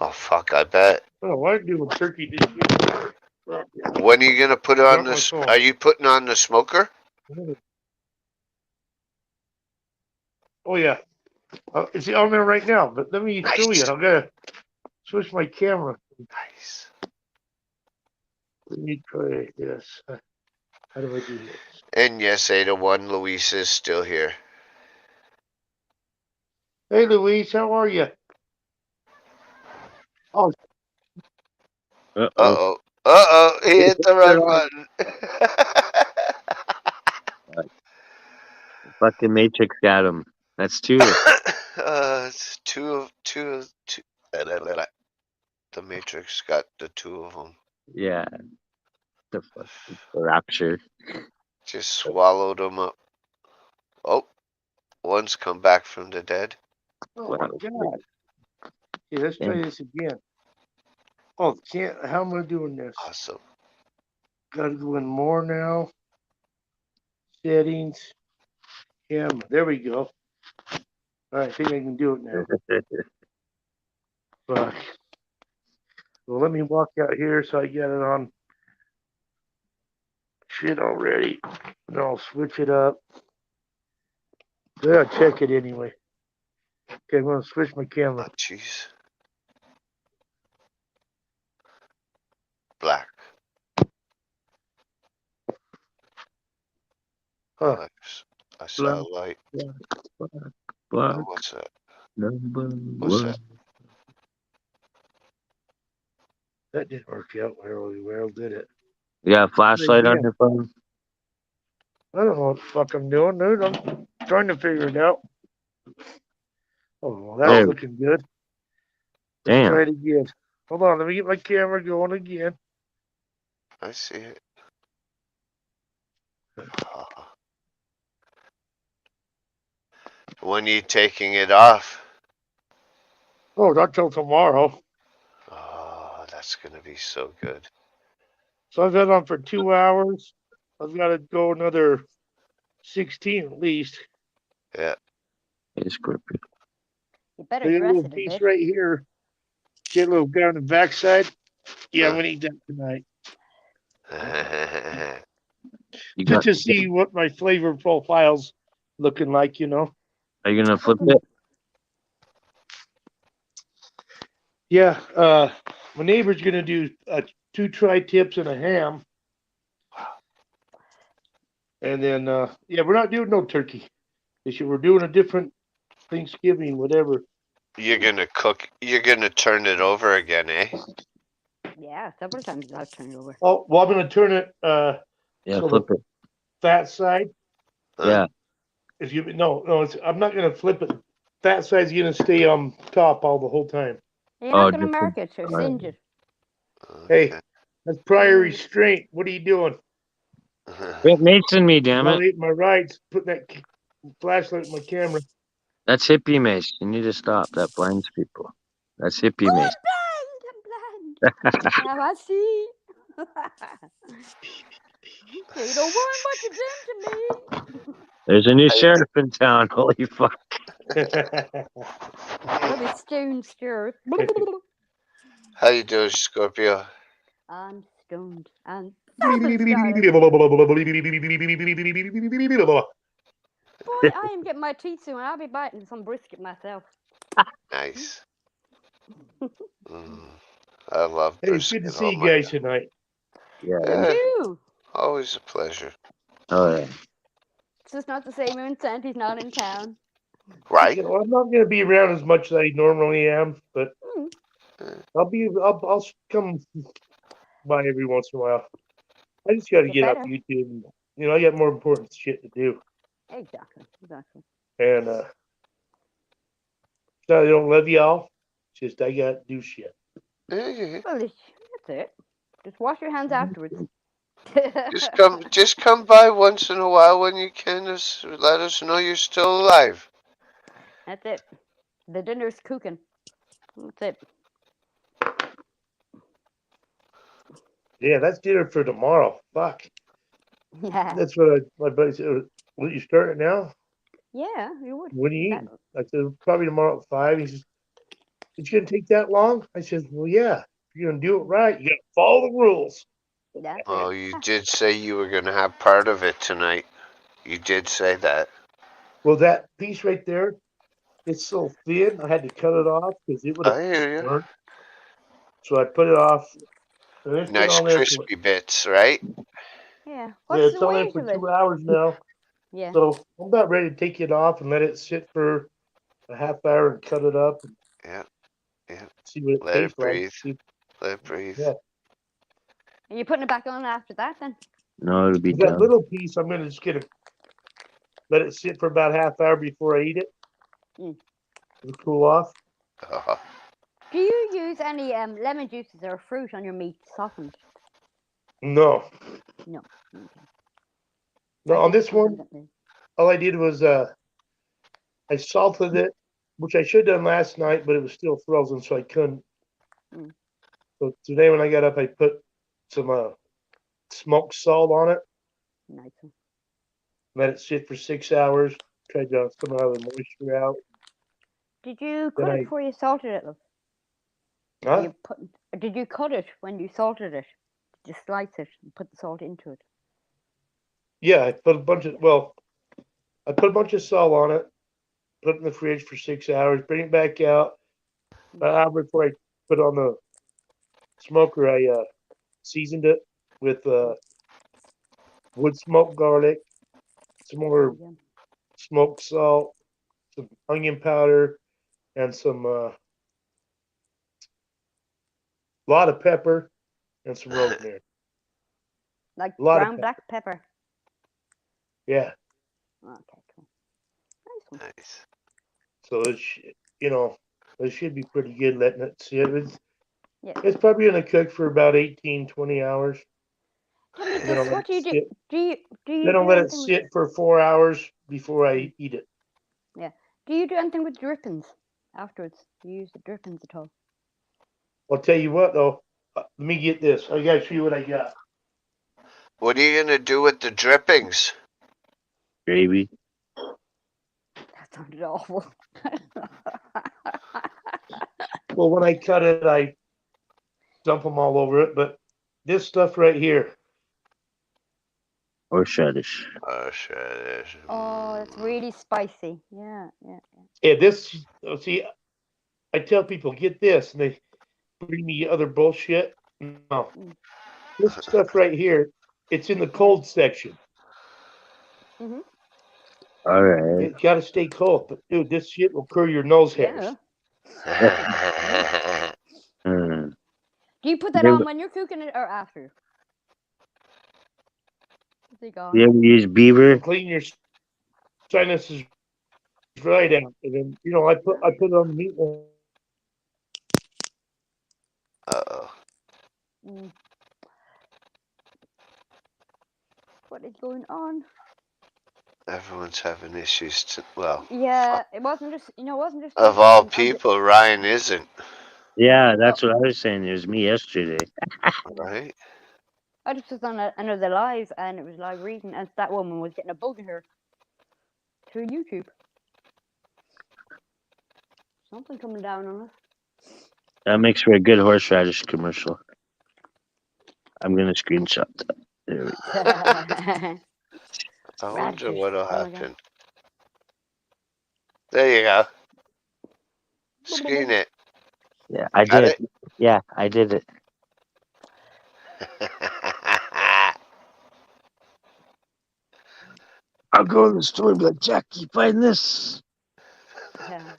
Oh, fuck, I bet. Oh, why do a turkey this year? When are you gonna put I on dropped my this? phone. Are you putting on the smoker? Oh yeah, it's on there right now. But let me show you. Nice. I'm gonna switch my camera. Nice. Let me try this. How do I do this? And yes, 801, Luis is still here. Hey, Louise, how are you? Oh, Uh-oh. Uh-oh. Uh-oh, he hit the wrong button. Fucking Matrix got him. That's two. It's two. The Matrix got the two of them. Yeah. The fucking rapture. Just swallowed them up. Oh, one's come back from the dead. oh my God. Okay, let's try this again. Oh, can't. How am I doing this? Awesome. Got to go in more now. Settings. Camera. There we go. All right, I think I can do it now. Fuck. Well, let me walk out here so I get it on shit already. And I'll switch it up. Yeah, check it anyway. Okay, I'm going to switch my camera. Oh, jeez. Black. Huh. Oh, I saw a light. Black Oh, what's that? number What's one. that? That didn't work out very well, did it? You got a flashlight on Yeah. your phone? I don't know what the fuck I'm doing, dude. I'm trying to figure it out. Oh, well, that's There. looking good. Let's Damn. try it again. Hold on, let me get my camera going again. I see it. When are you taking it off? Oh, not till tomorrow. Oh, that's going to be so good. So I've had on for 2 hours. I've got to go another 16 at least. Yeah. Hey, Scorpio. You So better you got a dress little it a piece bit. right here. Get a little guy on the backside. Yeah, I'm Huh. gonna eat that tonight. You Just got, to see what my flavor profile's looking like, you know. are you gonna flip it? Yeah, my neighbor's gonna do 2 tri-tips and a ham. And then yeah, we're not doing no turkey this year. We're doing a different Thanksgiving, whatever. You're going to cook. You're going to turn it over again, eh? Yeah, several times I've turned it over. Oh, well, I'm gonna turn it Yeah, so flip the it. fat side. Huh? Yeah. If you no, I'm not gonna flip it. Fat side's gonna stay on top all the whole time. You're Oh, not gonna mark different. it, so All right. singe it. Hey, Okay. that's prior restraint. What are you doing? Quit Mason me, damn it. Violating my rights. Putting that flashlight in my camera. That's hippie mace. You need to stop. That blinds people. That's hippie Oh, mace. I'm blind. Now I see. They don't want what you done to me. There's a new sheriff in town. Holy fuck. I'll be stone stirred. How you doing, Scorpio? I'm stoned and Boy, I am getting my teeth soon. I'll be biting some brisket myself. Nice. I love Hey, it's good to brisket. see Oh you my guys god. tonight. Yeah. You Yeah, too. always a pleasure. Oh yeah. It's just not the same when Sandy's not in town. Right? You know, I'm not going to be around as much as I normally am, but Mm, I'll come by every once in a while. I just got to you get off better. YouTube. And, you know, I got more important shit to do, Exactly. Exactly. and so I don't love y'all. It's just I got to do shit. Yeah. Well, that's it. Just wash your hands afterwards. Just come by once in a while when you can. Just let us know you're still alive. That's it. The dinner's cooking. That's it. Yeah, that's dinner for tomorrow. Fuck. Yeah. That's what my buddy said. Will you start it now? Yeah, you would. When are you That, eating? I said, probably tomorrow at 5. He says, it's going to take that long? I said, well, yeah. If you're going to do it right, you got to follow the rules. that's Oh, it. you did say you were going to have part of it tonight. You did say that. Well, that piece right there, it's so thin, I had to cut it off because it would have I hear you. burnt. So I put it off. And it's been Nice on there for, crispy bits, right? Yeah. yeah, What's it's the on there weight for of it? 2 hours now. Yeah. So I'm about ready to take it off and let it sit for a half hour and cut it up and Yeah, yeah. see what it Let it tastes like. breathe. Let it breathe. Yeah. Are you putting it back on after that then? No, it'll be That done. little piece, I'm gonna just gonna let it sit for about half hour before I eat it. Mm. It'll cool off. Do you use any lemon juices or fruit on your meat softened? No, No. Okay. no. I On do it this one, sometimes. all I did was I salted it, which I should have done last night, but it was still frozen, so I couldn't. Mm. So today when I got up, I put some smoked salt on it, Nice. let it sit for 6 hours, tried to some of the moisture out. Did you Then cut it before you salted it, love? huh? Did you cut it when you salted it? Did you slice it and put the salt into it? Yeah, I put I put a bunch of salt on it, put it in the fridge for 6 hours, bring it back out. An hour before I put it on the smoker, I seasoned it with wood smoked garlic, some more Yeah. smoked salt, some onion powder, and some lot of pepper and some rosemary. Like A lot of ground pepper. black pepper. Yeah. Okay, cool. Nice one. Nice. So you know, it should be pretty good letting it sit. Yeah. It's probably going to cook for about 18, 20 hours. Tell me And then I'll this: let what it do you do? sit. Do you Then I'll do let it anything with? sit for 4 hours before I eat it. Yeah. Do you do anything with drippings afterwards? Do you use the drippings at all? I'll tell you what though. Let me get this. I got to show you what I got. What are you going to do with the drippings? Gravy. That sounded awful. Well, when I cut it, I dump them all over it. But this stuff right here, Horseradish. Oh, shit. Oh, that's really spicy. Yeah, yeah, yeah. yeah, this, see, I tell people, get this, and they bring me other bullshit. No, Mm. this stuff right here, it's in the cold section. Mhm. All right. It got to stay cold. But dude, this shit will curl your nose hairs. Yeah. Hmm. Do you put that You on ever, when you're cooking it or after? Is it gone? you ever use beaver? Clean your sinuses right out, and then I put it on the meat. Uh-oh. Mm. What is going on? Everyone's having issues. Well, Yeah, it wasn't just it wasn't just of us. all people, Ryan isn't. Yeah, that's what I was saying. It was me yesterday. Right? I just was on another live and it was live reading, and that woman was getting a bug in her through YouTube. Something coming down on us. That makes for a good horseradish commercial. I'm gonna screenshot that. There we I wonder Radishes. what'll Oh my God. happen. There you go. Screen it. Yeah, I Got did. it? Yeah, I did it. I'll go to the store and be like, Jack, you find this? Yeah.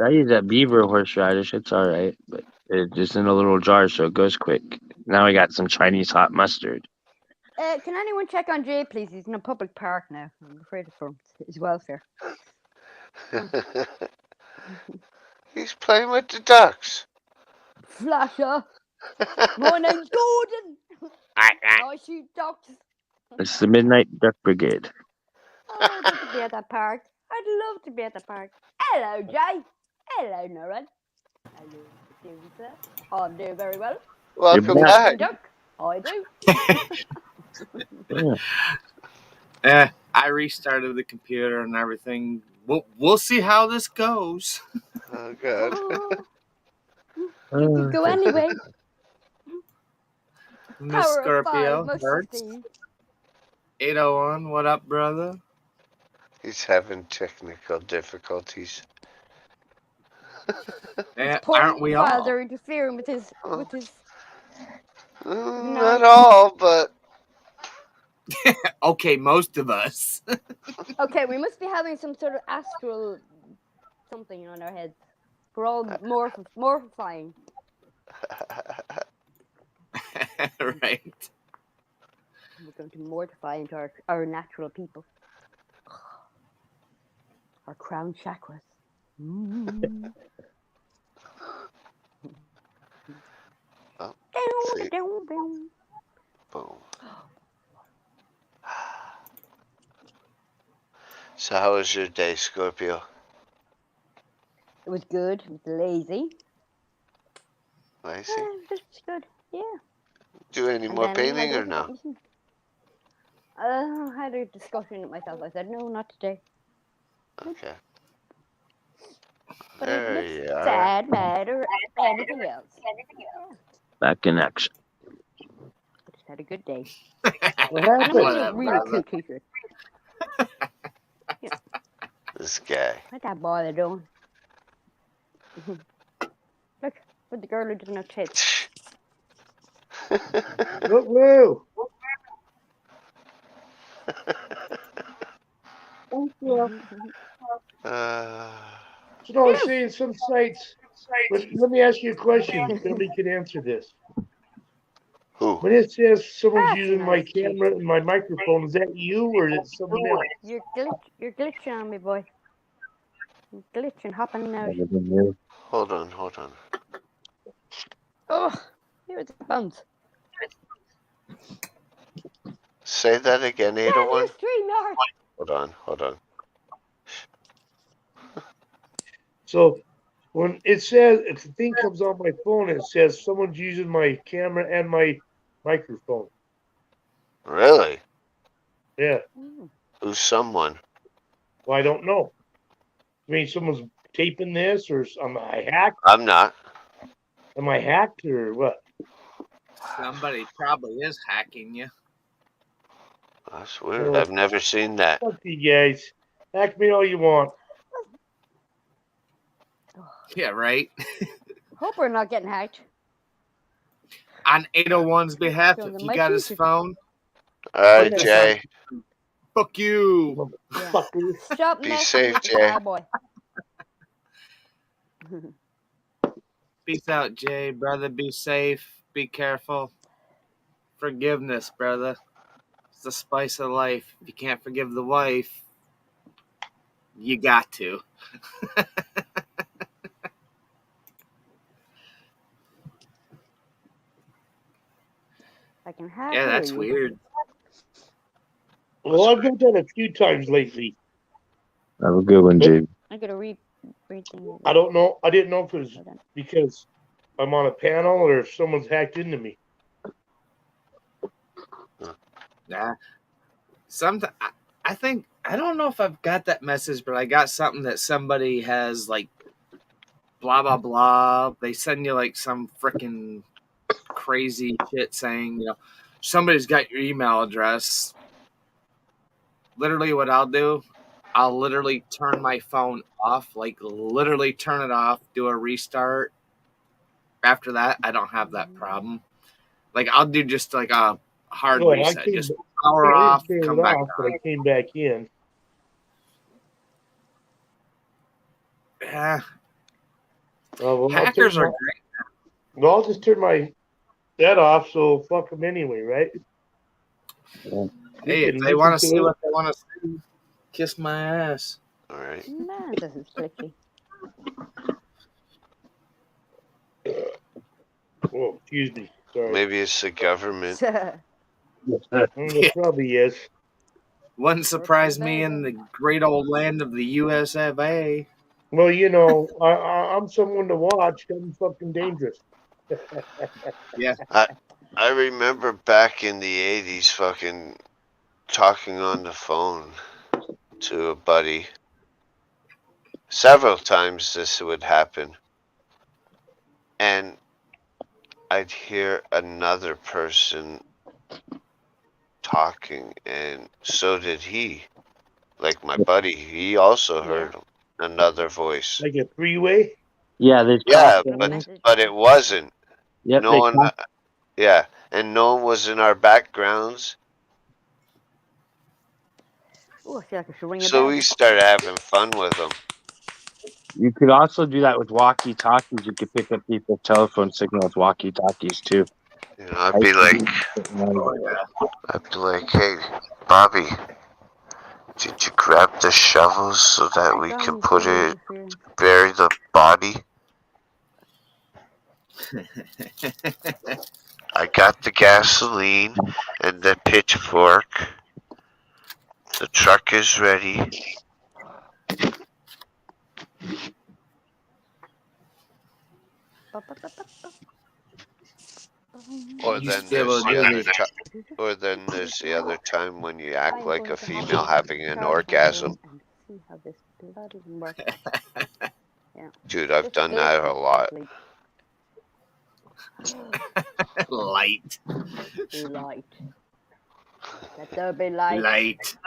I use that beaver horseradish. It's all right, but it's just in a little jar, so it goes quick. Now I got some Chinese hot mustard. Can anyone check on Jay, please? He's in a public park now. I'm afraid for his welfare. He's playing with the ducks. Flasher. My name's Gordon. I shoot ducks. It's the Midnight Duck Brigade. Oh, I'd love to be at that park. I'd love to be at the park. Hello, Jay. Hello, Noran. How you doing, sir? I'm doing very well. Welcome You're back. Duck. I do. Yeah. I restarted the computer and everything. We'll see how this goes. Oh, God. You could go anyway. Miss Power of Scorpio, 5, most Hertz, 16. 801, what up, brother? He's having technical difficulties. Poor Aren't we files all? are interfering with his Not all, but Okay, most of us. Okay, we must be having some sort of astral something on our heads. We're all mortifying. Right. We're going to mortify into our natural people. Our crown chakras. oh, see. Boom. So how was your day, Scorpio? It was good. It was lazy. Lazy? It was good. Yeah. Do any And more then painting or no? I had a discussion with myself. I said, no, not today. Okay. But There it you looks are. sad, mad, or anything else. Back in action. I just had a good day. What And I'm happened? wearing a Whatever, really brother. cute t-shirt. This guy. What that boy doing? Look, with the girl who doesn't have tits. Woo! Thank you. So no, I was saying some sites. But let me ask you a question. Nobody can answer this. Who? When it says someone's That's using nice, my Chief. camera and my microphone, is that you or is it someone else? You're glitching on me, boy. You're glitching, hopping out. Hold on. Oh, here's the bounce. Say that again, Damn 801. you, StreamYard! Hold on. So when it says, if the thing comes on my phone, it says someone's using my camera and my microphone. Really? Yeah. Who's someone? Well, I don't know. I mean, someone's taping this, or am I hacked? I'm not. Am I hacked or what? Somebody probably is hacking you. That's weird. Well, I've never seen that. fuck you guys. Hack me all you want. Yeah, right. Hope we're not getting hacked. On 801's behalf, Shows if in you my got his t-shirt. phone, All right, this Jay. fuck you. Yeah. Fucker. Stop Be messing safe, with the Jay. star boy. Peace out, Jay, brother. Be safe. Be careful. Forgiveness, brother. It's the spice of life. If you can't forgive the wife, you got to. I can have Yeah, hear that's you. weird. Well, I've done that a few times lately. Have a good one, Jay. I gotta read things. I don't know. I didn't know if it was because I'm on a panel or if someone's hacked into me. Yeah. I think I don't know if I've got that message, but I got something that somebody has like blah blah blah. They send you like some freaking crazy shit saying, somebody's got your email address, literally what I'll do, I'll literally turn my phone off, like literally turn it off, do a restart. After that, I don't have that problem. Like I'll do just like a hard No, reset, just power I off, didn't turn come it back off, but on. I came back in. Yeah, Well, hackers are great. Well, I'll just turn that off, so fuck them anyway, right? Hey, if they want to see what they want to see, kiss my ass. All right. Man, this is glitchy. Oh, excuse me. Sorry. Maybe it's the government. It probably is. Wouldn't surprise me in the great old land of the US of A. Well, you know, I'm someone to watch. I'm fucking dangerous. Yeah. I remember back in the 80s fucking talking on the phone to a buddy. Several times this would happen. And I'd hear another person talking, and so did he. Like my buddy, he also heard another voice. Like a three-way? Yeah, there's Yeah, cops. but it wasn't. Yep, No one. Yeah, and no one was in our backgrounds. Oh, I feel like I should ring a So bell. we started having fun with them. You could also do that with walkie-talkies. You could pick up people's telephone signal with walkie-talkies too. You know, I'd be like, hey, Bobby, did you grab the shovels so that we can put it, bury the body? I got the gasoline and the pitchfork. The truck is ready. Or then there's the other time when you act like a female having an orgasm. Dude, I've done that a lot. Light. Light. Let there be light. Light.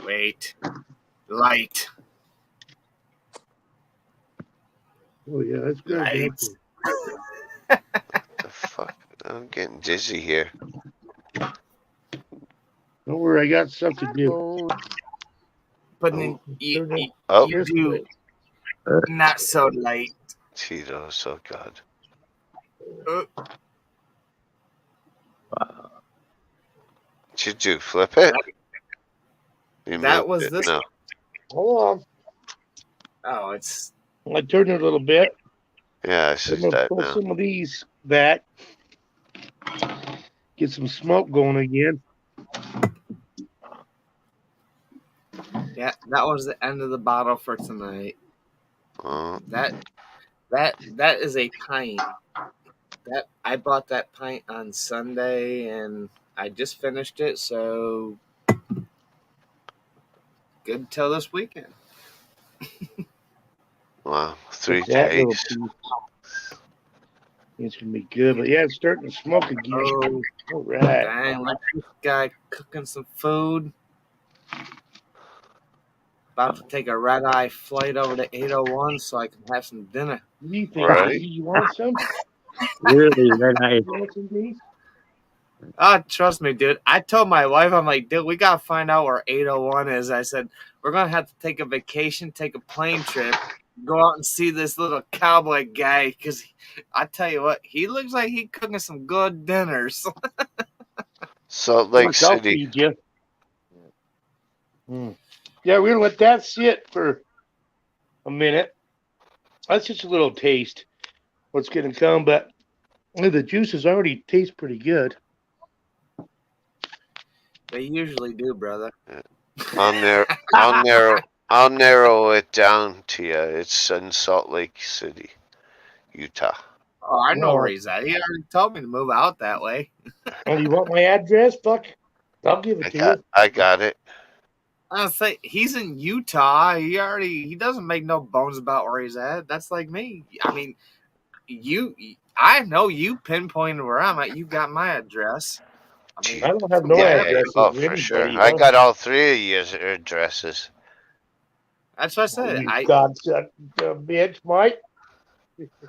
Wait. Light. Oh yeah, that's good. Light. What the fuck? I'm getting dizzy here. Don't worry, I got stuff to do. But then you do Oh, not so light. Tito's, oh god. What'd you do? Flip it? That was this. No. Hold on. Oh, it's. I turned it a little bit. Yeah, I see I'm gonna that pull now. some of these back. Get some smoke going again. Yeah, that was the end of the bottle for tonight. That is a pint. That I bought that pint on Sunday and I just finished it, so good till this weekend. Wow, 3 days. It's gonna be good, but yeah, it's starting to smoke again. Oh, all right. Dang, like this guy cooking some food. About to take a red-eye flight over to 801 so I can have some dinner. What do you think? Right. You want some? Really, nice. You want some, please? Oh, trust me, dude. I told my wife, I'm like, dude, we got to find out where 801 is. I said, we're going to have to take a vacation, take a plane trip, go out and see this little cowboy guy. Because I tell you what, he looks like he's cooking some good dinners. Salt Lake I'll City. feed you. Yeah, we're going to let that sit for a minute. That's just a little taste what's going to come, but the juices already taste pretty good. They usually do, brother. I'll narrow it down to you. It's in Salt Lake City, Utah. Oh, I know where he's at. He already told me to move out that way. Oh, you want my address? Fuck. I'll give it to you. I got it. I'll say he's in Utah. He doesn't make no bones about where he's at. That's like me. I mean, I know you pinpointed where I'm at. You got my address. I mean, I don't have no Yeah, addresses oh, for for sure. anybody I else. got all three of your addresses. that's what I said. You godson bitch, Mike.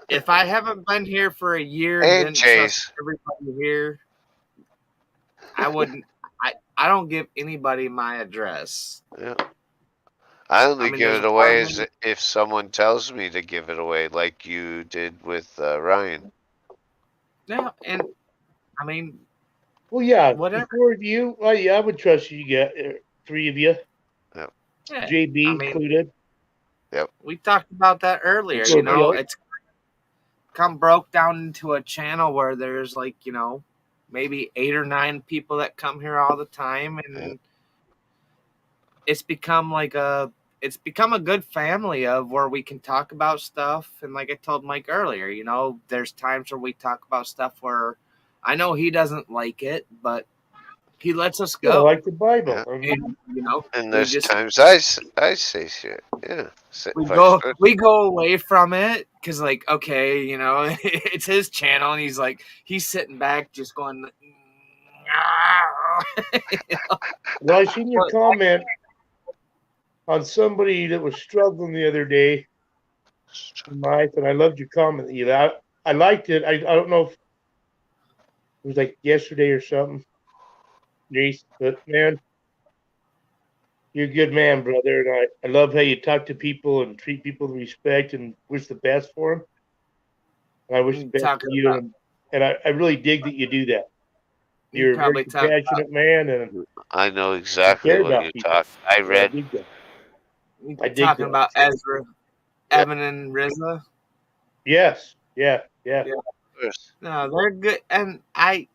If I haven't been here for a year and Hey, didn't trust Chase. everybody here, I wouldn't. I don't give anybody my address. Yeah. I only I mean, give there's it a part away of me. if someone tells me to give it away, like you did with Ryan. Yeah, and I mean, Well, yeah, the whatever. four of you. Well, yeah, I would trust you. Get three of you, Yep. Yeah, I JB mean, included. Yep. we talked about that earlier. You know, Scorpio. it's come broke down into a channel where there's like maybe 8 or 9 people that come here all the time, Yep. and it's become it's become a good family of where we can talk about stuff. And like I told Mike earlier, there's times where we talk about stuff where I know he doesn't like it, but he lets us Well, go. like the Bible. Yeah. I mean, And And we there's just times I say shit. Yeah. Vice versa. we go away from it because like, okay, it's his channel, and he's sitting back just going. well, I seen your But- comment on somebody that was struggling the other day in life, and I loved your comment. I liked it. I don't know if it was like yesterday or something, Jace, but man, you're a good man, brother, and I love how you talk to people and treat people with respect and wish the best for them. And I wish the best for talking you, about and I really dig that you do that. you You're a very probably talk compassionate man, and I know you exactly care what about you people. talk. I And I read. dig that. you I dig talking that. about Ezra, Yeah. Evan, and Rizla. Yes, yeah. Yeah. No, they're good, and I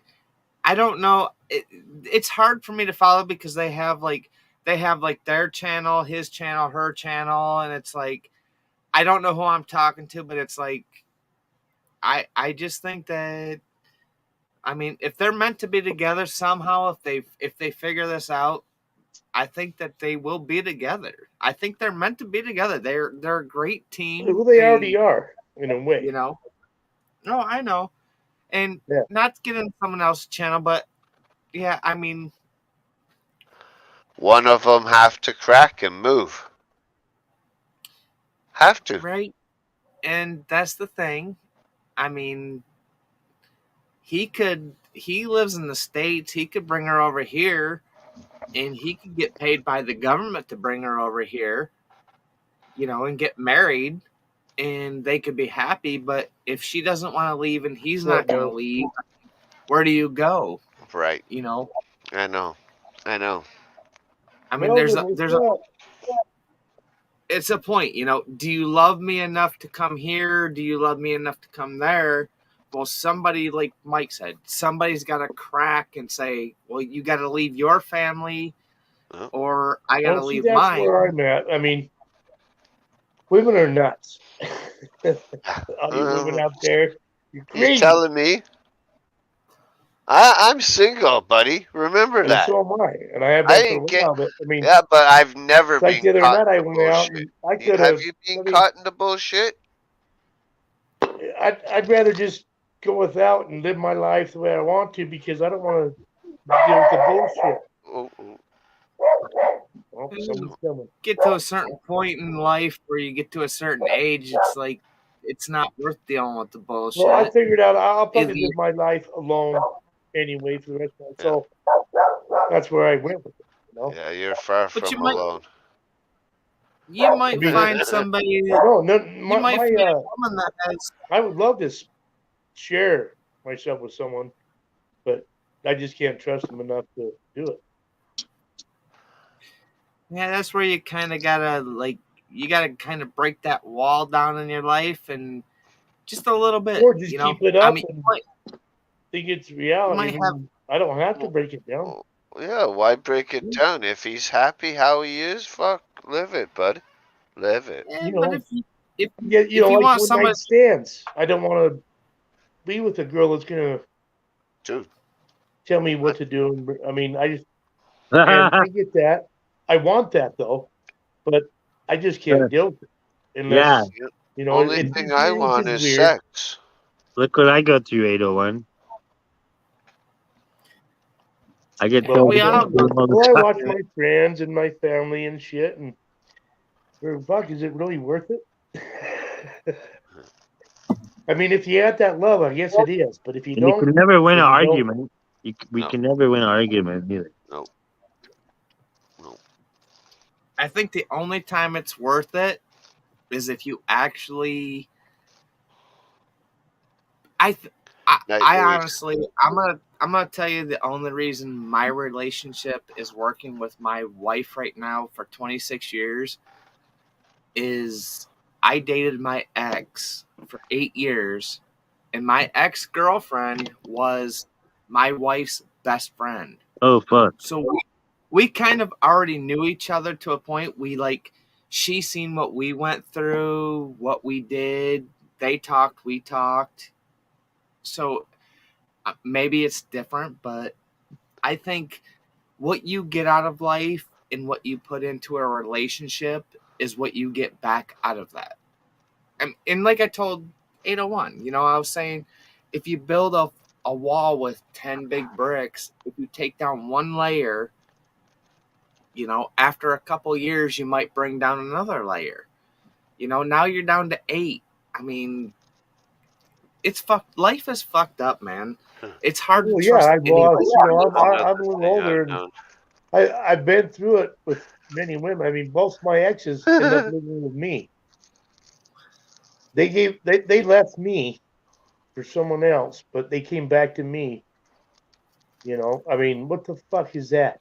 don't know. It's hard for me to follow because they have like their channel, his channel, her channel, and it's like I don't know who I'm talking to, but it's like I just think that I mean if they're meant to be together somehow, if they figure this out, I think that they will be together. I think they're meant to be together. They're a great team. Well, they already are in a way. You know. No, I know. And Yeah. not to get into someone else's channel, but yeah, I mean, One of them have to crack and move. Have to. right? And that's the thing. I mean, he lives in the States. He could bring her over here and he could get paid by the government to bring her over here, and get married and they could be happy. But if she doesn't want to leave and he's not going to leave, where do you go? Right. You know? I know. I know. I mean, it's a point, do you love me enough to come here? Do you love me enough to come there? Well, somebody, like Mike said, somebody's got to crack and say, well, you got to leave your family or I got to See, leave that's mine. where I'm at. I mean, women are nuts. All you women out there, you're crazy. You telling me? I'm single, buddy. Remember And that. so am I. And I have been for a while. But I mean, Yeah, but I've never like been the other caught night, I in the went out bullshit. and I could Have you been caught in the bullshit? I'd rather just go without and live my life the way I want to because I don't want to deal with the bullshit. Oh, oh. Oh, someone's coming. Get to a certain point in life where you get to a certain age, it's like it's not worth dealing with the bullshit. Well, I figured out I'll probably live my life alone anyway for the rest of my soul. That's where I went with it. Yeah, you're far from alone. You might find somebody. My find a woman that has. I would love to share myself with someone, but I just can't trust them enough to do it. Yeah, that's where you kind of gotta kind of break that wall down in your life and just a little bit, or just keep it up. I mean, and think it's reality. I don't have to break it down. Yeah, why break it down? If he's happy how he is, fuck, live it, bud. Live it. Yeah, but if you like want one night stands, I don't want to be with a girl that's gonna tell me what to do. I mean, I get that. I want that though, but I just can't deal with it unless only thing I want is sex. Look what I go through, 801. I get Well, told We all go all the well, I time. watch my friends and my family and shit, and fuck, is it really worth it? I mean, if you had that love, I guess it is. But if you And you don't, can never win an then you don't. argument. We No. can never win an argument either. No. No. I think the only time it's worth it is if you actually. I Nightmares. honestly, I'm gonna tell you the only reason my relationship is working with my wife right now for 26 years is I dated my ex for 8 years, and my ex girlfriend was my wife's best friend. Oh fuck. So we kind of already knew each other to a point. We like she seen what we went through, what we did. They talked, we talked. So maybe it's different, but I think what you get out of life and what you put into a relationship is what you get back out of that. And like I told 801, I was saying if you build a wall with 10 big bricks, if you take down one layer, after a couple years, you might bring down another layer. Now you're down to 8. I mean, it's fucked. Life is fucked up, man. It's hard to Well, yeah, trust anybody. I'm a little older, and I've been through it with many women. I mean, both my exes end up living with me. They left me for someone else, but they came back to me. I mean, what the fuck is that?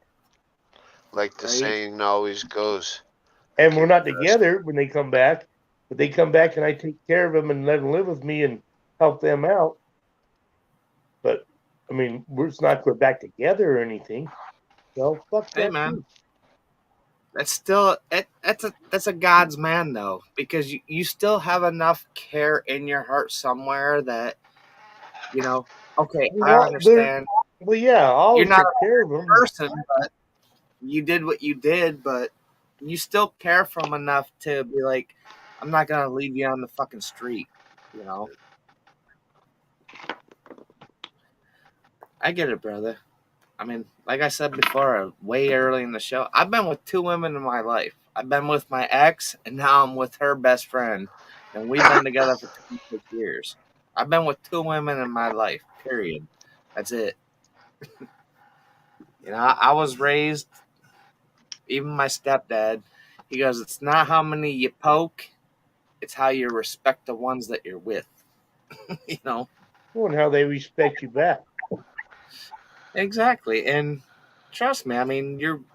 Like the Right? saying always goes. And we're Keep not trust. together when they come back, but they come back and I take care of them and let them live with me and help them out. But I mean, it's not we're back together or anything. So fuck Hey, that man. too. That's still that's a God's man though, because you still have enough care in your heart somewhere that okay, I Well, understand well, yeah, I you're always not took a care of them. person, but you did what you did, but you still care for him enough to be like, I'm not gonna leave you on the fucking street. You know, I get it, brother. I mean, like I said before, way early in the show, I've been with 2 women in my life. I've been with my ex, and now I'm with her best friend, and we've been together for 26 years. I've been with 2 women in my life. Period. That's it. I was raised. Even my stepdad, he goes, "It's not how many you poke; it's how you respect the ones that you're with." you know And how they respect you back. exactly. And trust me, I mean,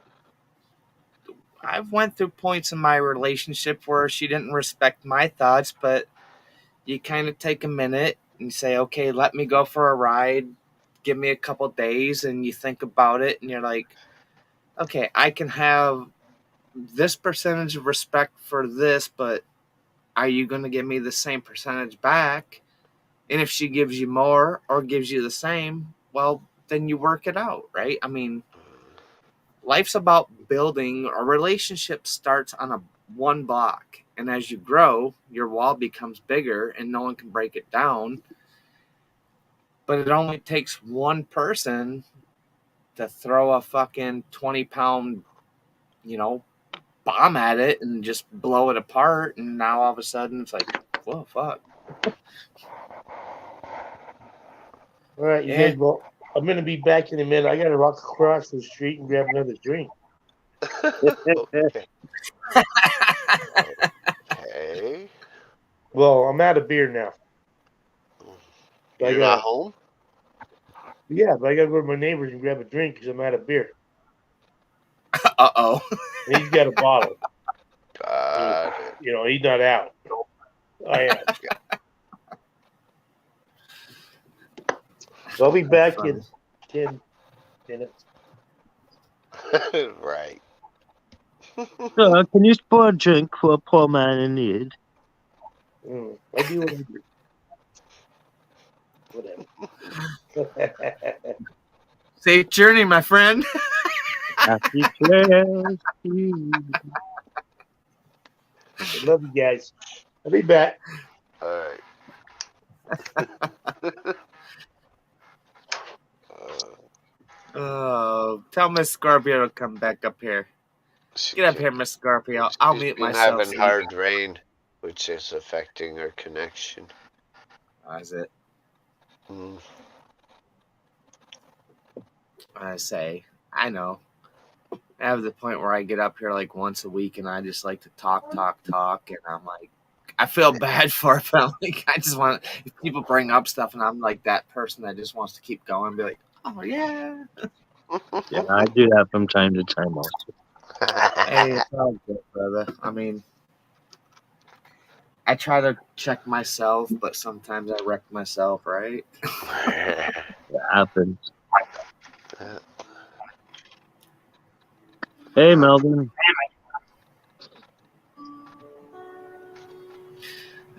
I've went through points in my relationship where she didn't respect my thoughts, but you kind of take a minute and say, okay, let me go for a ride, give me a couple days, and you think about it and you're like, okay, I can have this percentage of respect for this, but are you going to give me the same percentage back? And if she gives you more or gives you the same, well, then you work it out, right? I mean, life's about building. A relationship starts on a one block, and as you grow, your wall becomes bigger, and no one can break it down. But it only takes one person to throw a fucking 20-pound, you know, bomb at it and just blow it apart. And now all of a sudden, it's like, whoa, fuck. All right, you Yeah. guys. Well, I'm gonna be back in a minute. I gotta walk across the street and grab another drink. Okay. Okay. Well, I'm out of beer now. So I You're not gotta, home? yeah, but I gotta go to my neighbor's and grab a drink because I'm out of beer. Uh-oh. And he's got a bottle. Got it. He's not out. I am. So I'll be That's back funny. in 10 minutes. Right. Can you pour a drink for a poor man in need? I do what I do. Whatever. Safe journey, my friend. Happy trails to you. I love you guys. I'll be back. All right. Tell Miss Scorpio to come back up here. Get up here, Miss Scorpio. I'll She's mute been myself. having hard rain, which is affecting her connection. Is it? Mm. I know. I have the point where I get up here like once a week and I just like to talk, and I'm like, I feel bad for it, but I'm like, I just want if people bring up stuff and I'm like that person that just wants to keep going and be like, oh yeah. Yeah, I do that from time to time also. Hey, it's all good, brother. I mean, I try to check myself, but sometimes I wreck myself, right? It happens. Hey, Melvin.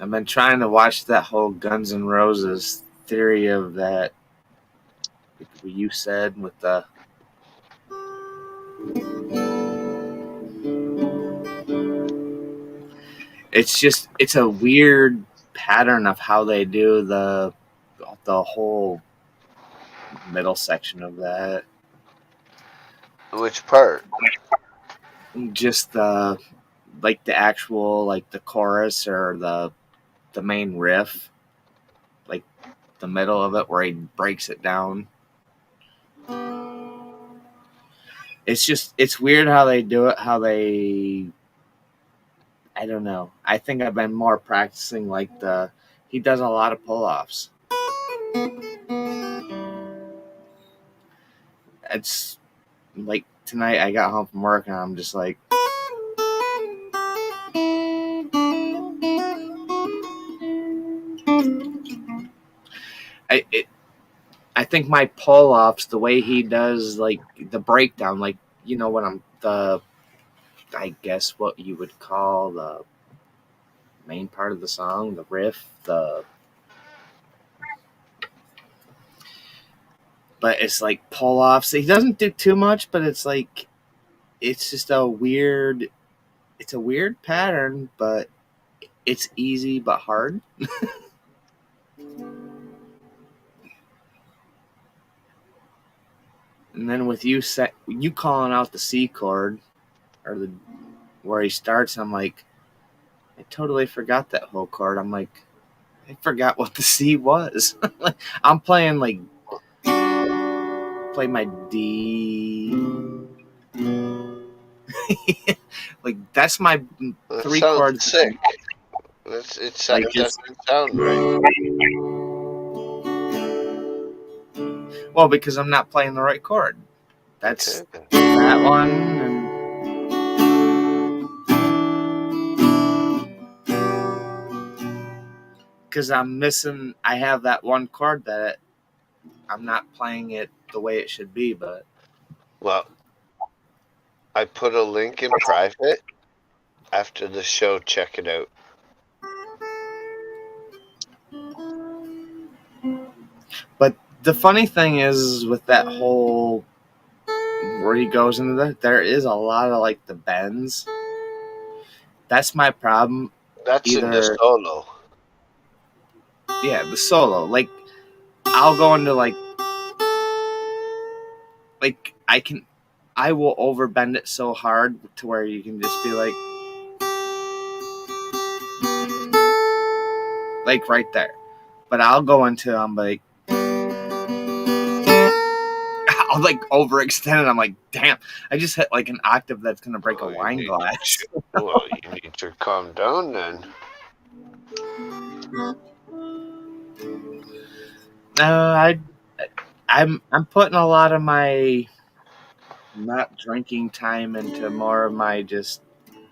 I've been trying to watch that whole Guns N' Roses theory of that what you said with the it's a weird pattern of how they do the whole middle section of that. Which part? Just like the actual like the chorus or the main riff, like the middle of it where he breaks it down. It's weird how they do it, I don't know. I think I've been more practicing like he does a lot of pull-offs. It's like tonight I got home from work and I'm just like I it, I think my pull-offs, the way he does like the breakdown, like when I guess what you would call the main part of the song, the riff, but it's like pull-offs. He doesn't do too much, but it's like it's just it's a weird pattern, but it's easy but hard. And then with you calling out the C chord or the where he starts, I'm like, I totally forgot that whole chord. I'm like, I forgot what the C was. I'm playing play my D. Like that's my That three sounds chords. sick. Like Doesn't sound right. well, because I'm not playing the right chord. That's Okay. that one, and because I'm missing. I have that one chord that I'm not playing it the way it should be. But Well, I put a link in private after the show. Check it out. the funny thing is with that whole where he goes into there is a lot of like the bends. That's my problem. That's in the Either solo. yeah, the solo. Like I'll go into like I will overbend it so hard to where you can just be like right there. But I'll go into I'm like I'll like overextend it. I'm like, damn, I just hit like an octave that's gonna break a wine glass. Well, you need to calm down then. No, I'm putting a lot of my not drinking time into more of my just.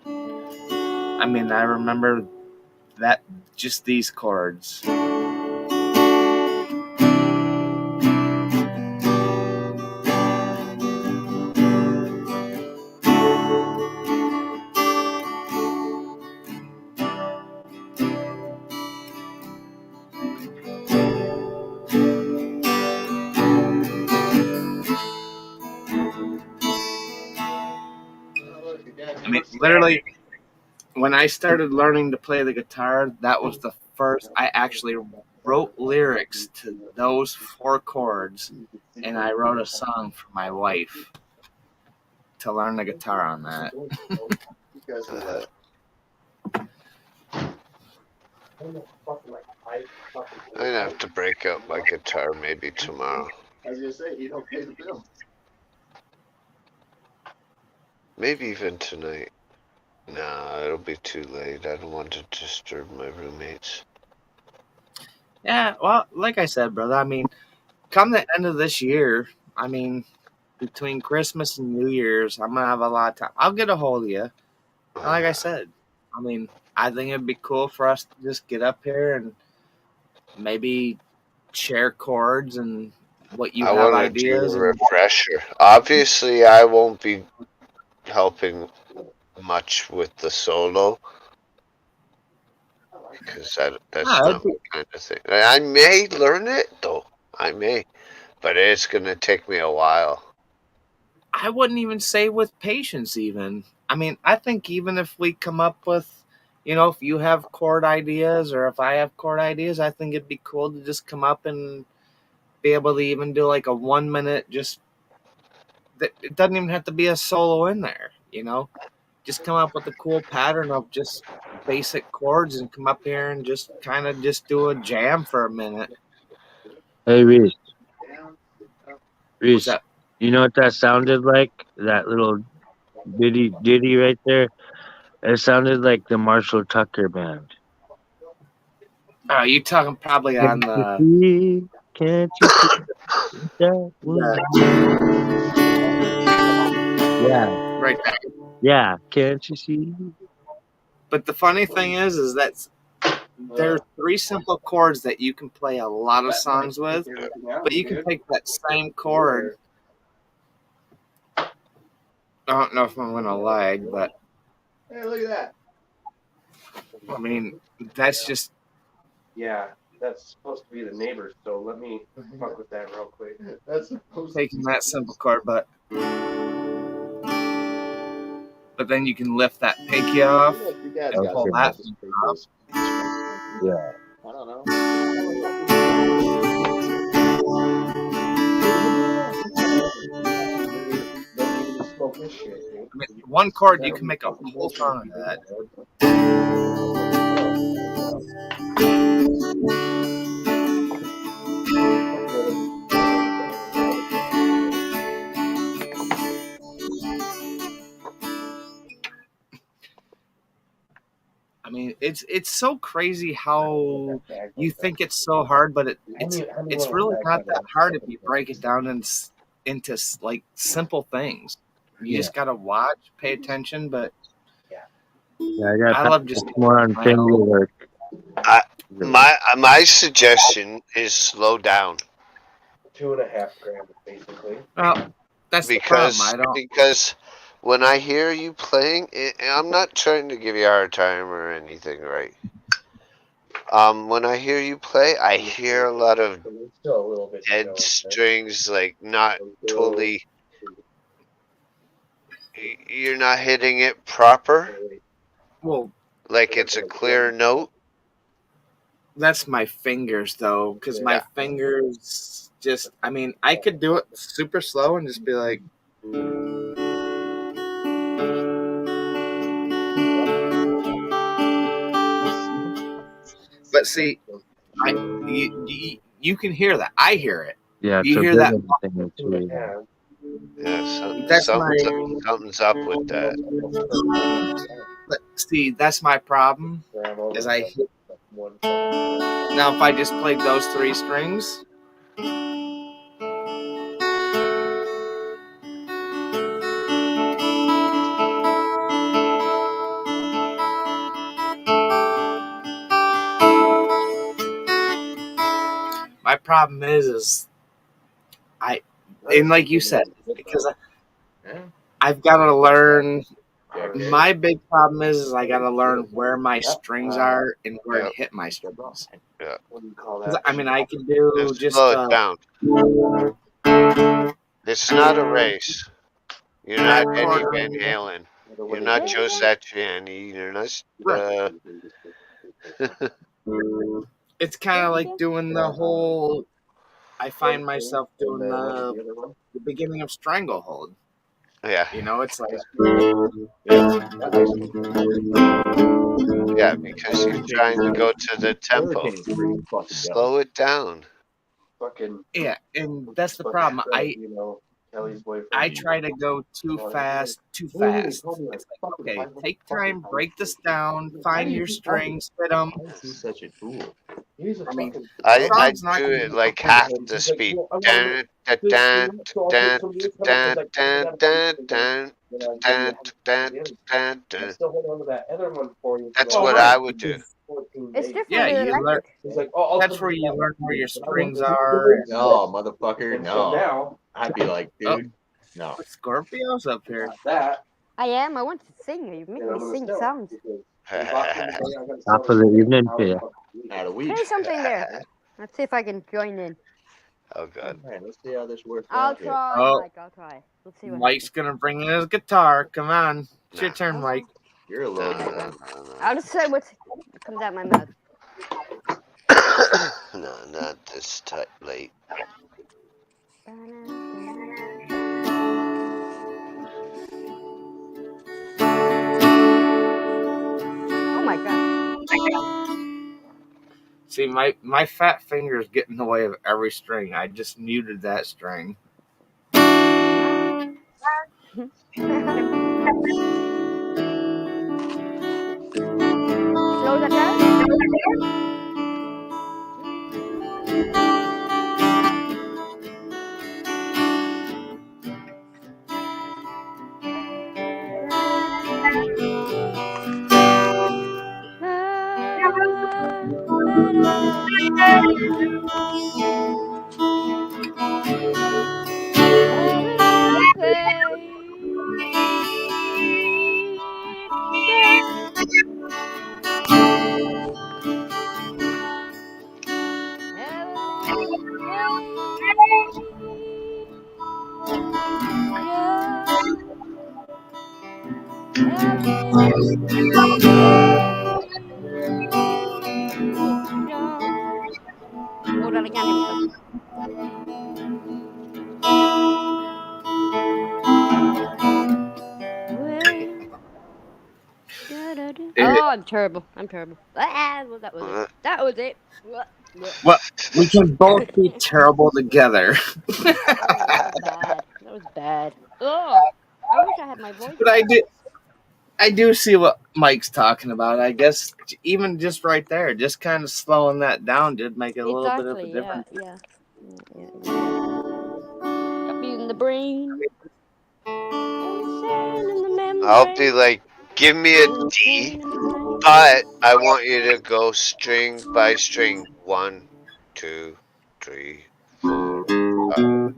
I mean, I remember that just these chords. I mean, literally, when I started learning to play the guitar, that was the first I actually wrote lyrics to those 4 chords, and I wrote a song for my wife to learn the guitar on that. I'm gonna have to break out my guitar maybe tomorrow. I was gonna say you don't pay the bill. Maybe even tonight. Nah, it'll be too late. I don't want to disturb my roommates. Yeah, well, like I said, brother, I mean, come the end of this year, I mean, between Christmas and New Year's, I'm gonna have a lot of time. I'll get a hold of you. And like I said, I mean, I think it'd be cool for us to just get up here and maybe share chords and what you I have want to do ideas. a And refresher. Obviously, I won't be helping much with the solo because that's not my kind of thing. I may learn it though. I may, but it's gonna take me a while. I wouldn't even say with patience, even. I mean, I think even if we come up with, if you have chord ideas or if I have chord ideas, I think it'd be cool to just come up and be able to even do like a 1 minute, just, it doesn't even have to be a solo in there, just come up with a cool pattern of just basic chords and come up here and just kind of just do a jam for a minute. Hey, Reese. What's Reese, that? you know what that sounded like? That little ditty right there? It sounded like the Marshall Tucker Band. You talking probably on Can't you the see? Can't you see that woman? Yeah, right there. yeah. Can't you see? But the funny thing is that there's 3 simple chords that you can play a lot of songs with, but you can take that same chord. I don't know if I'm gonna lag, but Hey, look at that. I mean that's just Yeah, that's supposed to be the neighbors, so let me fuck with that real quick. That's supposed taking that simple chord, but then you can lift that pinky off your dad's and got pull some that. Yeah. I don't know. I mean, 1 chord you can make a whole song out of that, dude. I mean, it's so crazy how you think it's so hard, but it's really not that hard if you break it down into like simple things. You just gotta watch, pay attention. But Yeah, I got I love just more on my finger own. work. My suggestion is slow down 2.5 grams, basically. Well, that's the problem. I don't. because when I hear you playing, I'm not trying to give you a hard time or anything, right? When I hear you play, I hear a lot of Still a little bit dead strings, like not totally. You're not hitting it proper, Well, like it's a clear note. that's my fingers though, because my Yeah. fingers just. I mean, I could do it super slow and just be like. But see, you can hear that. I hear it. Yeah, You it's a hear bit that? of a thing too. Yeah, That's my. something's up with that. But see, that's my problem. Is now if I just played those 3 strings, my problem is I, and like you said, because I've got to learn. My big problem is I got to learn where my strings are and where to Yeah, hit my strings. yeah. 'Cause, I mean, I can do Just just slow it down. It's not a race. You're that not Eddie chord. Van Halen. You're not Joe Satriani. You're not. It's kind of like doing the whole. I find myself doing the beginning of Stranglehold. Yeah. You know, it's like Yeah, because you're trying to go to the tempo. Slow it down. yeah, and that's the problem. I try to go too fast, too fast. It's like, okay, take time, break this down, find your strings, fit them. He's such a tool. I mean, the I song's not do going to it be like perfect. half the speed. Dun, dun, dun, dun, dun, dun, dun, dun, dun, dun, dun, dun. That's Well, what right, I would do. because It's different yeah, with you learn. electric. That's where you learn where your strings are. And, No, motherfucker, no. I'd be like, oh, dude, no. Scorpio's up here. I am. I want to sing. You make me sing songs. Top of the evening, yeah. Out of week. Play something there. Let's see if I can join in. Oh god. Man, let's see how this works I'll out here. try, Oh. Mike. I'll try. Let's see what Mike's gonna bring in his guitar. Come on, it's your No. turn, Mike. You're a No, load. no, I'll just say what comes out my mouth. no. No, not this type late. Oh my god. See, my fat fingers get in the way of every string. I just muted that string. Slow that down. Heaven and faith. Heaven and faith. Heaven and faith. Hold on again. Here we go. Oh, I'm terrible. I'm terrible. Well, that was it. That was it. Well, we can both be terrible together. Oh, that was bad. That was bad. Oh, I wish I had my voice But back. I do see what Mike's talking about. I guess even just right there, just kind of slowing that down did make it a little bit of a Exactly. Yeah. difference. Yeah. Got me in the brain. Insane in the I'll be membrane. like, give me a D, Insane in the brain. but I want you to go string by string. 1, 2, 3, 4, 5.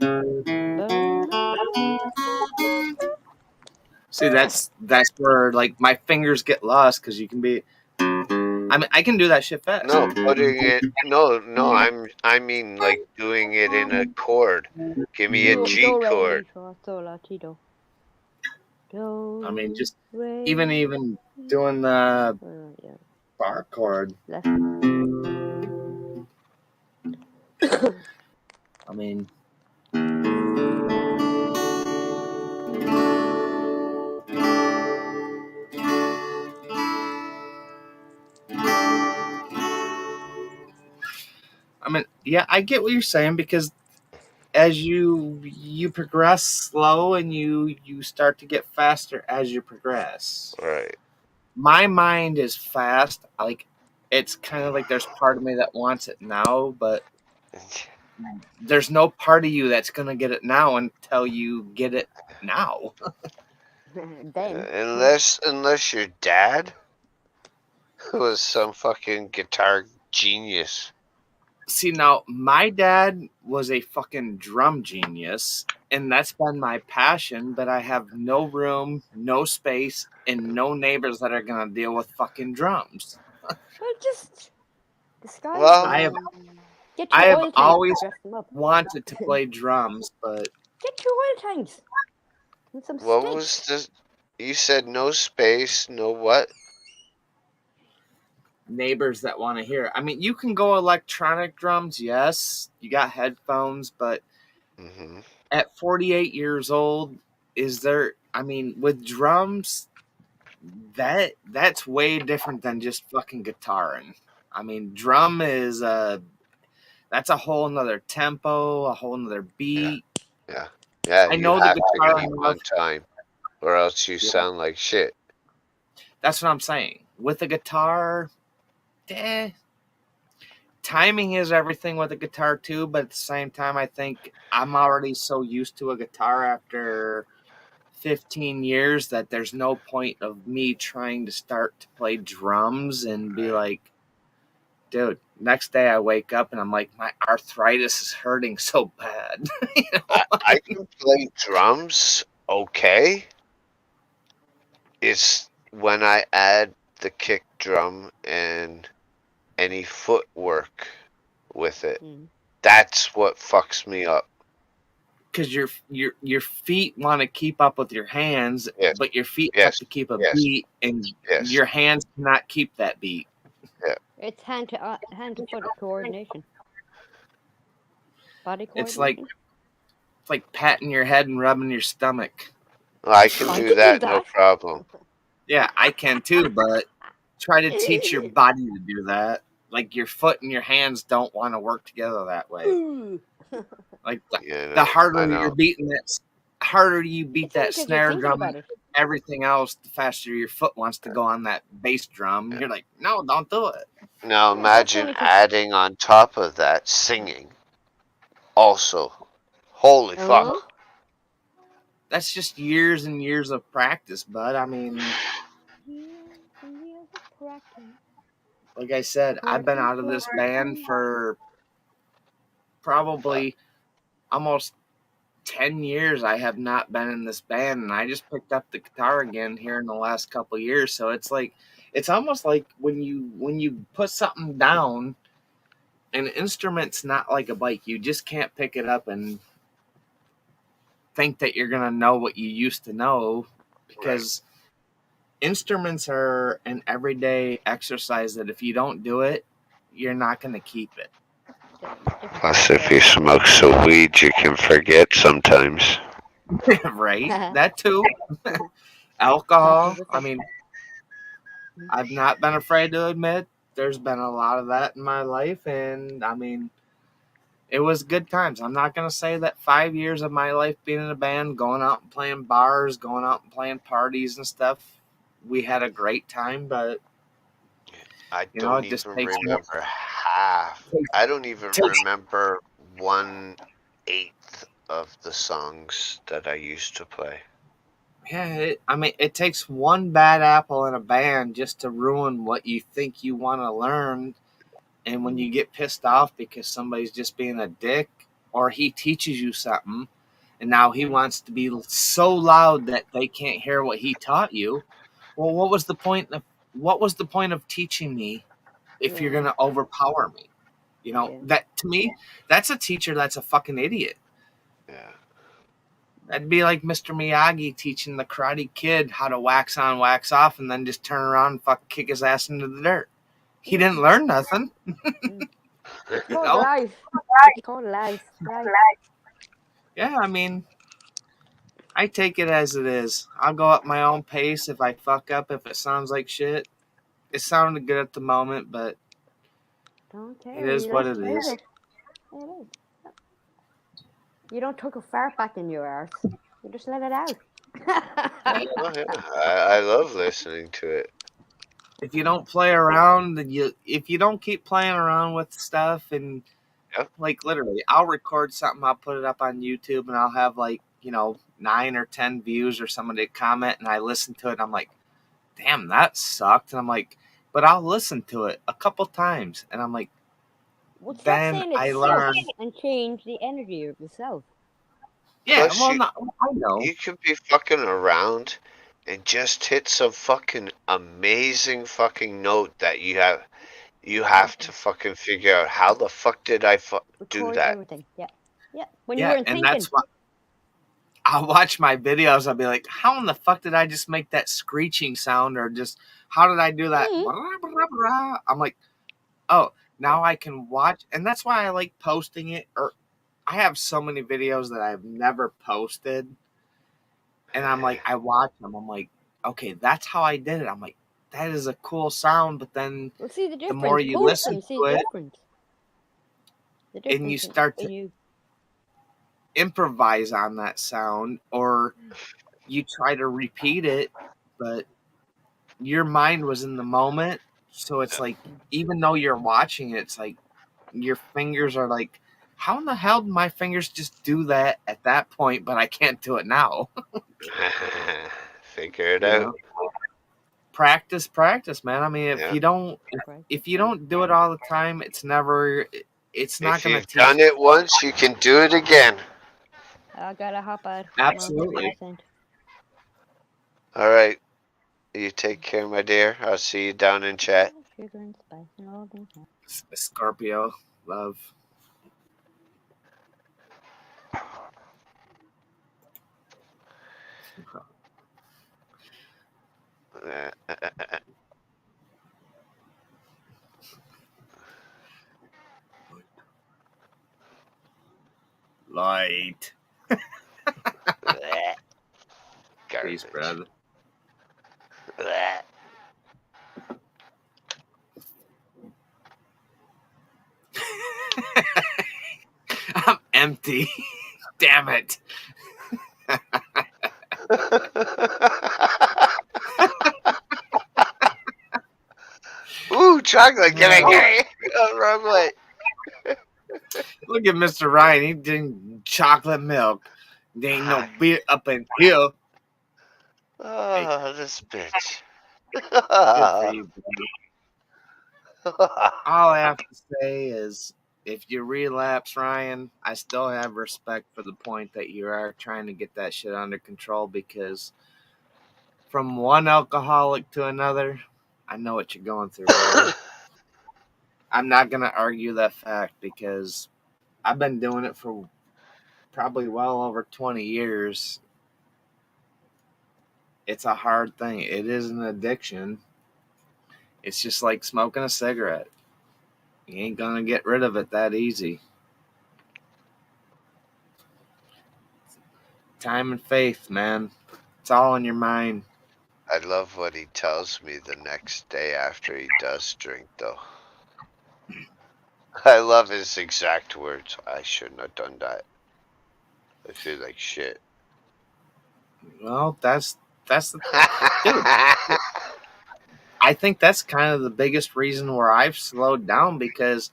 See, that's where like my fingers get lost because you can be. I mean, I can do that shit fast. No, putting it. No, no. I mean like doing it in a chord. Give me a G Do, re, chord. mi, fa, sol, la, ti, do. Do, I mean, just re, even doing the yeah. bar chord. Left. I mean, yeah, I get what you're saying because as you progress slow and you start to get faster as you progress. Right. My mind is fast. Like it's kind of like there's part of me that wants it now, but there's no part of you that's gonna get it now until you get it now. Then. Unless your dad was some fucking guitar genius. See, now my dad was a fucking drum genius, and that's been my passion. But I have no room, no space, and no neighbors that are gonna deal with fucking drums. Well, just disguise Well, I have them. Get I two have oil tanks. always Dress them up. wanted to play drums, but Get two oil tanks. And some what sticks. was the? You said no space, no what? neighbors that want to hear it. I mean, you can go electronic drums, yes. You got headphones, but Mm-hmm. at 48 years old, is there? I mean, with drums, that's way different than just fucking guitaring. I mean, drum is that's a whole nother tempo, a whole nother Yeah. beat. Yeah. Yeah. I You know the have to guitar keep enough. on time, or else you Yeah, sound like shit. that's what I'm saying. With the guitar, timing is everything with a guitar too, but at the same time, I think I'm already so used to a guitar after 15 years that there's no point of me trying to start to play drums and be Right. like, dude, next day I wake up and I'm like, my arthritis is hurting so bad. You know? I can play drums okay. It's when I add the kick drum and any footwork with it. Mm. That's what fucks me up. Because your feet want to keep up with your hands, Yes, but your feet have yes, to keep a yes, beat, and yes. your hands cannot keep that beat. Yeah. It's hand to foot coordination, body It's like coordination. patting your head and rubbing your stomach. I can I do could do that, no that. problem. Yeah, I can too, but try to teach your body to do that. Like your foot and your hands don't want to work together that way. Ooh. Like You the know, I harder you're know. beating that, harder you beat It's only that because you're snare thinking drum about and it. everything else, the faster your foot wants to go on that bass drum. Yeah. You're like, no, don't do it. Now Yeah, that's imagine only because. adding on top of that singing. Also, holy fuck. That's just years and years of practice, bud. I mean, Years and years of practice. like I said, I've been out of this band for probably almost 10 years. I have not been in this band, and I just picked up the guitar again here in the last couple of years. So it's like, it's almost like when you put something down, an instrument's not like a bike. You just can't pick it up and think that you're gonna know what you used to know, Right. because instruments are an everyday exercise that if you don't do it, you're not gonna keep it. Different Plus, types if you of. smoke some weed, you can forget sometimes. Right? That That too. too Alcohol. with I it. mean, I've not been afraid to admit there's been a lot of that in my life, and I mean, it was good times. I'm not gonna say that 5 years of my life being in a band, going out and playing bars, going out and playing parties and stuff, we had a great time, but I you know, don't it just even takes more. remember half. I don't even Takes, remember 1/8 of the songs that I used to play. yeah, I mean, it takes one bad apple in a band just to ruin what you think you want to learn. And when you get pissed off because somebody's just being a dick, or he teaches you something, and now he Yeah. wants to be so loud that they can't hear what he taught you. Well, what was the point of teaching me if you're Yeah. gonna overpower me? You know, Yeah. that to me, that's a teacher that's a fucking idiot. Yeah. That'd be like Mr. Miyagi teaching the Karate Kid how to wax on, wax off, and then just turn around and fuck kick his ass into the dirt. He Yeah. didn't learn nothing, Mm. It's you called know? life. It's called life. Life. Yeah, I mean, I take it as it is. I'll go at my own pace. If I fuck up, if it sounds like shit, it sounded good at the moment, but Don't it care. is You what don't it change is. it. It is. You don't tuck a fart back in your arse. You just let it out. Oh, yeah. I love listening to it. If you don't play around, then if you don't keep playing around with stuff, and Yep. like literally, I'll record something, I'll put it up on YouTube, and I'll have like 9 or 10 views or somebody comment, and I listen to it, and I'm like, damn, that sucked, and I'm like, but I'll listen to it a couple times, and I'm like, Well, stop then saying it I learn. sucks and change the energy of yourself. Yeah, Plus, well, not I know. you could be fucking around and just hit some fucking amazing fucking note that you have to fucking figure out how the fuck did I do Record that. everything. Yeah. Yeah. When you Yeah, weren't and thinking. that's why I'll watch my videos. I'll be like, how in the fuck did I just make that screeching sound, or just how did I do that? Mhm. I'm like, oh, now I can watch, and that's why I like posting it. Or I have so many videos that I've never posted, and I'm like, I watch them. I'm like, okay, that's how I did it. I'm like, that is a cool sound, but then Well, see the the more difference. you Post listen them. See to the it, difference. The and you difference start in to you. improvise on that sound, or you try to repeat it, but your mind was in the moment. So it's like, even though you're watching it, it's like your fingers are like, how in the hell did my fingers just do that at that point, but I can't do it now? Figure it You out. know, practice, man. I mean, Yeah. if you don't do it all the time, it's not If gonna you've teach done you. it once, you can do it again. I gotta hop out. I'm on Absolutely. 3%. All right. You take care, my dear. I'll see you down in chat. Sugar and spice and all things. Scorpio, love. Light. Peace, Garbage. brother. I'm empty. Damn it. Ooh, chocolate. Give me. Oh, wrong way. Look at Mr. Ryan. He drinking chocolate milk. There ain't no beer up in here. Hey, Oh, this bitch. good for you, buddy. All I have to say is, if you relapse, Ryan, I still have respect for the point that you are trying to get that shit under control, because from one alcoholic to another, I know what you're going through, brother. I'm not going to argue that fact, because I've been doing it for probably well over 20 years. It's a hard thing. It is an addiction. It's just like smoking a cigarette. You ain't going to get rid of it that easy. Time and faith, man. It's all in your mind. I love what he tells me the next day after he does drink, though. I love his exact words. I shouldn't have done that. I feel like shit. Well, that's the dude. I think that's kind of the biggest reason where I've slowed down, because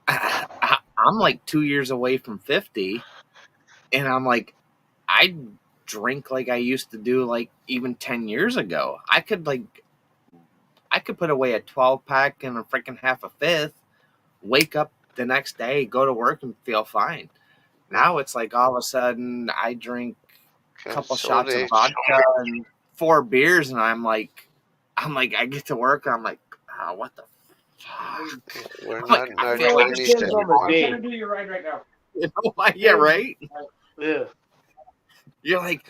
I'm like 2 years away from 50, and I'm like, I drink like I used to do, like even 10 years ago. I could put away a 12 pack and a freaking half a fifth, wake up the next day, go to work, and feel fine. Now it's like all of a sudden I drink a couple It's old shots of age. vodka and 4 beers, and I'm like, I get to work, and I'm like, oh, what the fuck? We're I'm not like, in I our feel It like 20s depends shit. on the anymore. day. I'm trying to do your ride right now. You know? Yeah, right. Yeah. You're like,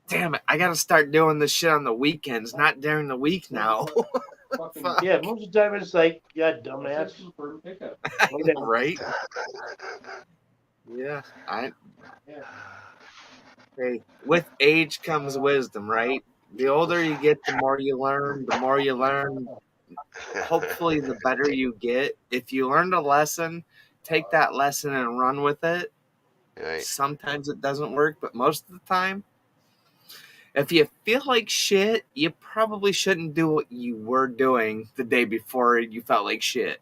damn it, I got to start doing this shit on the weekends, not during the week now. Fucking Fuck. Yeah, most of the time it's like, yeah, dumbass. for pickup. Whatever. Right? Yeah. Yeah. Hey, with age comes wisdom, right? The older you get, the more you learn. The more you learn, hopefully, the better you get. If you learned a lesson, take that lesson and run with it. Right. Sometimes it doesn't work, but most of the time, if you feel like shit, you probably shouldn't do what you were doing the day before you felt like shit.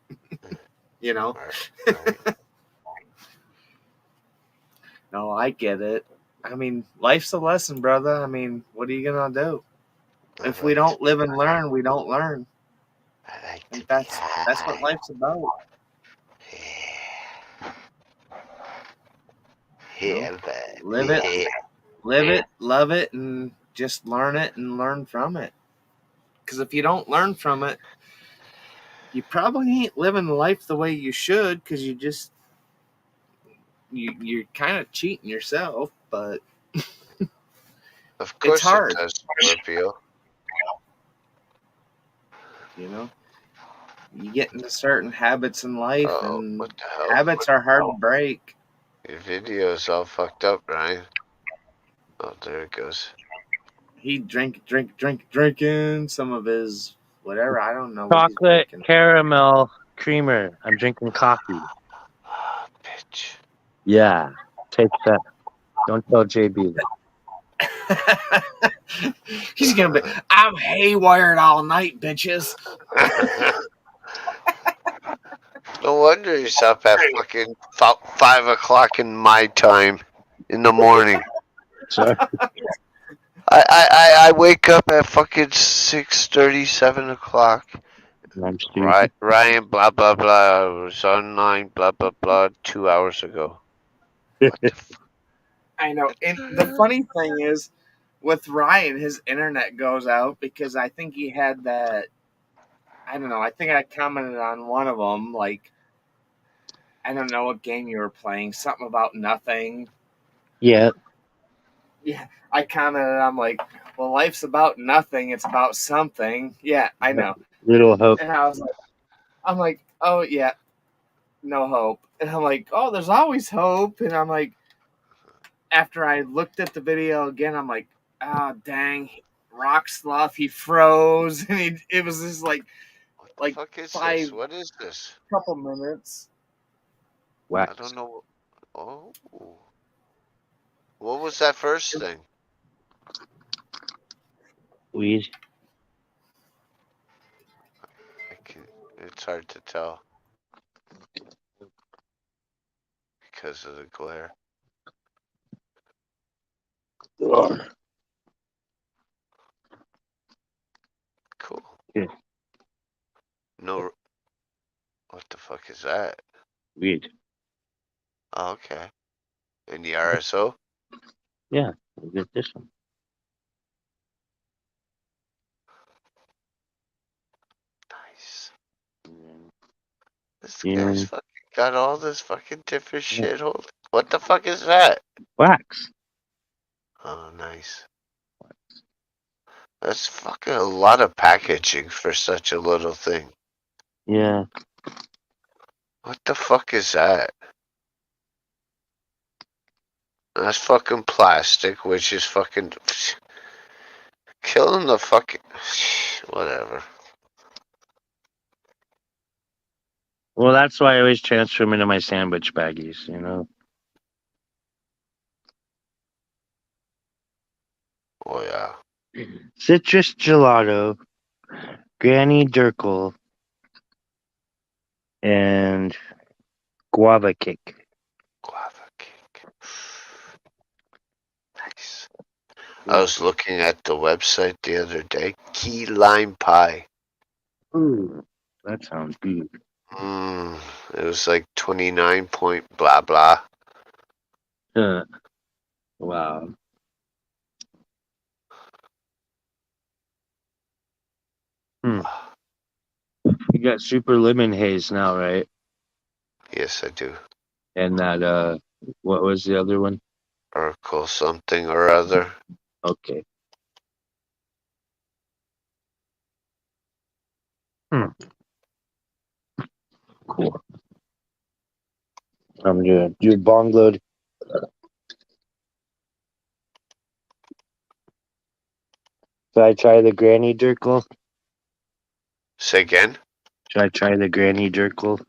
You know? Right. No, I get it. I mean, life's a lesson, brother. I mean, what are you gonna do? I If we like don't live and learn, we don't learn. to And be that's what high. life's about. You know? Yeah, but Live it, love it, and just learn it and learn from it. Because if you don't learn from it, you probably ain't living life the way you should. Because you're kind of cheating yourself. But of it's course it hard. does, Scorpio. You know, you get into certain habits in life, Oh, and what the hell? habits are hard to break. Your video's all fucked up, Ryan. Oh, there it goes. He drinking some of his whatever. I don't know what he's Chocolate drinking. caramel creamer. I'm drinking coffee. Bitch. Yeah, take that. Don't tell JB that. He's gonna be. I'm haywired all night, bitches. No wonder he's up at fucking 5 o'clock in my time in the morning. Sorry. I wake up at fucking 6:30, 7 o'clock. I'm stupid. Ryan, blah blah blah. I was online, blah blah blah, 2 hours ago. What the I know. And the funny thing is, with Ryan, his internet goes out because I think he had that. I don't know. I think I commented on one of them, like I don't know what game you were playing, something about nothing. Yeah. Yeah, I commented. I'm like, well, life's about nothing. It's about something. Yeah, I know. Little hope. And I'm like, oh yeah, no hope. And I'm like, oh, there's always hope. And I'm like, after I looked at the video again, I'm like, ah, oh, dang, rock slough. He froze, and it was just like fuck is five this? What is this? couple minutes. Wax. I don't know. Oh. What was that first thing? Weed. It's hard to tell because of the glare. Ugh. Cool. Yeah. No. What the fuck is that? Weed. Oh, okay. In the RSO? Yeah. I'll get this one. Nice. This Yeah. guy's fucking got all this fucking different shit. Holy. What the fuck is that? Wax. Oh, nice. That's fucking a lot of packaging for such a little thing. Yeah. What the fuck is that? That's fucking plastic, which is fucking killing the fucking whatever. Well, that's why I always transfer them into my sandwich baggies, Oh yeah. Citrus gelato, Granny Durkle, and guava cake. Guava cake. Nice. I was looking at the website the other day. Key lime pie. Ooh, that sounds good. It was like 29 point blah blah. Wow. You got super lemon haze now, right? Yes, I do. And that what was the other one? Oracle something or other. Okay. Cool. I'm gonna do a bong load. Should I try the Granny Durkle? Say again? Should I try the Granny Durkle?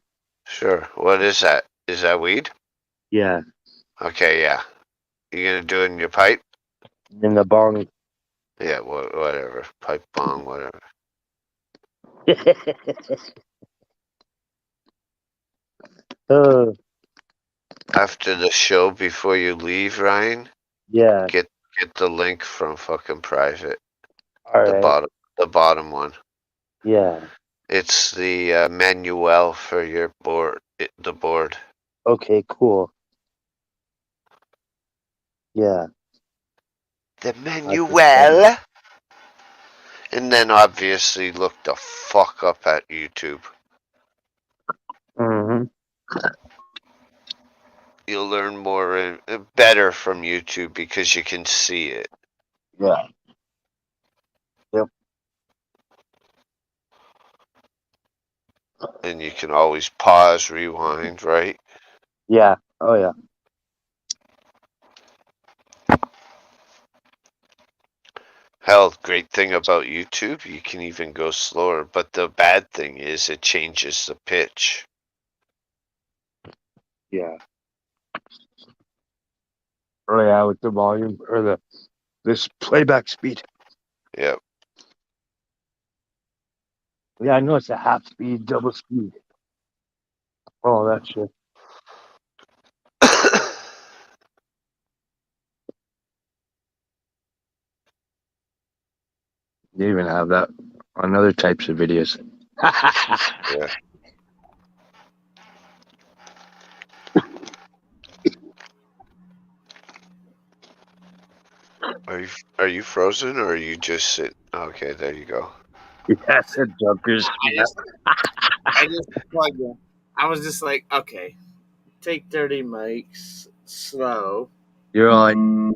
Sure. What is that? Is that weed? Yeah. Okay, yeah. You gonna do it in your pipe? In the bong. Yeah, whatever. Pipe bong, whatever. Oh, After the show, before you leave, Ryan, yeah. get the link from fucking private. All right. The bottom one. Yeah. It's the manual for your board. The board. Okay, cool. Yeah. The manual. And then obviously look the fuck up at YouTube. Mm-hmm. You'll learn more and better from YouTube because you can see it. Yeah. Yep. And you can always pause, rewind, right? Yeah. Oh yeah. Hell, great thing about YouTube, you can even go slower. But the bad thing is it changes the pitch. Yeah. Oh yeah, with the volume or this playback speed. Yep. Yeah, I know it's a half speed, double speed. Oh, that shit. They even have that on other types of videos. Yeah. Are you frozen or are you just sitting? Okay, there you go. Yes, a jumpers. I just plugged in. I was just like, okay, take 30 mics, slow. You're on.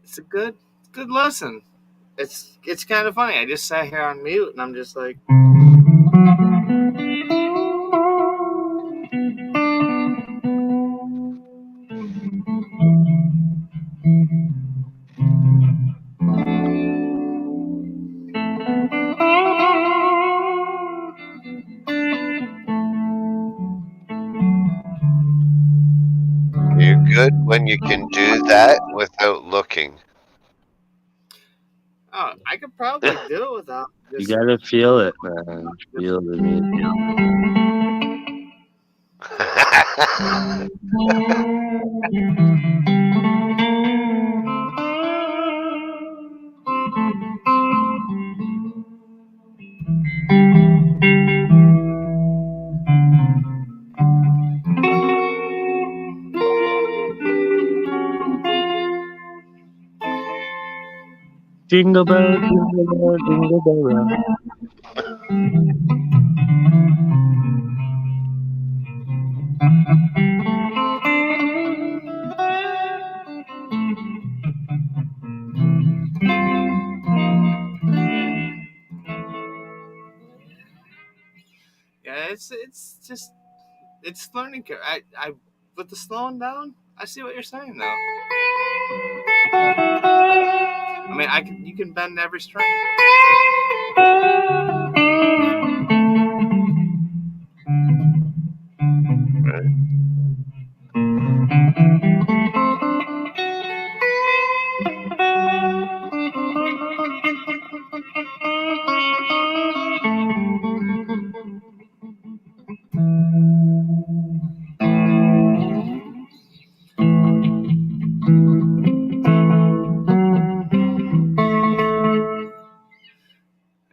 It's a good listen. It's kind of funny. I just sat here on mute and I'm just like, You're good when you can do that without looking. oh, I could probably do it without You just. gotta feel it, man. Feel the music. Jingle bell, jingle bell, jingle bell rock. Yeah, it's just it's learning curve. I with the slowing down. I see what you're saying though. I mean, you can bend every string. Right.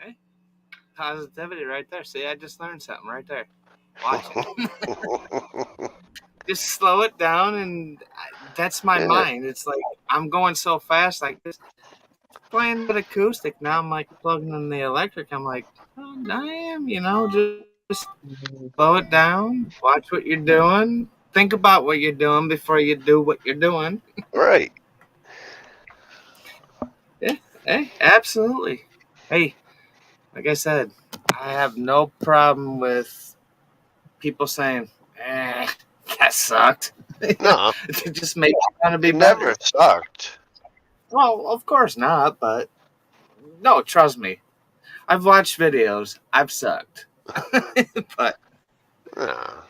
Okay, positivity right there. See, I just learned something right there. Watch it. Just slow it down, and that's my Yeah, mind. It's like I'm going so fast, like this playing that acoustic. Now I'm like plugging in the electric. I'm like, oh, damn, just slow it down. Watch what you're doing. Think about what you're doing before you do what you're doing. right. Yeah, hey, absolutely. Hey, like I said, I have no problem with people saying, that sucked. No, It just makes you want to be it never better. sucked. Well, of course not, but no, trust me. I've watched videos. I've sucked. But No.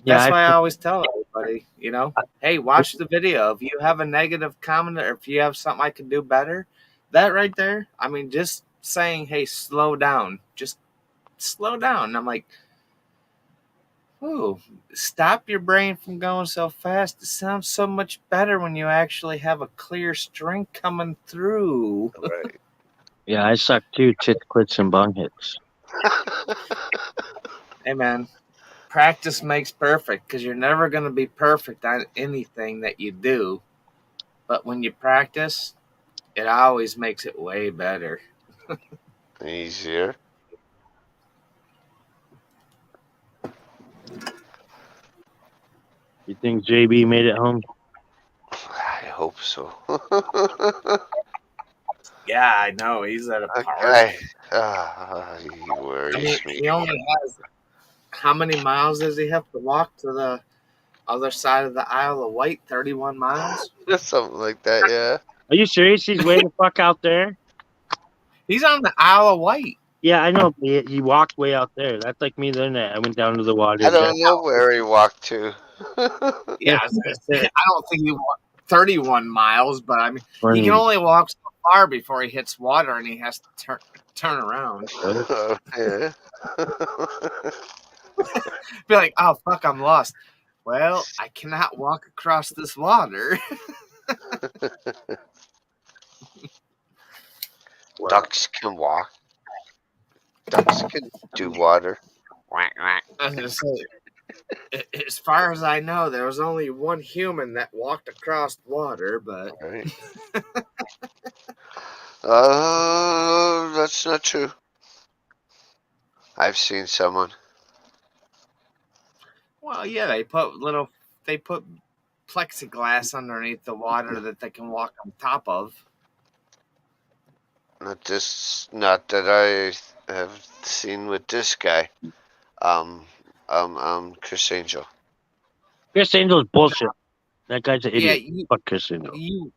Yeah, that's I, why I always tell everybody, hey, watch the video. If you have a negative comment or if you have something I can do better, that right there, I mean, just saying, hey, slow down. Just slow down. And I'm like, oh, stop your brain from going so fast. It sounds so much better when you actually have a clear string coming through. Right. yeah, I suck too. Tits, quits, and bong hits. Hey, man, practice makes perfect because you're never going to be perfect on anything that you do. But when you practice, it always makes it way better. Easier. You think JB made it home? I hope so. Yeah, I know. He's at a That park. guy, he I mean, worries me. he only has how many miles does he have to walk to the other side of the Isle of Wight? 31 miles. Something like that, yeah. Are you serious? He's way the fuck out there. He's on the Isle of Wight. Yeah, I know. But he walked way out there. That's like me the other night. I went down to the water. I don't know where he walked to. Yeah, I was gonna say, I don't think he walked 31 miles, but I mean, he can 20. only walk so far before he hits water and he has to turn around. Yeah. Be like, oh fuck, I'm lost. Well, I cannot walk across this water. Ducks can walk. Ducks can do water. Quack, quack. I was gonna say, as far as I know, there was only one human that walked across water, but Right. That's not true. I've seen someone. well, yeah, they put plexiglass underneath the water that they can walk on top of. Not that I have seen with this guy. Chris Angel. Chris Angel's bullshit. That guy's an Yeah, idiot. Fuck Chris Angel. you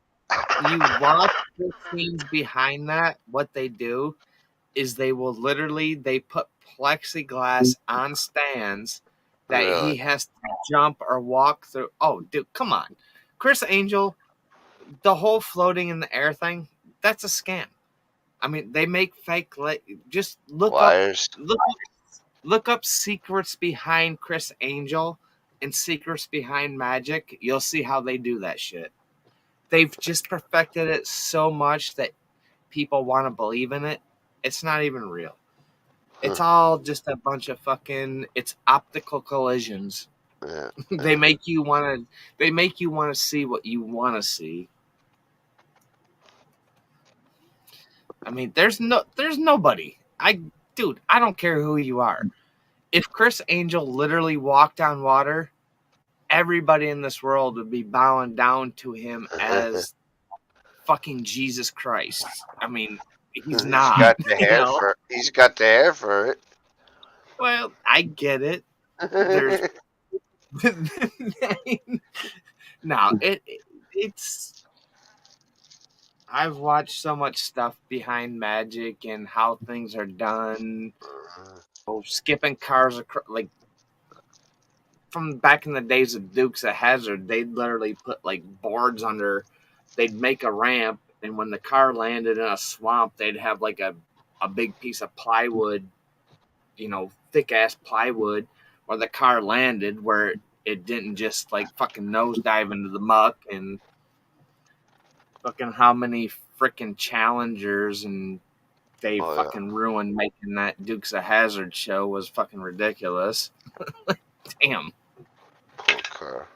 watch the scenes behind that. What they do is they put plexiglass on stands that Really? he has to jump or walk through. Oh, dude, come on, Chris Angel, the whole floating in the air thing, that's a scam. I mean, they make fake. Just Wires. look up secrets behind Chris Angel and secrets behind magic. You'll see how they do that shit. They've just perfected it so much that people want to believe in it. It's not even real. It's all just a bunch of it's optical collisions. Yeah. They make you want to see what you want to see. I mean, there's nobody. Dude, I don't care who you are. If Chris Angel literally walked on water, everybody in this world would be bowing down to him as fucking Jesus Christ. I mean, he's not. Got the hair for. He's got the hair for it. Well, I get it. There's no, it's. I've watched so much stuff behind magic and how things are done. Skipping cars like from back in the days of Dukes of Hazzard, they'd literally put like boards under. They'd make a ramp, and when the car landed in a swamp, they'd have like a big piece of plywood, thick ass plywood, where the car landed, where it didn't just like fucking nosedive into the muck. And fucking how many freaking challengers and they fucking ruined making that Dukes of Hazzard show was fucking ridiculous. Damn. Poor car.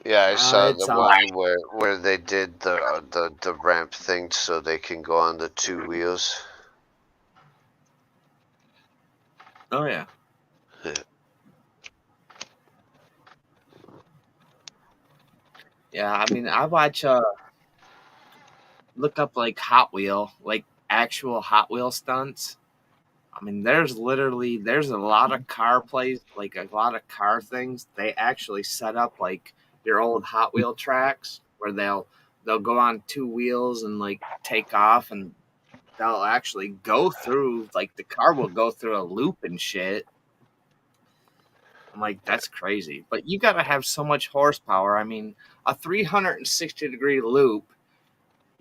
Yeah, I saw the one where they did the ramp thing so they can go on the two wheels. Oh yeah. Yeah, I mean, I watch look up like Hot Wheel, like actual Hot Wheel stunts. I mean, there's a lot of car plays, like a lot of car things. They actually set up like your old Hot Wheel tracks where they'll go on two wheels and like take off, and they'll actually go through, like the car will go through a loop and shit. I'm like, that's crazy. But you got to have so much horsepower. I mean, a 360-degree loop,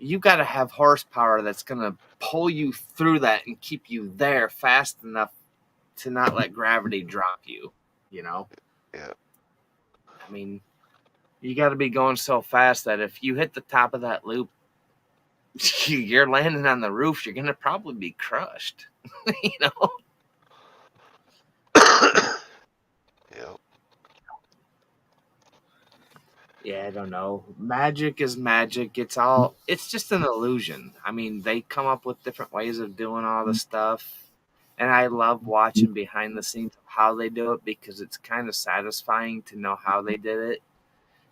you got to have horsepower that's going to pull you through that and keep you there fast enough to not let gravity drop you, Yeah. I mean, you got to be going so fast that if you hit the top of that loop, you're landing on the roof, you're going to probably be crushed, Yep. Yeah, I don't know. Magic is magic. It's just an illusion. I mean, they come up with different ways of doing all the stuff. and I love watching behind the scenes of how they do it because it's kind of satisfying to know how they did it.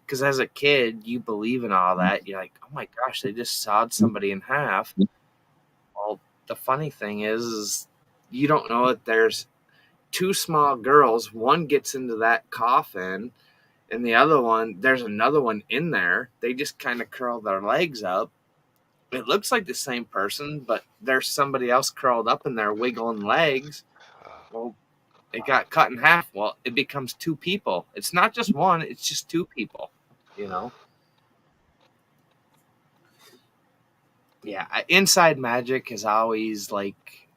Because as a kid, you believe in all that. You're like, oh my gosh, they just sawed somebody in half. Well, the funny thing is you don't know that there's two small girls. One gets into that coffin, and the other one, there's another one in there. They just kind of curl their legs up. It looks like the same person, but there's somebody else curled up in there wiggling legs. Well, it got cut in half. Well, it becomes two people. It's not just one, it's just two people, you know? Yeah, inside magic is always like,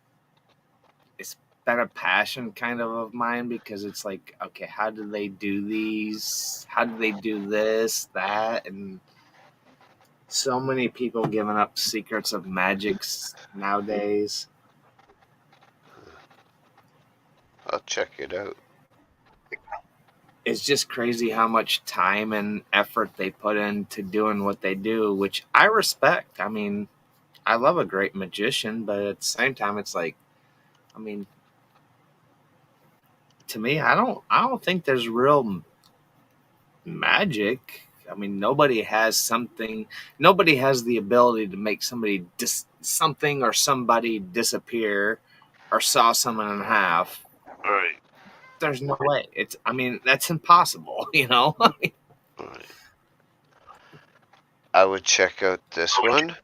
it's been a passion kind of mine because it's like, okay, how do they do these? How do they do this, that? And so many people giving up secrets of magics nowadays. I'll check it out. It's just crazy how much time and effort they put into doing what they do, which I respect. I mean, I love a great magician, but at the same time, it's like, I mean, to me, I don't think there's real magic. I mean, nobody has something. Nobody has the ability to make something or somebody disappear, or saw someone in half. All right. There's no way. It's. I mean, that's impossible. You know. All right. I would check out this one,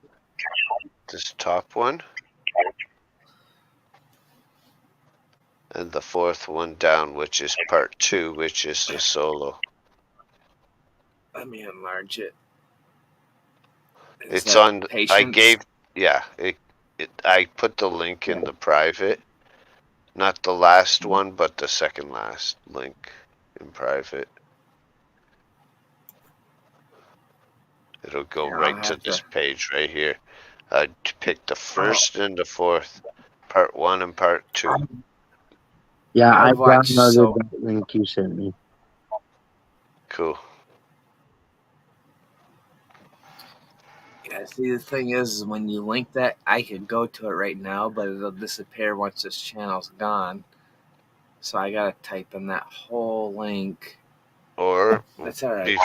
this top one, and the fourth one down, which is part 2, which is the solo. Let me enlarge it. It's on. Patience? I gave. Yeah. I put the link in the private. Not the last one, but the second last link in private. It'll go right to this page right here. I picked the first and the fourth, part 1 and part 2. Yeah, I I've watched downloaded that link you sent me. Cool. Yeah, see, the thing is, when you link that, I could go to it right now, but it'll disappear once this channel's gone. So I gotta type in that whole link. Or That's all right.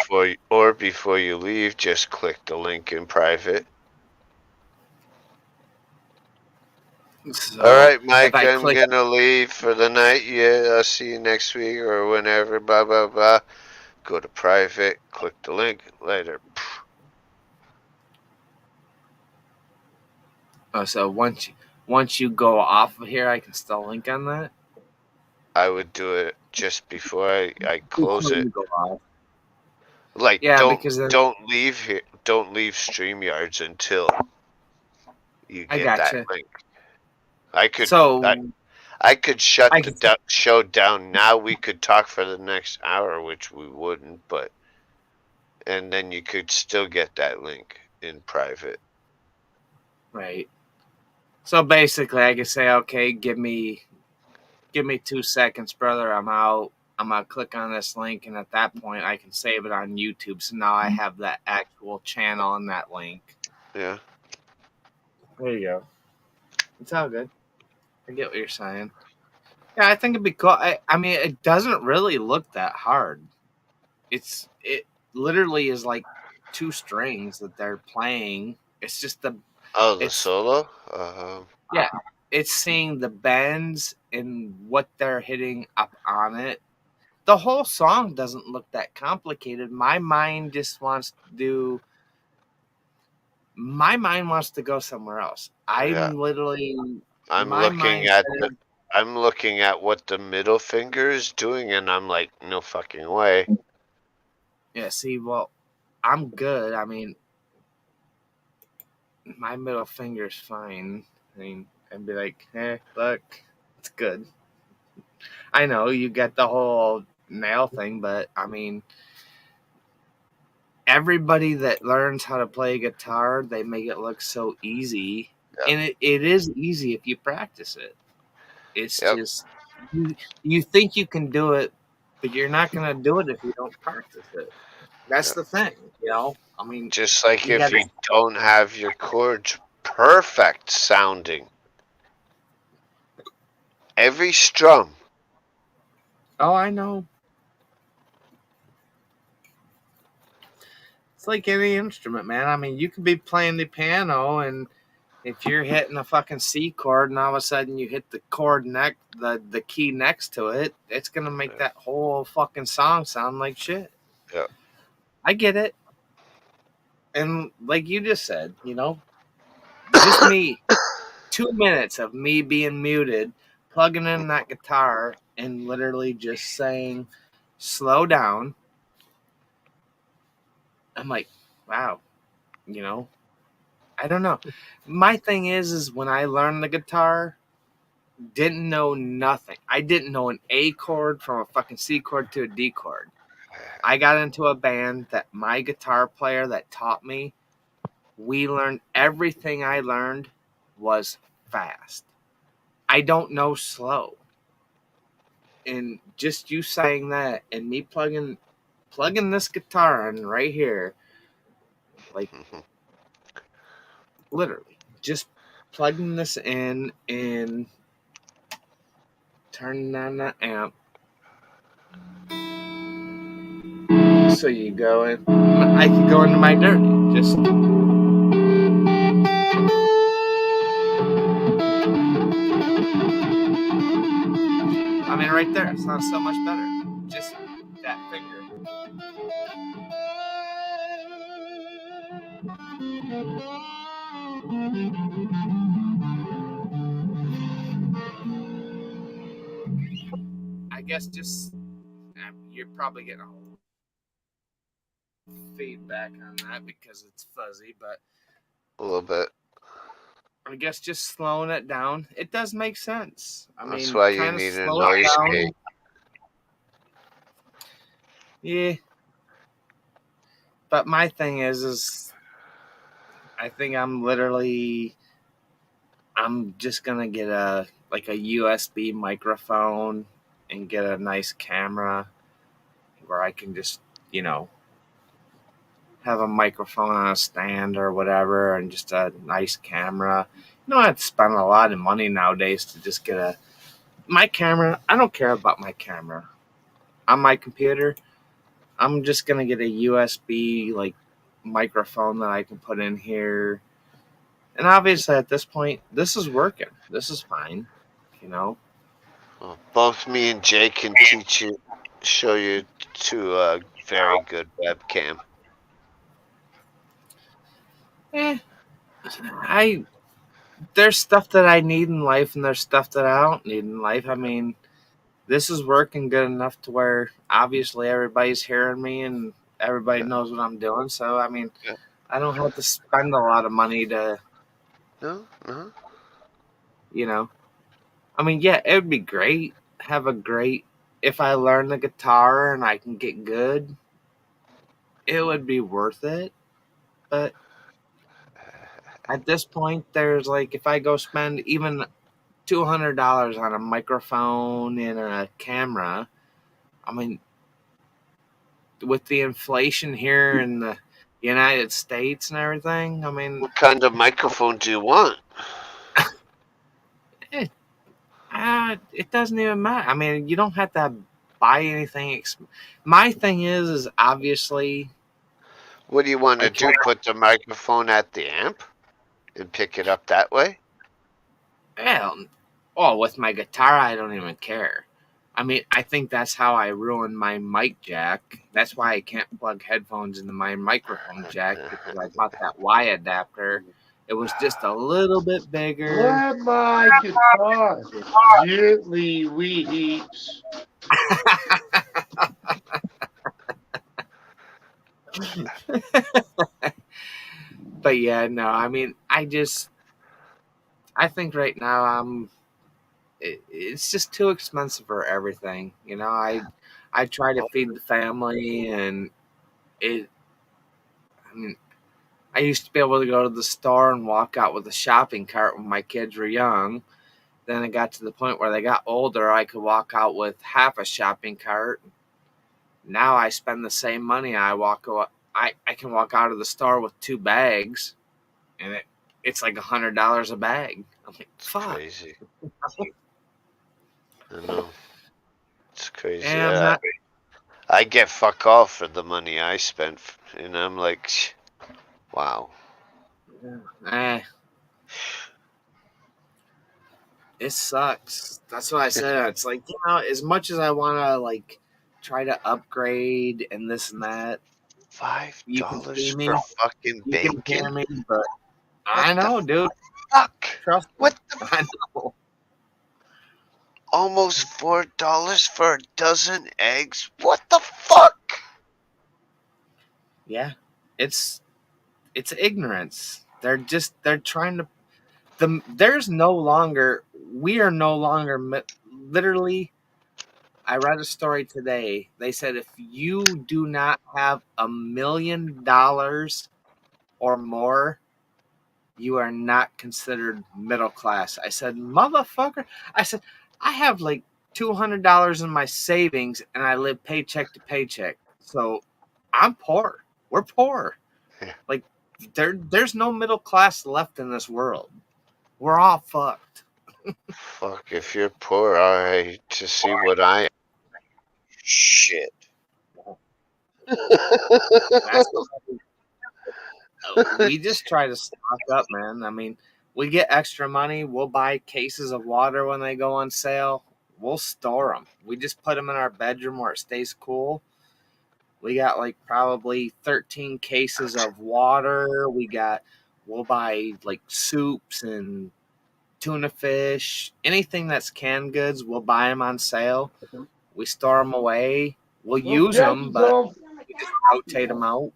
before you leave, just click the link in private. So all right, Mike, I'm gonna leave for the night. Yeah, I'll see you next week or whenever. Blah blah blah. Go to private. Click the link. Later. Oh, so once you go off of here, I can still link on that. I would do it just before I close Before it. you go off. Like, Yeah, because then, don't leave here. Don't leave StreamYards until you I get that gotcha. link. I could shut the show down now. We could talk for the next hour, which we wouldn't, but and then you could still get that link in private. Right. So basically, I could say, okay, give me 2 seconds, brother. I'm out. I'm gonna click on this link, and at that point, I can save it on YouTube. So now I have that actual channel and that link. Yeah. There you go. It's all good. I get what you're saying. Yeah, I think it'd be cool. I mean, it doesn't really look that hard. It literally is like 2 strings that they're playing. It's just the solo. Yeah, it's seeing the bends and what they're hitting up on it. The whole song doesn't look that complicated. My mind wants to go somewhere else. I'm literally. I'm looking at what the middle finger is doing, and I'm like, no fucking way. Yeah. See, well, I'm good. I mean, my middle finger's fine. I mean, I'd be like, look, it's good. I know you get the whole nail thing, but I mean, everybody that learns how to play guitar, they make it look so easy. And it is easy if you practice it. It's just, you think you can do it, but you're not going to do it if you don't practice it. That's the thing, you know? I mean, just like if you don't have your chords perfect sounding. Every strum. Oh, I know. It's like any instrument, man. I mean, you could be playing the piano, and if you're hitting a fucking C chord, and all of a sudden you hit the chord the key next to it, it's gonna make that whole fucking song sound like shit. Yeah. I get it, and like you just said, just me, 2 minutes of me being muted, plugging in that guitar, and literally just saying, "Slow down." I'm like, wow, you know. I don't know. My thing is when I learned the guitar, didn't know nothing. I didn't know an A chord from a fucking C chord to a D chord. I got into a band that my guitar player that taught me, we learned everything I learned was fast. I don't know slow. And just you saying that and me plugging this guitar in right here, like literally, just plugging this in and turning on the amp. So you go in. I could go into my dirty. Just I mean, right there, it sounds so much better. Just that finger. I guess just you're probably getting a whole feedback on that because it's fuzzy, but A little bit. I guess just slowing it down. It does make sense. I That's mean, why you kind of need a slow it noise down. gate. Yeah, but my thing is I think I'm just gonna get a USB microphone and get a nice camera where I can just you know have a microphone on a stand or whatever and just a nice camera. You don't have to spend a lot of money nowadays to just get my camera. I don't care about my camera on my computer. I'm just gonna get a USB microphone that I can put in here. And obviously at this point, this is working. This is fine, you know. Well, both me and Jay can show you to a very good webcam. Eh, I there's stuff that I need in life and there's stuff that I don't need in life. I mean, this is working good enough to where obviously everybody's hearing me and everybody knows what I'm doing. So I mean, Yeah. I don't have to spend a lot of money to, No, no. you know. I mean, yeah, it would be great. Have a great if I learn the guitar and I can get good, it would be worth it. But at this point, there's if I go spend even $200 on a microphone and a camera, I mean, with the inflation here in the United States and everything, I mean, What kind of microphone do you want? it, it doesn't even matter. I mean, you don't have to buy anything. My thing is obviously, What do you want to like, do? Put the microphone at the amp and pick it up that way? well, oh, with my guitar, I don't even care. I mean, I think that's how I ruined my mic jack. That's why I can't plug headphones into my microphone jack because I bought that Y adapter. It was just a little bit bigger. Let my guitar gently weeps. But yeah, no, I mean, I think right now it's just too expensive for everything. I try to feed the family, and it. I mean, I used to be able to go to the store and walk out with a shopping cart when my kids were young. Then it got to the point where they got older, I could walk out with half a shopping cart. Now I spend the same money. I can walk out of the store with two bags, and it's like $100 a bag. I'm like, It's fuck. crazy. I know. It's crazy. And I'm not. I get fuck all for the money I spent, and I'm like, wow. Eh, it sucks. That's what I said. It's like, as much as I want to like try to upgrade and this and that, $5 you can see me, for fucking you can hear bacon? me, but What I the know, dude. fuck? Trust me. What the I know. almost $4 for a dozen eggs? What the fuck? Yeah, it's ignorance. They're trying to. There's no longer. We are no longer literally. I read a story today. They said if you do not have $1 million or more, you are not considered middle class. I said, motherfucker. I said, I have like $200 in my savings and I live paycheck to paycheck. So I'm poor. We're poor. Yeah. Like there's no middle class left in this world. We're all fucked. Fuck, if you're poor, alright, to see what I am. Shit. That's we just try to stock up, man. I mean, we get extra money. We'll buy cases of water when they go on sale. We'll store them. We just put them in our bedroom where it stays cool. We got like probably 13 cases of water. We'll buy like soups and tuna fish, anything that's canned goods. We'll buy them on sale. We store them away. We'll Well, use them, Jackie's but home. we just rotate them out.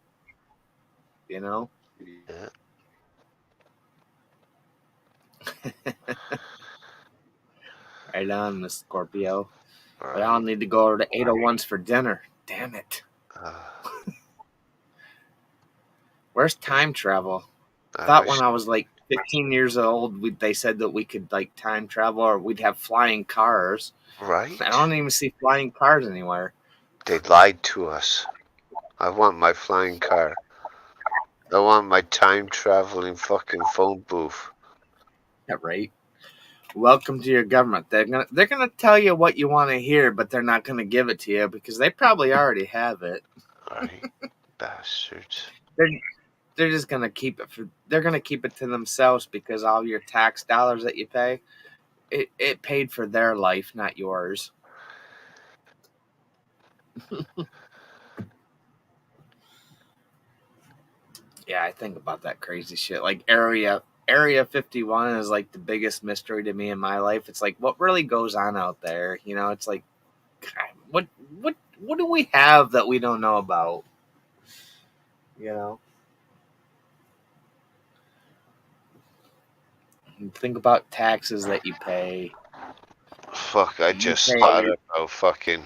You know. Yeah. Right on, Miss Scorpio. We all Right. need to go to the 801s for dinner. Damn it. Uh, Where's time travel? I I thought wish. when I was like 15 years old, they said that we could like time travel or we'd have flying cars. Right? I don't even see flying cars anywhere. They lied to us. I want my flying car. I want my time traveling fucking phone booth. Yeah, right. Welcome to your government. They're gonna tell you what you want to hear, but they're not gonna give it to you because they probably already have it. Right? Bastards. They're they're just gonna keep it for. They're gonna keep it to themselves because all your tax dollars that you pay, it paid for their life, not yours. Yeah, I think about that crazy shit. Like Area 51 is like the biggest mystery to me in my life. It's like what really goes on out there. It's like what what do we have that we don't know about? You know, and think about taxes that you pay. Fuck, I You just thought pay about fucking.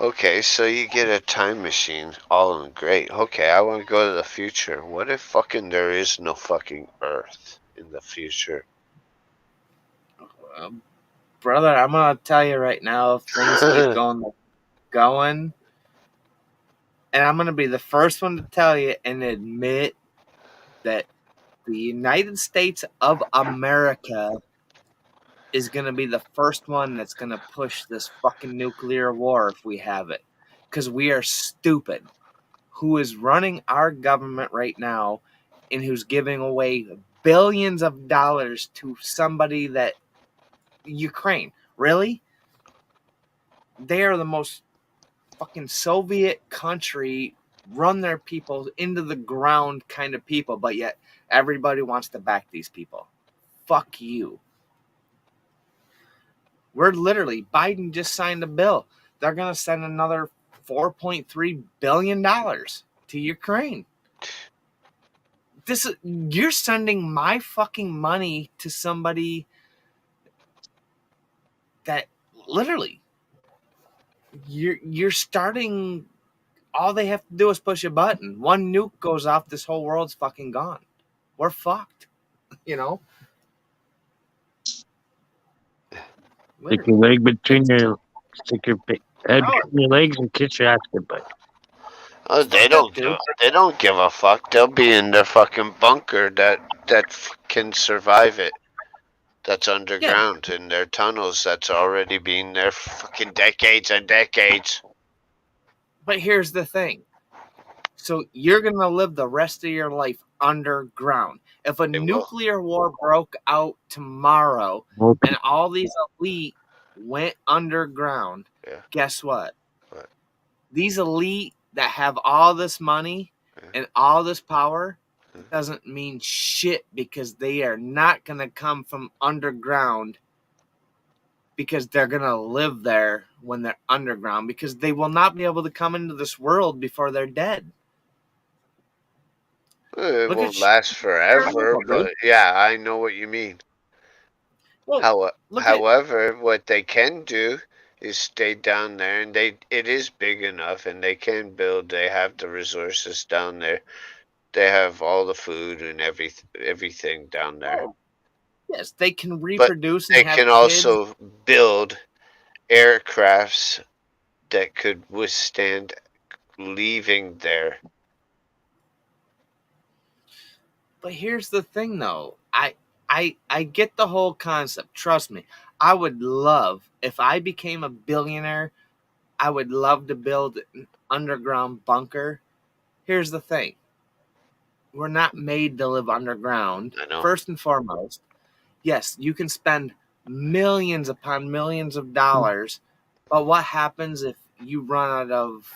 Okay, so you get a time machine. All in great. Okay, I want to go to the future. What if fucking there is no fucking Earth in the future? brother. I'm gonna tell you right now, if things keep going, and I'm gonna be the first one to tell you and admit that the United States of America is going to be the first one that's going to push this fucking nuclear war if we have it. Because we are stupid. Who is running our government right now and who's giving away billions of dollars to somebody that. Ukraine. Really? They are the most fucking Soviet country, run their people into the ground kind of people, but yet everybody wants to back these people. Fuck you. We're literally, Biden just signed a bill. They're going to send another $4.3 billion to Ukraine. You're sending my fucking money to somebody that literally you're starting. All they have to do is push a button. One nuke goes off, this whole world's fucking gone. We're fucked. You know? Stick your leg between It's, your head no, between your legs and kiss your ass goodbye. Oh, it's fucked up, dude. They don't give a fuck. They'll be in their fucking bunker that can survive it. that's underground in their tunnels that's already been there for fucking decades and decades. But here's the thing. So you're going to live the rest of your life underground. If a They will. nuclear war broke out tomorrow Well, and all these elite went underground, Yeah. guess what? What? These elite that have all this money Yeah. and all this power Yeah. doesn't mean shit because they are not going to come from underground because they're going to live there when they're underground because they will not be able to come into this world before they're dead. It Look won't at last forever, Chernobyl, but dude. yeah, I know what you mean. Well, look at However, what they can do is stay down there, and it is big enough, and they can build. They have the resources down there. They have all the food and everything down there. oh, yes, they can But reproduce and they have can kids. also build aircrafts that could withstand leaving there. But here's the thing, though. I get the whole concept. Trust me. I would love if I became a billionaire. I would love to build an underground bunker. Here's the thing. We're not made to live underground. I know. First and foremost, yes, you can spend millions upon millions of dollars, but what happens if you run out of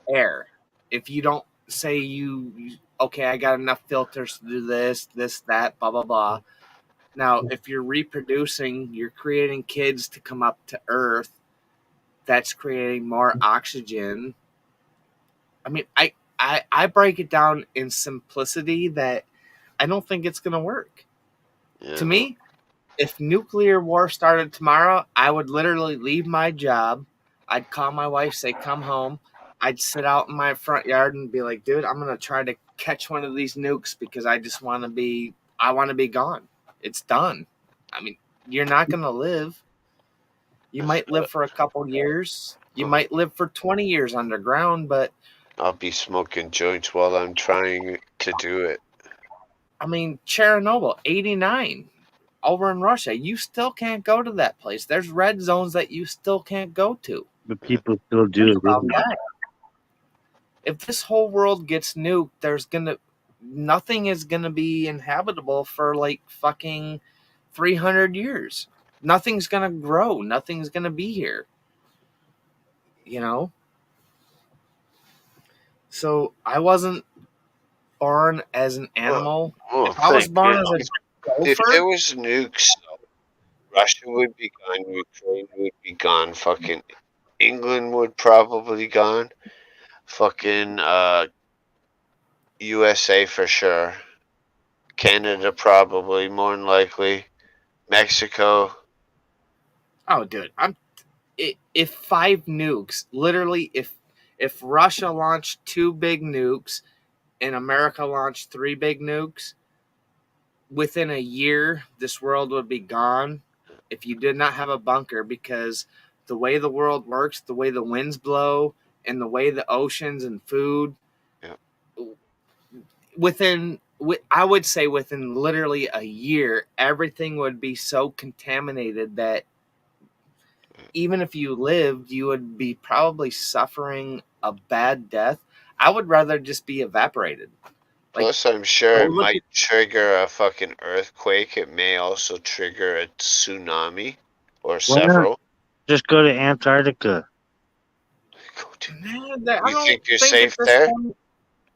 air? If you don't say okay, I got enough filters to do this, that, blah, blah, blah. Now, if you're reproducing, you're creating kids to come up to Earth, that's creating more oxygen. I mean, I break it down in simplicity that I don't think it's going to work. Yeah, To me, if nuclear war started tomorrow, I would literally leave my job. I'd call my wife, say, come home. I'd sit out in my front yard and be like, dude, I'm going to try to catch one of these nukes because I want to be gone. It's done. I mean, you're not going to live. You might live for a couple years. You might live for 20 years underground, but I'll be smoking joints while I'm trying to do it. I mean, Chernobyl, 89, over in Russia, you still can't go to that place. There's red zones that you still can't go to. but people still do Think it. about that. If this whole world gets nuked, nothing is gonna be inhabitable for like fucking 300 years. Nothing's gonna grow. Nothing's gonna be here. You know. So I wasn't born as an animal. Well, If I was think born it. as a If there gopher, was nukes, Russia would be gone, Ukraine would be gone, fucking England would probably gone, fucking USA for sure, Canada probably more than likely, Mexico. oh, dude, if 5 nukes, literally, if Russia launched 2 big nukes and America launched 3 big nukes, within a year, this world would be gone if you did not have a bunker because the way the world works, the way the winds blow, and the way the oceans and food, Yeah. I would say within literally a year, everything would be so contaminated that even if you lived, you would be probably suffering a bad death. I would rather just be evaporated. Like, Plus, I'm sure go it look at might trigger a fucking earthquake. It may also trigger a tsunami or Why not several. just go to Antarctica? I You don't think you're think at safe this there? point,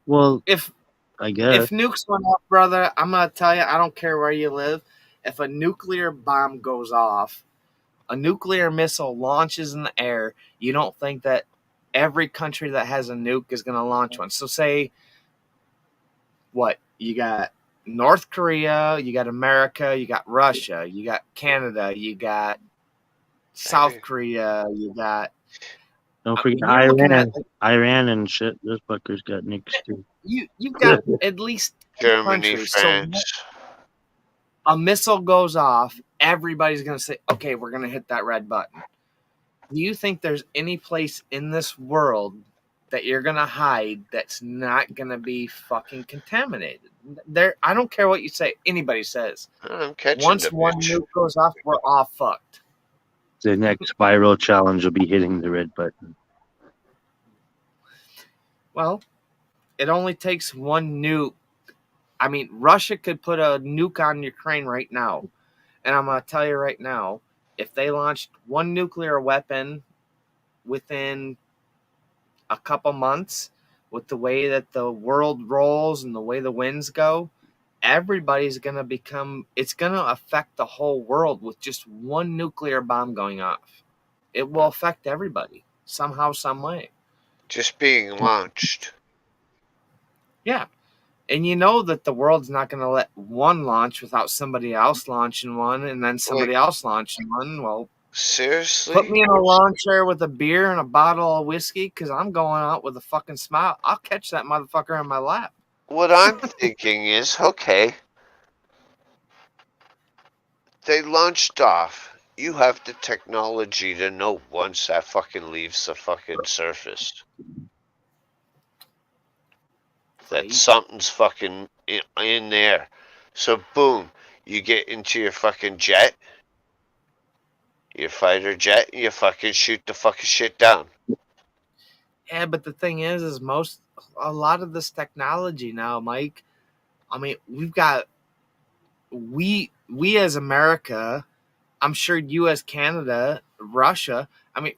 Well, if I guess. nukes went off, brother, I'm gonna tell you, I don't care where you live. If a nuclear bomb goes off, a nuclear missile launches in the air, you don't think that every country that has a nuke is going to launch one. So say what? You got North Korea, you got America, you got Russia, you got Canada, you got South Korea, you got Don't forget you're looking at Iran and shit. Those fuckers got nukes too. you've got at least 2 Germany, countries. So France. a missile goes off, everybody's going to say, okay, we're going to hit that red button. Do you think there's any place in this world that you're going to hide that's not going to be fucking contaminated? there. I don't care what you say. Anybody says. I'm catching Once the one bitch. nuke goes off, we're all fucked. The next viral challenge will be hitting the red button. Well, it only takes one nuke. I mean, Russia could put a nuke on Ukraine right now. And I'm going to tell you right now, if they launched one nuclear weapon within a couple months, with the way that the world rolls and the way the winds go, everybody's going to it's going to affect the whole world with just one nuclear bomb going off. It will affect everybody somehow, some way. Just being launched. Yeah. And you know that the world's not going to let one launch without somebody else launching one and then somebody else launching one. Well, Seriously? put me in a lawn chair with a beer and a bottle of whiskey because I'm going out with a fucking smile. I'll catch that motherfucker in my lap. What I'm thinking is, okay, they launched off. You have the technology to know once that fucking leaves the fucking surface that Right. something's fucking in there. So boom, you get into your fucking jet, your fighter jet, and you fucking shoot the fucking shit down. Yeah, but the thing is a lot of this technology now, Mike. I mean, we as America. I'm sure you as Canada, Russia. I mean,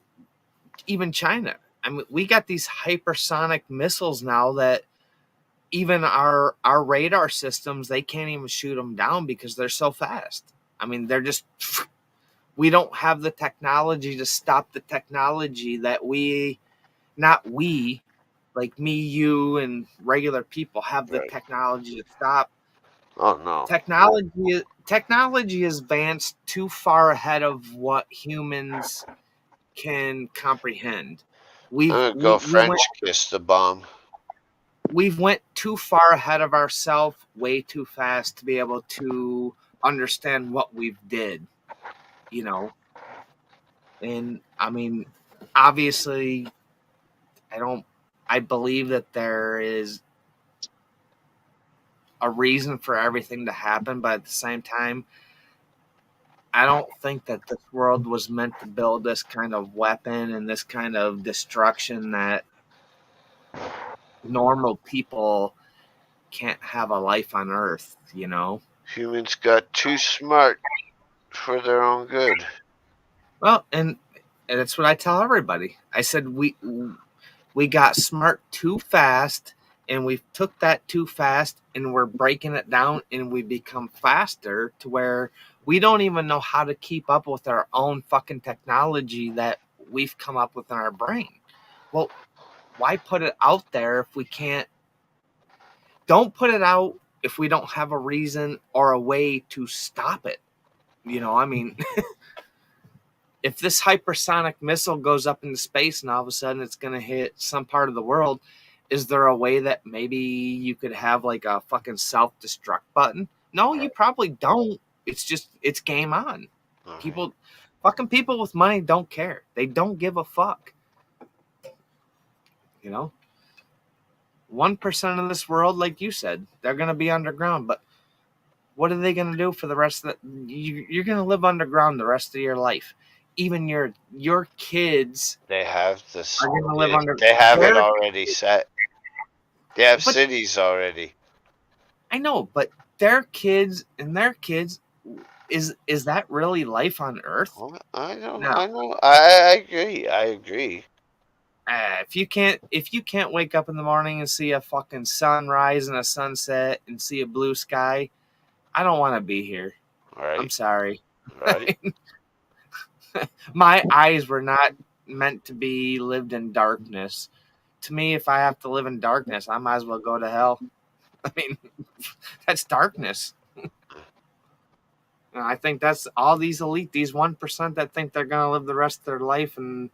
even China. I mean, we got these hypersonic missiles now that even our radar systems, they can't even shoot them down because they're so fast. I mean, they're just we don't have the technology to stop the technology that not we, like me, you, and regular people have the Right. technology to stop. Oh no. Technology is advanced too far ahead of what humans can comprehend. I'm We've gonna we, go we went French kiss the bomb. we've went too far ahead of ourselves, way too fast to be able to understand what we've did, you know. And I mean, obviously, I don't. I believe that there is a reason for everything to happen, but at the same time, I don't think that this world was meant to build this kind of weapon and this kind of destruction that normal people can't have a life on Earth, you know? Humans got too smart for their own good. Well, and it's what I tell everybody. I said we got smart too fast and we took that too fast and we're breaking it down and we become faster to where we don't even know how to keep up with our own fucking technology that we've come up with in our brain. Well, why put it out there if we can't? Don't put it out if we don't have a reason or a way to stop it. You know, I mean, if this hypersonic missile goes up into space and all of a sudden it's going to hit some part of the world, is there a way that maybe you could have like a fucking self-destruct button? No, you probably don't. It's game on. Right. People with money don't care. They don't give a fuck. You know, 1% of this world, like you said, they're going to be underground. But what are they going to do for the rest of you're going to live underground the rest of your life. Even your kids They have this. are going to live under. They have it Their already set. They have But cities already. I know, but their kids and their kids, is that really life on Earth? Well, I don't. No. I know. I agree. I agree. If you can't wake up in the morning and see a fucking sunrise and a sunset and see a blue sky, I don't want to be here. I'm Right. sorry. Right. My eyes were not meant to be lived in darkness. To me, if I have to live in darkness, I might as well go to hell. I mean, that's darkness. And I think that's all these elite, these 1% that think they're going to live the rest of their life and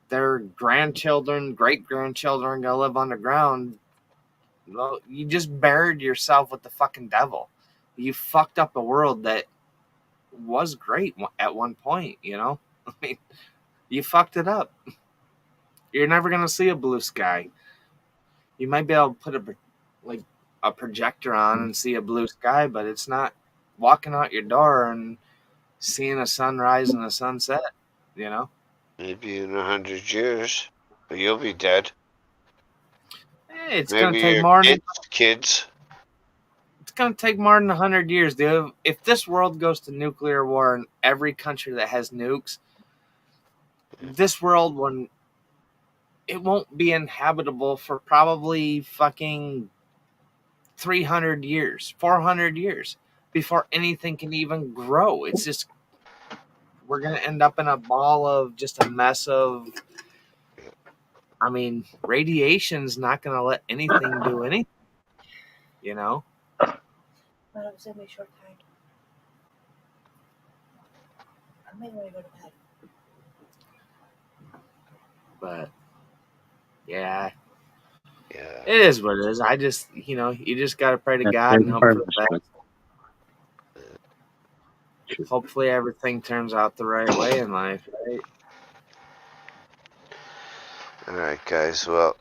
their grandchildren, great grandchildren are going to live underground. Well, you just buried yourself with the fucking devil. You fucked up a world that was great at one point, you know? I mean, you fucked it up. You're never going to see a blue sky. You might be able to put like a projector on and see a blue sky, but it's not walking out your door and seeing a sunrise and a sunset, you know? Maybe in 100 years, but you'll be dead. It's gonna Maybe take your more than kids. it's gonna take more than 100 years, dude. If this world goes to nuclear war in every country that has nukes, this world it won't be inhabitable for probably fucking 300 years, 400 years before anything can even grow. It's just we're gonna end up in a ball of just a mess of. I mean, radiation's not gonna let anything do anything. You know. But I'm still short time. I might want to go to bed. But yeah, Yeah. it is what it is. I just, you just gotta pray to God and hope for the best. Hopefully, everything turns out the right way in life, right? All right, guys. Well,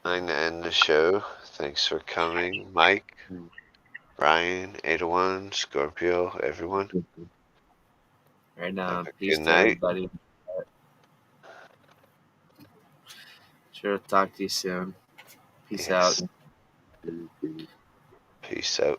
I'm gonna end the show. Thanks for coming, Mike, Ryan, 801, Scorpio, everyone. Right Have now, a peace good to night. everybody. Sure, talk to you soon. Peace out. Peace out.